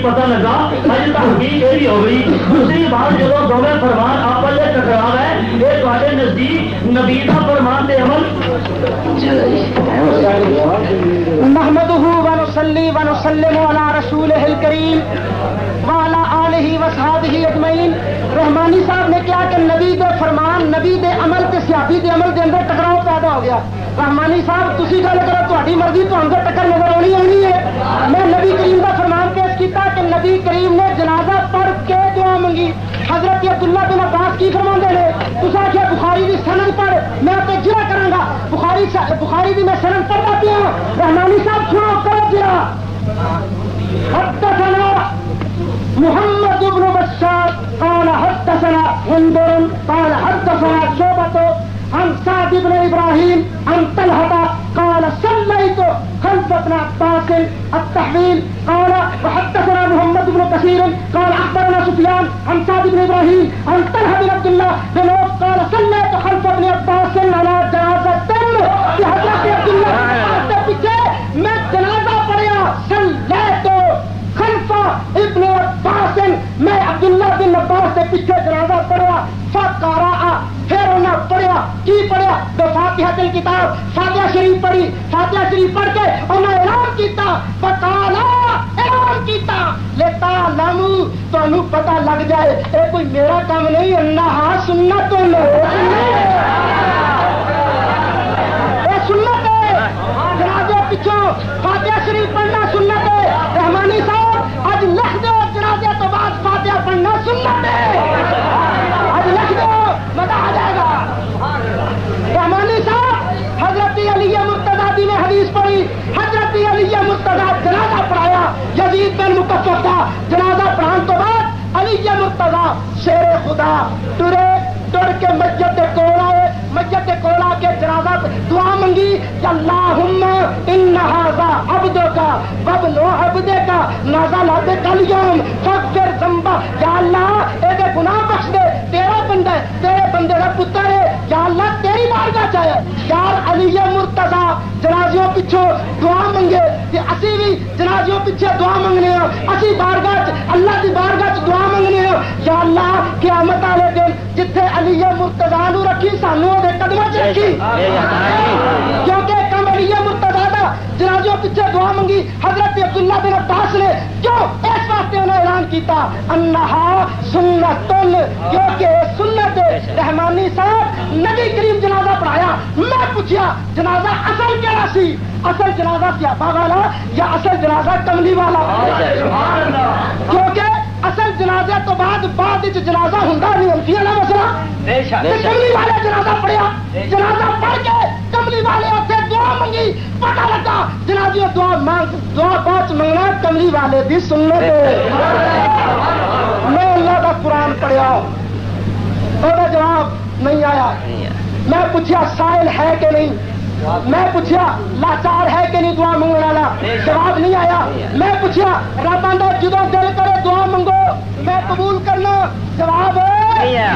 C: پتا لگا اج تحقیق یہ بھی ہو گئی. دوسری بات جب دونوں فرمان آپس میں ٹکراؤ ہے یہ تھوڑے نزدیک نبی کا فرمان دے عمل
B: نحمده ونصلي ونسلم على رسوله الكريم وعلى آلہ وصحابہ اجمعین. رحمانی صاحب نے کیا کہ نبی دے فرمان نبی دے عمل تے صحابی دے عمل دے اندر ٹکراؤ پیدا ہو گیا. رحمانی صاحب تسی گل کرو تہاڈی مرضی تو اندر ٹکر نظر آنی ہے. میں نبی کریم کا فرمان پیش کیتا کہ نبی کریم نے جنازہ پڑھ کے دعا منگی. حضرت عبداللہ بن عباس کی فرماندے نے تسا کہ بخاری دی سند پڑھ میں تے جرا کراں گا. بخاری دی میں سند پڑھتا پیا. رحمانی صاحب سنو کرو جرا. حدثنا محمد بن بشار قال حدثنا غندر قال حدثنا شعبة عن سعد بن ابراهيم عن طلحة قال صليت خلف ابن عباس التحويل قال وحدثنا محمد بن كثير قال اخبرنا سفيان عن سعد بن ابراهيم عن طلحة بن عبد الله بن عوف قال صليت خلف ابن عباس على جنازة بحضرت عبد الله میں جنازہ پڑھیا. صليت خلف ابن عباس میں عبداللہ بن عباس سے پیچھے جنازہ پڑھا. فقرأ پھر انہیں پڑھیا کی پڑھیا بفاتحۃ الکتاب فاتحہ شریف پڑھی. فاتحہ شریف پڑھ کے انہیں اعلان کیتا فقالا اعلان کیتا لتعلموا تانوں پتہ لگ جائے اے کوئی میرا کام نہیں انہا سنت اے سنت ہے. جنازے پیچھوں فاتحہ شریف پڑھنا سنت ہے. رحمانی صاحب اج لکھ دو جنازے تو بعد فاتحہ پڑھنا سنت ہے. اج لکھ دو مزہ آ جائے گا. رحمانی صاحب حضرت علی مرتضی نے حدیث پڑھی. حضرت علی مرتضی جنازہ پڑھایا. یزید بن مکفف تھا. جنازہ پڑھان تو بعد علی مرتضی شیر خدا ٹر کے مسجد کول آئے. مسجد کول آ کے جنازہ دعا منگی کہ اللہم ان ھذا عبدک وابن عبدک نزل بک اليوم فاغفر ذنبہ. یا اللہ اے دے گناہ بخش دے. تیرا بندہ ہے, تیرے بندے کا پتر ہے. یا اللہ تیری بارگاہ چاہے. یار علی مرتضی جنازیوں پیچھوں دعا منگے کہ اسی بھی جنازیوں پیچھے دعا منگنے ہو. اسی بارگاہ اللہ کی بارگاہ دعا منگنے ہو. یا اللہ قیامت والے دن جتھے علی مرتضی نو رکھی سانو دے قدموں چ رکھی. کیونکہ کم علی مرتضی دا جنازیوں پیچھے دعا منگی. حضرت عبداللہ بن عباس نے کیوں اس واسطے انہوں نے اعلان کیتا انہا سنتن کیونکہ سنت ہے. رحمانی صاحب نبی کریم جنازہ پڑھایا. میں پوچھا جنازہ اصل کیا سی؟ اصل جنازہ سیابا والا یا اصل جنازہ کملی والا؟ کیونکہ اصل جنازے تو بعد جنازہ ہوندا نہیں ہوتی ہے نا مسئلہ. کملی والے جنازہ پڑھیا, جنازہ پڑھ کے کملی والے اتنے دعا منگی, پتہ لگا جنازی دعا بعد منگنا کملی والے دی سنت ہے. میں اللہ کا قرآن پڑھیا, وہ جواب نہیں آیا. میں پوچھا سائل ہے کہ نہیں, میں پوچھا لاچار ہے کہ نہیں دعا منگنے والا, جواب نہیں آیا. میں پوچھا رب آندا جدوں دل کرے دعا منگو میں قبول کرنا, جواب نہیں آیا.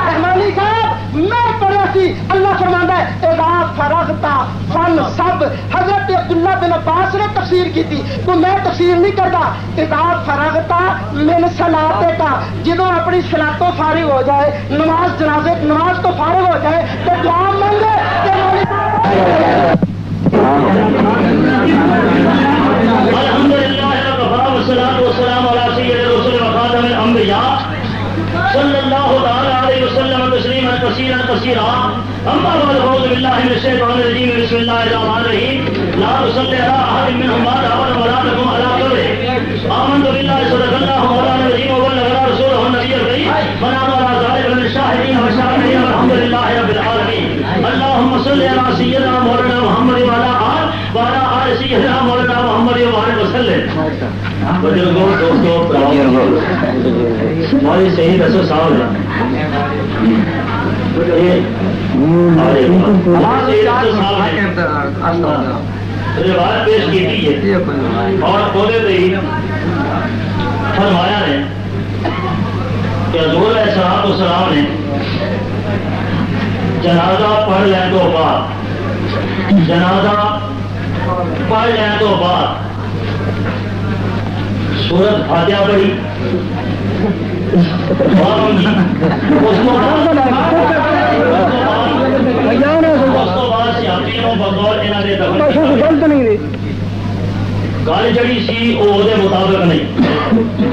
B: رحمانی صاحب میں پڑھا سی اللہ فرماندا ہے اذا فرغتا فن سب. حضرت عبداللہ بن عباس نے تفسیر کی تھی, تو میں تفسیر نہیں کرتا. اذا فرغتا من صلاتک, جدوں اپنی صلات تو فارغ ہو جائے, نماز جنازے نماز تو فارغ ہو جائے تو دعا مانگے.
C: الحمدللہ والصلاۃ والسلام علی سید الرسل وخاتم الانبیاء صلی اللہ تعالی علیہ وسلم تسلیما کثیرا کثیرا. اما بعد اعوذ باللہ من الشیطان الرجیم بسم اللہ الرحمن الرحیم. لا تصلی علی احد منهم مات ابدا ولا تقم علی قبره. آمنت باللہ صدق اللہ مولانا العظیم وبلغ رسوله النبی الکریم ونحن علی ذلک من الشاهدین والشاکرین والحمد للہ رب العالمین. اللهم صل علی سیدنا مولانا محمد وعلى آل سیدنا مولانا محمد وسلم. بزرگوں دوستوں ہماری شہید اسد صاحب روایت پیش کی ہے اور بولے تو ہی فرمایا نے کہ حضور علیہ الصلوۃ والسلام نے جنازہ پڑھ لینے تو بعد پڑھ لینے تو بعد سورت فاتحہ پڑھی, گل جڑی سی وہ مطابق نہیں.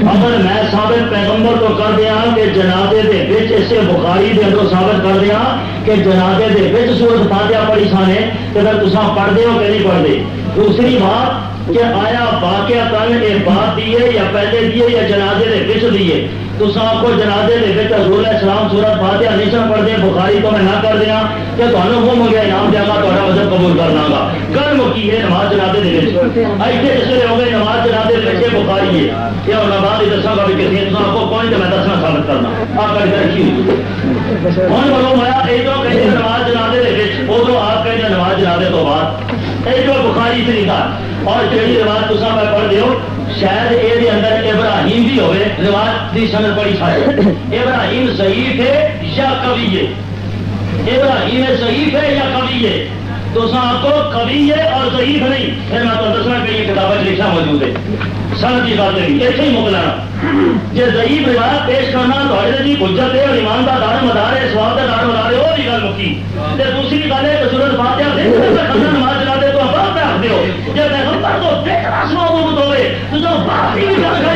C: اگر میں ثابت پیغمبر تو کر دیا کہ جنازے دے وچ اسے بخاری دے اندر ثابت کر دیا کہ جنازے دے وچ سورت فاتحہ پڑھی سانے کہ اگر تساں پڑھتے ہو کہ نہیں پڑھتے. دوسری بات کہ آیا واقعہ تن یہ بات دیے یا پہلے دیے یا جنازے دے وچ دیے. تو آپ کو جنازے دے وچ حضور علیہ السلام سورت فاتحہ نہیں سن پڑھتے, بخاری تو میں نہ کر دیا کہ تمہیں وہ منگیا انعام دیا گا, تھوڑا وزن قبول کر داں گا. گل مکی ہے نماز جنازے دے وچ ایسے جس ویلے ہو گئے نماز جنازے دے وچ بخاری ہے کہ اور نماز ہی دساں گا بھی کسی نے آپ کو کون تو میں دسنا ثابت کرنا آپ کا رکھی ہوں بولو میں ایڈو کہ نماز جنازے دے وچ ادو آپ کہیں نماز جنازے تو بعد ایڈو بخاری سے نکال. اور جہی روایت تصا میں پڑھ دیو شاید یہ اندر ابراہیم بھی ہوئے روایت کی سند بڑی ساری. ابراہیم ضعیف ہے یا قوی ہے, ابراہیم ضعیف ہے یا قوی ہے. تو آپ کو قوی ہے اور ضعیف نہیں, پھر میں تو دسنا کہ یہ کتابیں لکھا موجود ہے. سند کی بات نہیں ایسے ہی مکلانا جی ضعیف روایت پیش کرنا تھوڑے جی حجت ہے اور ایمان کا دار مدار ہے, سواب کا دار مدار ہے, وہ بھی گل مکی. دوسری گل ہے کہ سورت فاتحہ نماز چلا دے تو آپ رکھ دو جب پیغمبر تو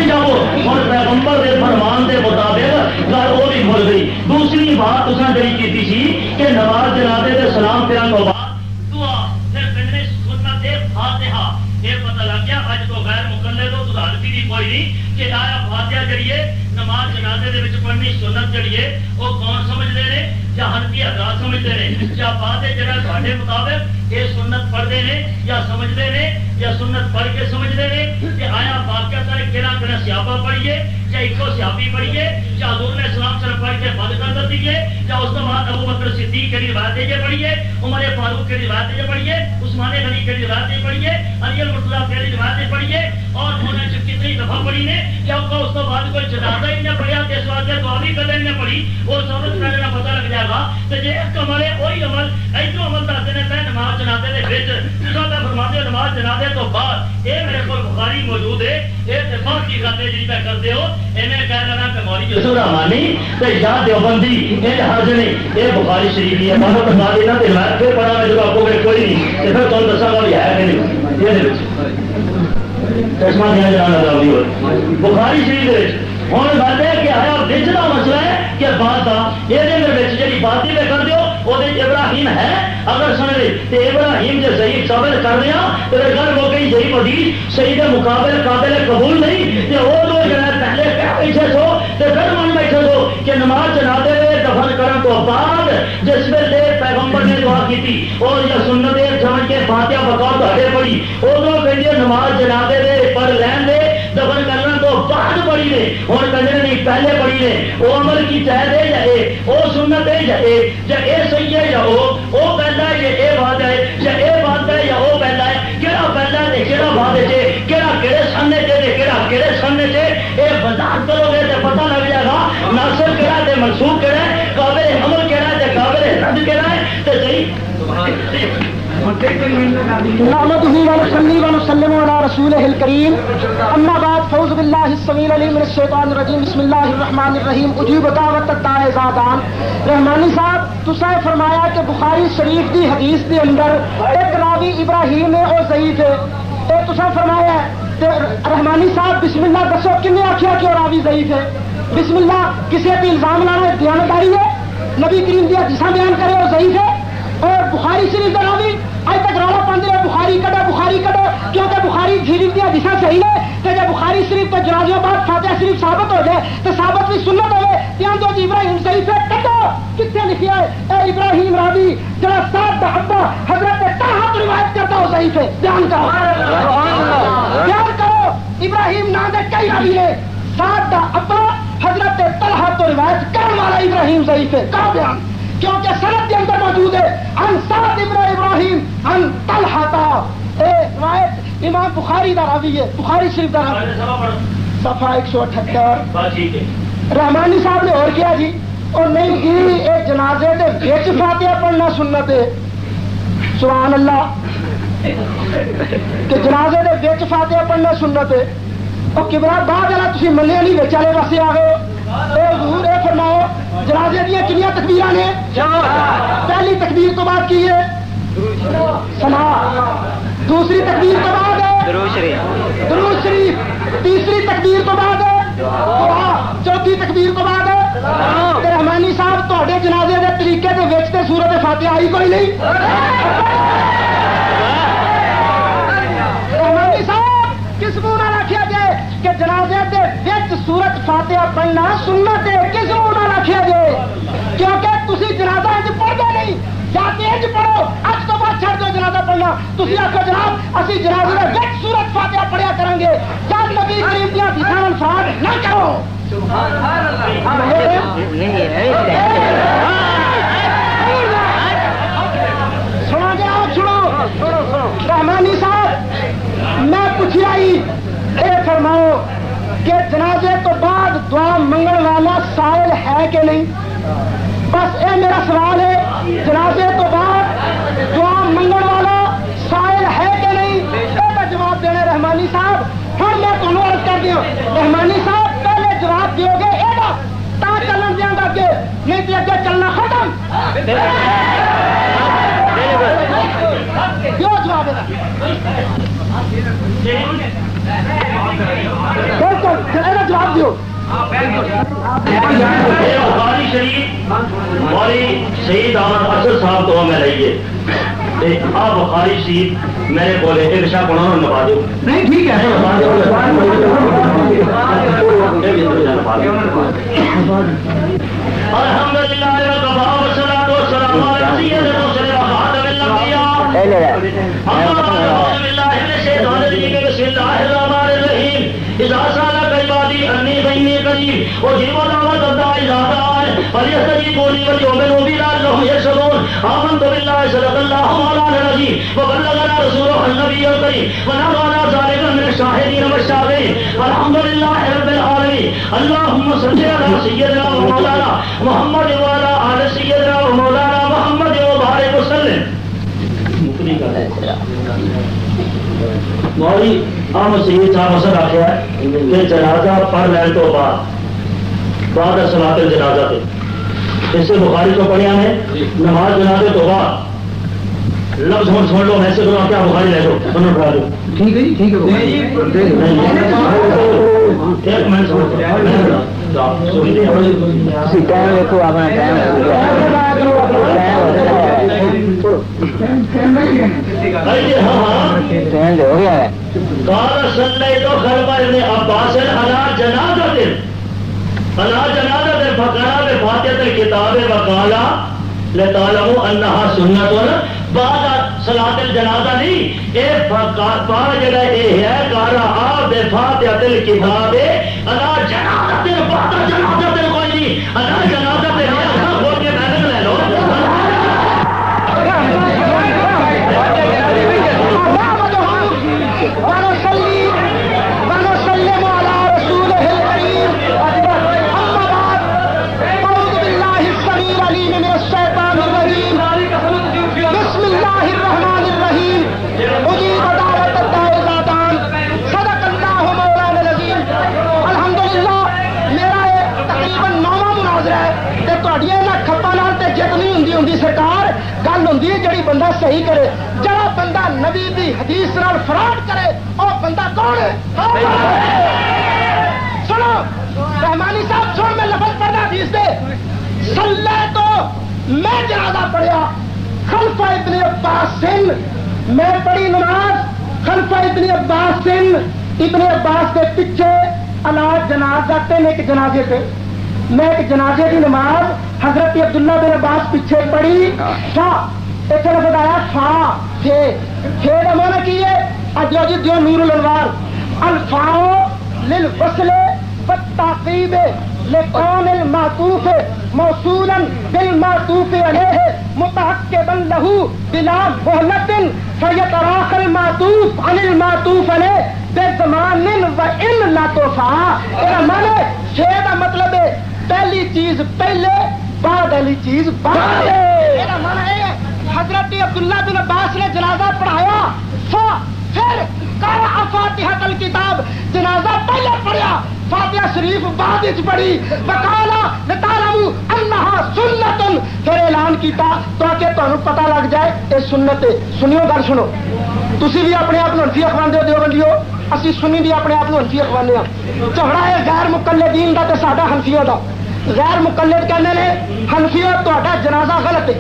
C: جاؤ اور پیغمبر کے فرمان کے مطابق گل وہ بھی بھول گئی. دوسری بات اس نے جی کی تھی کہ نماز جنازے کے سلام پھرن تو بعد دعا پھر پہلے سنت فاتحہ یہ پتہ لگ گیا اج تو غیر مقلد ہو تو حالتی بھی کوئی نہیں کہ آیا فاتحہ جڑی ہے نماز جنازے دے وچ پڑھنی سنت جڑی ہے وہ کون سمجھتے ہیں یا حنفی حضرات سمجھتے ہیں یا بات ہے جڑا تھوڑے مطابق یہ سنت پڑھتے ہیں یا سمجھتے ہیں یا سنت پڑھ کے سمجھتے ہیں کہ آیا واقعہ سارے کہڑا کہڑا سیابا پڑھیے یا ایکو سیابی پڑھیے یا حضور نے اسلام صرف پڑھ کے بند کر دیے یا اس کے بعد ابو بکر صدیق کی روایتیں یہ پڑھیے, عمر فاروق کی روایتیں یہ پڑھیے, عثمان غنی کی روایتیں پڑھیے, علی المرتضیٰ کی روایتیں پڑھیے اور انہوں نے کتنی دفعہ پڑھی نے یا اس کے بعد کوئی جنازہ ہی نہ پڑھیا تو اس واسطے دعا بھی کدے نہ پڑھی وہ ثابت کرنے کا پتہ لگ جائے گا. تو جی ایک عمل ہے وہی عمل ایسو عمل دستے ہیں پہ نماز جنازے کے بچ فرماتے ہو نماز جنازے تو بعد یہ میرے کو بخاری موجود ہے یہ دفاع کی خاطر جی پہ کرتے ہو ایویں کہہ رہا کہ مولوی یوسف رحمانی تے یا دیوبندی یہ حرج نہیں یہ بخاری شریف ہے مانو بتا دینا تے میں پھر پڑھا میں جو آپ کو کوئی نہیں تے پھر تم دساں گا بھی ہے کہ نہیں یہ چشمہ دیا جانا ضروری ہو بخاری شریف ہوں گل یہ کہ آیا بچ کا مسئلہ ہے کہ بات کا یہ جی بات ہی کر دیو وہ ابراہیم ہے اگر سن رہے تو ابراہیم جو صحیح ثابت کر رہے ہیں تو گل ہو گئی صحیح حدیث صحیح کے مقابل قابل قبول نہیں تو وہ لوگ جو ہے پہلے کہہ بیٹھے سو تو پھر من بیٹھے سو کہ نماز جنازے میں دفن کرنے تو بعد جس ویلے پیغمبر نے دعا کی اور یا سنت سمجھ کے فاتحہ بقول ہٹے پڑی ادو کہ نماز جنازے میں پڑھ لین دے دفن کرنے تو بعد پڑھی نے اور کجرے نہیں پہلے پڑھی نے وہ عمل کی تحت ہے یا وہ سنت ہے یا یہ صحیح ہے یا وہ پہلا ہے یا یہ بات ہے یا یہ بات ہے یا وہ پہلا ہے کہڑا پہلا ہے کہڑا بات ہے کہڑا کہڑے سننے سے کہڑا کہڑے سننے سے یہ وضاحت کرو گے تو پتہ لگ جائے گا ناصر کہڑا ہے منسوخ کہڑا ہے قابل عمل کہڑا ہے قابل رد کہڑا ہے تو صحیح
B: نحمده ونصلي ونسلم على رسوله الكريم اما بعد فاعوذ بالله السميع العليم من الشيطان الرجيم بسم الله الرحمن الرحيم اجيب دعوت الداع اذا دعان رحمانی صاحب تسا فرمایا کہ بخاری شریف دی حدیث دے اندر ایک راوی ابراہیم ہے اور ضعیف ہے اے تسا فرمایا تے رحمانی صاحب بسم اللہ دسو کنے آکھیا کہ راوی ضعیف ہے بسم اللہ کسی پہ الزام لانا دیانتداری ہے نبی کریم دی حدیثاں بیان کرے اور ضعیف ہے اور بخاری شریف دا راوی اج تک رولا پاندے بخاری کڈو کیونکہ بخاری شریف کی حدیث صحیح ہے تو جب بخاری شریف تو جنازے بعد فاتحہ شریف ثابت ہو جائے تو ثابت بھی سنت ہوئے دھیان دو جی ابراہیم شریف ہے کڈو کتنے لکھا ہے اے ابراہیم راوی جڑا ساتھ دا ابا حضرت طلحہ روایت کرتا ہو ضعیف ہے دھیان کرو ابراہیم نام دے کئی راوی نے ساتھ دا ابا حضرت طلحہ تو روایت کرنے والا ابراہیم ضعیف ہے کا بیان کیونکہ سند کے اندر موجود ہے ان سعد ابن ابراہیم ان طلحہ روایت امام بخاری دا راوی ہے بخاری شریف دا راوی صفحہ 178 رحمانی صاحب نے اور کیا جی اور نہیں جی ایک جنازے دے وچ فاتحہ پڑھنا سنت ہے سبحان اللہ کہ جنازے دے وچ فاتحہ پڑھنا سنت ہے اور کبرا بعد والا تسی منیا نہیں وچ والے پاسے آ گئے اے حضور اے فرماؤ جنازے دیا کنیا تکبیراں نے پہلی تکبیر تو بعد کی ہے سنا دوسری تکبیر تو بعد ہے درود شریف تیسری تکبیر تو بعد ہے دعا چوتھی تکبیر تو بعد ہے رحمانی صاحب تہاڈے جنازے دے طریقے دے وچ تے سورت فاتحہ آئی کوئی نہیں رحمانی صاحب کس منہ نال آکھیا جائے کہ جنازے دے وچ سورت فاتحہ پڑھنا سنت ہے کس منہ نال آکھیا جائے کیونکہ تسی جنازہ انج پڑھدے نہیں یا کہ انج پڑھو اج تو بعد چھڑ دو جنازہ پڑھنا تسی آکھو جناب اسی جنازے دے وچ سورت فاتحہ پڑھیا کریں گے جب نبی کریم دی حدیثاں الفاظ نہ کرو سنا جی آپ سنو رحمانی صاحب میں پوچھا ہی اے فرماؤ کہ جنازے تو بعد دعا منگن والا سائل ہے کہ نہیں بس اے میرا سوال ہے جنازے تو بعد دعا منگن والا سائل ہے کہ نہیں اے جواب دینے رحمانی صاحب ہر میں تمہیں عرض کر دیا رحمانی صاحب پہلے جواب دیو گے اے دا تا چلن دیا گا اگے نہیں تو اگے چلنا ختم کیوں جواب ہے جواب دیو
C: بخاری شریف مولی شہید احمد افضل صاحب تو ہمیں لائیے آپ بخاری شریف میرے کو ایک شاہ پڑھانا نبا دو
B: نہیں ٹھیک ہے
C: الحمدللہ والصلاۃ والسلام علی سید المرسلین وخاتم الانبیاء بسم اللہ الرحمن الرحیم اذا سالک عبادی انی فانی قریب اجیب دعوت الداعی اذا دعان فلیستجیبوا لی ولیؤمنوا بی لعلہم یرشدون آمنت باللہ صدق اللہ مولانا العظیم وبلغنا رسولہ النبی الکریم ونحن علی ذلک من الشاہدین والشاکرین والحمدللہ رب العالمین اللہم صل علی سیدنا و مولانا محمد وعلی آل سیدنا و مولانا محمد وبارک وسلم مولی احمد سید صاحب اثر آخیا ہے کہ جنازہ پڑھ لین تو بعد صلاۃ الجنازہ تے اس سے بخاری کو پڑھیا ہے نماز جنازے تو بعد لفظ ہوں سن لو ایسے کرو کیا بخاری لے لو سنو اٹھا دو
B: ٹھیک ہے جی ٹھیک ہے
C: ایک منٹ
A: ٹائم دیکھو اپنا ٹائم ہو گیا ہے
C: قال صلیت خلف ابن عباس على جنازة فقرأ بفاتحة الكتاب وقال لتعلموا انها سنة بعد صلاة الجنازہ نہیں اے پارا جڑا اے ہے قرأ بفاتحة الكتاب على جنازة بعد جنازة کوئی نہیں على جنازة کھول کے بیٹھ لے لو
B: سرکار گل ہوں جڑی بندہ صحیح کرے جڑا بندہ نبی دی حدیث نال فراڈ کرے وہ بندہ کون ہے؟ سنو رحمانی صاحب سن میں لفظ پڑھنا حدیث دے صلی تو میں جنازہ پڑھیا خلف ابن عباس میں پڑھی نماز خلف ابن عباس ابن عباس کے پیچھے علی جنازہ ایک جنازے پہ میں ایک جنازے کی نماز حضرت عبداللہ بن عباس پیچھے پڑھی فا ایک لفظ آیا فا فے کا معنی کی ہے اجو جی دیو نور الانوار الفاؤ للوصل والتعقیب لکون المعطوف موصولا بالمعطوف علیہ متعقبا له بلا مہلت فیتراخ المعطوف عن المعطوف علیہ بزمان وان لا توفا میرا معنی فے کا مطلب ہے پہلی چیز پہلے بعد والی چیز بعد میرا مانا ہے حضرت عبداللہ بن عباس نے جنازہ پڑھایا پھر قرأ فاتحۃ الکتاب جنازہ پہلے پڑھیا فاتحہ شریف بعد وچ پڑھی وقالا لتعلموا انها سنت پھر اعلان کیتا تاکہ تانوں پتہ لگ جائے اے سنت ہے سنیو گل سنو تسی بھی اپنے آپ نوں حنفی اخواندے ہو دیوبندیو اسی سنی بھی اپنے آپ نوں حنفی اخواندے ہاں جھگڑا ہے غیر مقلدین دا تے ساڈا حنفیوں دا غیر مقلد کہنے نے حنفیہ تہاڈا جنازہ غلط ہے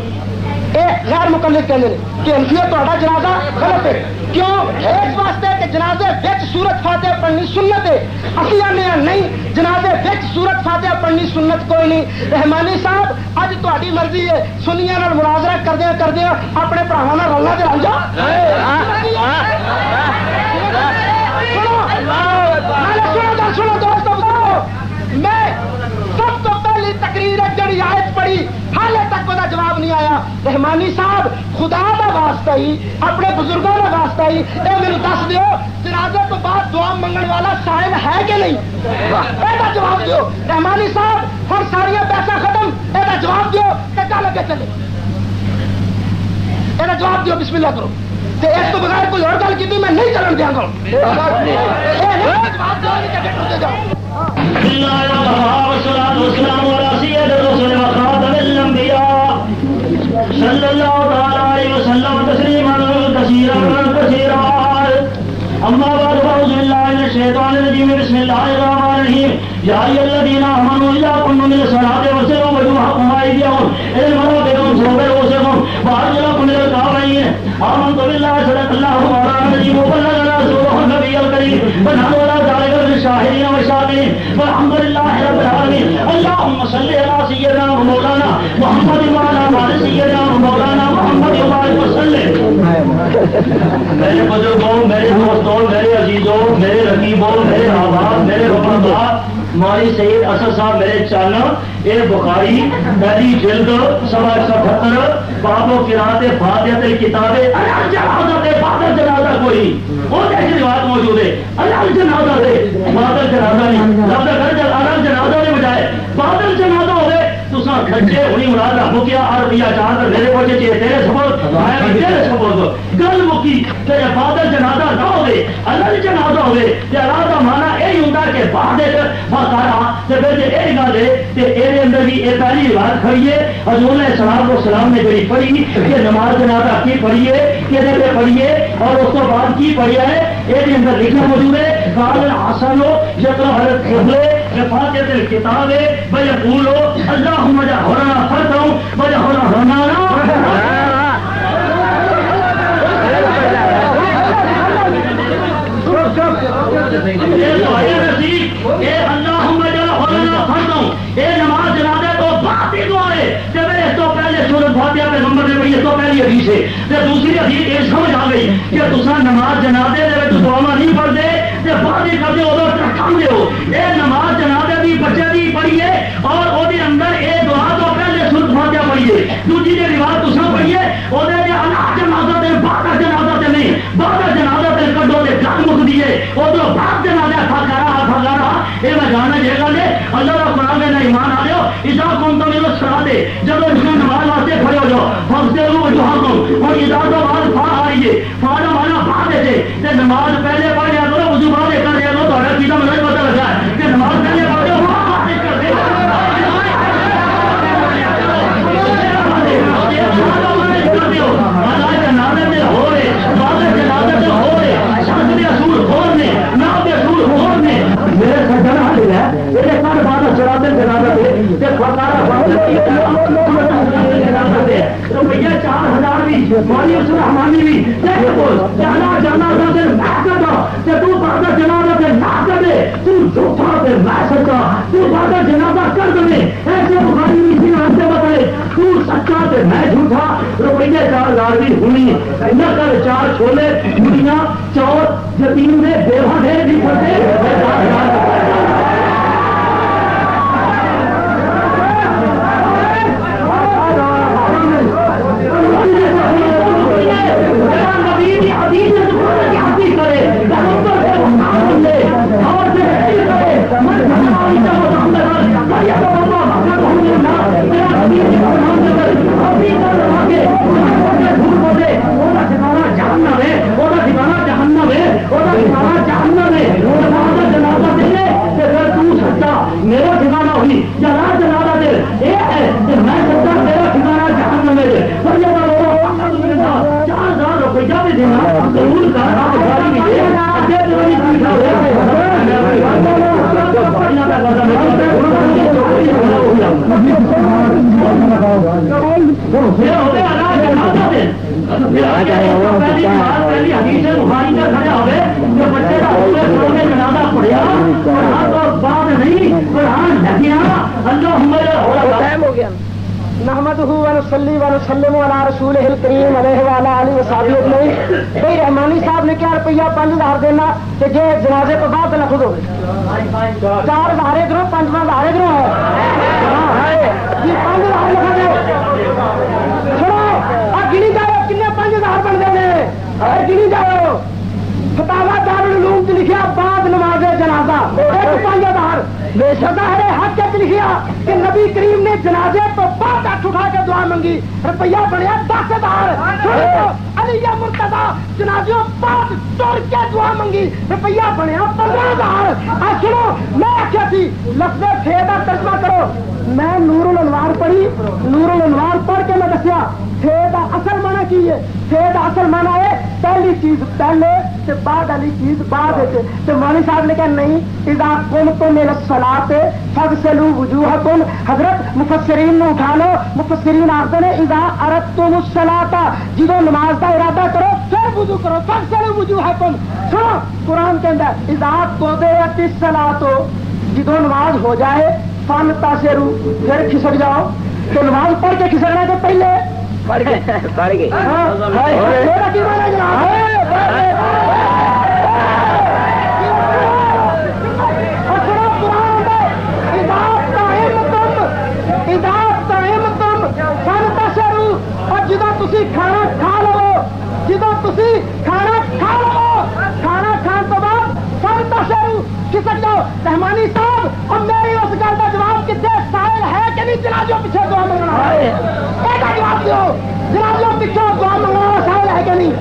B: اے غیر مقلد کہنے نے کہ حنفیہ تہاڈا جنازہ غلط ہے کیوں اس واسطے کہ جنازے وچ سورت فاتحہ پڑھنی سنت ہے اسی آنے نہیں جنازے وچ سورت فاتحہ پڑھنی سنت کوئی نہیں رحمانی صاحب اج تہاڈی مرضی ہے سنیاں نال مناظرہ کردے اپنے بھراواں نال رلنا تے رل جا سنو دوستو میں سب تو پہلی تقریر جڑی آیت پڑھی حالے تک وہ جواب نہیں آیا رحمانی صاحب خدا کا واسطہ ہی اپنے بزرگوں کا واسطہ ہی یہ میرے دس دیو جنازے تو بعد دعا منگن والا سائل ہے کہ نہیں یہ جواب دیو رحمانی صاحب ہر ساری پیسہ ختم یہ جواب دیو کہ کل اگے چلے یہ جواب دیو بسم اللہ کرو اس تو بغیر کوئی اور گل کی میں نہیں چلن دیا گا جواب دیو
C: صلی اللہ علیہ وسلم تسلیما کثیرا کثیرا اما بعد فاعوذ باللہ من الشیطان الرجیم بسم اللہ الرحمن الرحیم یا ایھا الذین آمنوا اذا قمتم الى الصلاۃ فاغسلوا وجوہکم وايدیکم الى المرافق وامسحوا برؤوسکم وارجلکم الى الکعبین آمنت باللہ صدق اللہ مولانا العظیم وبلغنا رسولہ النبی الکریم ونحن علی ذلک من الشاہدین والشاکرین والحمد للہ رب العالمین اللهم صل علی سیدنا مولانا محمد وعلی آل سیدنا مولانا محمد وبارک وسلم میرے بزرگوں میرے دوستوں میرے عزیزوں میرے رقیبوں میرے احباب میرے وفادار ماری سید اسد صاحب میرے چانا اے بخاری پہلی جلد 178 باب و قرات فاتحۃ الکتاب جنازہ بعد جنازہ کوئی وہ ایسی روایت موجود ہے الگ جنازہ دے بعد جنازہ نہیں لفظ کر الگ جنازہ کے بجائے بعد جنازہ ہوئے تو تسا کھچے ہوئی مراد رب کیا اور روپیہ 4 میرے کو چاہیے تیرے سپورٹ میں تیرے سپورٹ گل مکی کہ عبادت جنازہ نہ ہوے اللہ جنازہ ہوے تے اللہ دا معنی یہی ہوندا کہ بعد فقارا تے پھر تے اے گل ہے تے اے دے اندر بھی اے پہلی روایت کھڑی ہے حضور علیہ السلام نے جڑی پڑھی کہ نماز جنازہ کی پڑھی ہے کدے پہ پڑھی ہے اور اس تو بعد کی پڑھیا ہے اے دے اندر لکھا موجود ہے قال الحسن یقرأ القبلہ فاتحۃ الکتاب ويقول اللهم اجعلنا فردا واجعلنا رمانا نماز جنازے تو بات ہی دعا ہے جب اس تو پہلے سورۃ فاتحہ پہ نمبر دے پڑھی اس تو پہلی حدیث ہے تے دوسری حدیث یہ سمجھ آ گئی کہ تساں نماز جنازے دے وچ دعاواں نہیں پڑھدے تے بعد ہی کردے اودوں ٹھکاندے ہو اے نماز جنازے دی بچے دی پڑھیے اور او دے اندر اے دعا تو پہلے سورۃ فاتحہ پڑھیے دوسری دی روایت تساں پڑھیے او دے اللہ جنازہ دے بعد جنازہ تے نہیں بعد جنازہ تے کڈو تے گل مک دیے اودوں بعد جنازہ فقارا اے میں جاننا یہ گل ہے اللہ کا قرآن میں ایمان آ جاؤ اذا کنتم الى الصلاۃ جب اس میں نماز واسطے کھڑے ہو جاؤ فاغسلوا وجوہکم اور اذا تو بعد فا آئیے فا کا معنی بعد ہے تے نماز پہلے پڑھ لیا کرو وضو بعد کر لیا کرو تھوڑا کیدا مطلب پتہ لگا ہے کہ نماز پہلے پڑھ لو میرے سجن حاضر ہے یہ کل بعد شراب جنازہ دے روپیہ 4000 بھی مالی اس رحمانی بھی جانا جانا نہ کرتا تو بعد جنازہ سے نہ کر دے تو جھوٹا پہ میں سچا تو بعد جنازہ کر دے ایسے بخاری بھی اسی راستے بتائے تو سچا پہ میں جھوٹا روپیہ 4000 بھی ہونی نہ کر 4 چھولے دنیا چور یتیم میں بیوہ دے بھی پڑتے میرا ٹھکانا ہوئی جہاں جنازہ دے یہ ہے کہ میں سچا میرا ٹھکانا جہنم میں دے 4000 روپیہ بھی دینا ضرور
B: نحمدہ ونصلی ونسلم علی رسولہ الکریم علیہ وعلی آلہ وصحبہ اجمعین. بھائی رحمانی صاحب نے کیا روپیہ 5000 دینا کہ جی جنازے تو بعد لکھ دو 4000 ادھروں 5000 ادھروں ہے جی 5000 لکھا دو سنو اور گنی جاؤ کنے 5000 بنتے ہیں گنی جاؤ فتاوا دارالعلوم لکھیا بعد نماز جنازہ 5000 بے ظاہر حق لکھیا کہ نبی کریم نے جنازے تو بعد ہاتھ اٹھا کے دعا منگی روپیہ بنیا 10,000 علی مرتضی جنازوں بعد ٹر کے دعا منگی روپیہ بنیا 15,000. سنو میں آخیا تھی لفظ فے کا ترجمہ کرو میں نور الانوار پڑھی نور الانوار پڑھ کے میں دسیا فے کا اصل معنی کی ہے فے کا اصل معنی ہے پہلی چیز پہلے تے بعد والی چیز بعد تو مولوی صاحب نے کہا نہیں اذا قمتم الى الصلاۃ فاغسلوا وجوہکم. حضرت مفسرین نے اٹھا لو مفسرین آخر نے اذا اردتم الصلاۃ جدو نماز کا ارادہ کرو پھر وضو کرو فاغسلوا وجوہکم. سنو قرآن کے اندر اذا قضیت الصلاۃ جدو نماز ہو جائے فانتشروا پھر کھسک جاؤ. تو نماز پڑھ کے کھسکنا تو پہلے پڑھ گئے اور جدو تھی کھانا کھا لو جدو تھی کھانا کھا لو کھانا کھان تو بعد فانتشروا کھسک جاؤ. رحمانی صاحب اب میری اس گل کا جواب کتنے سائل ہے کہ بھی جنازوں پیچھے دعا منگنا ہے؟ جواب دو، جنازوں پیچھے دعا منگنا وسائل ہے کہ نہیں؟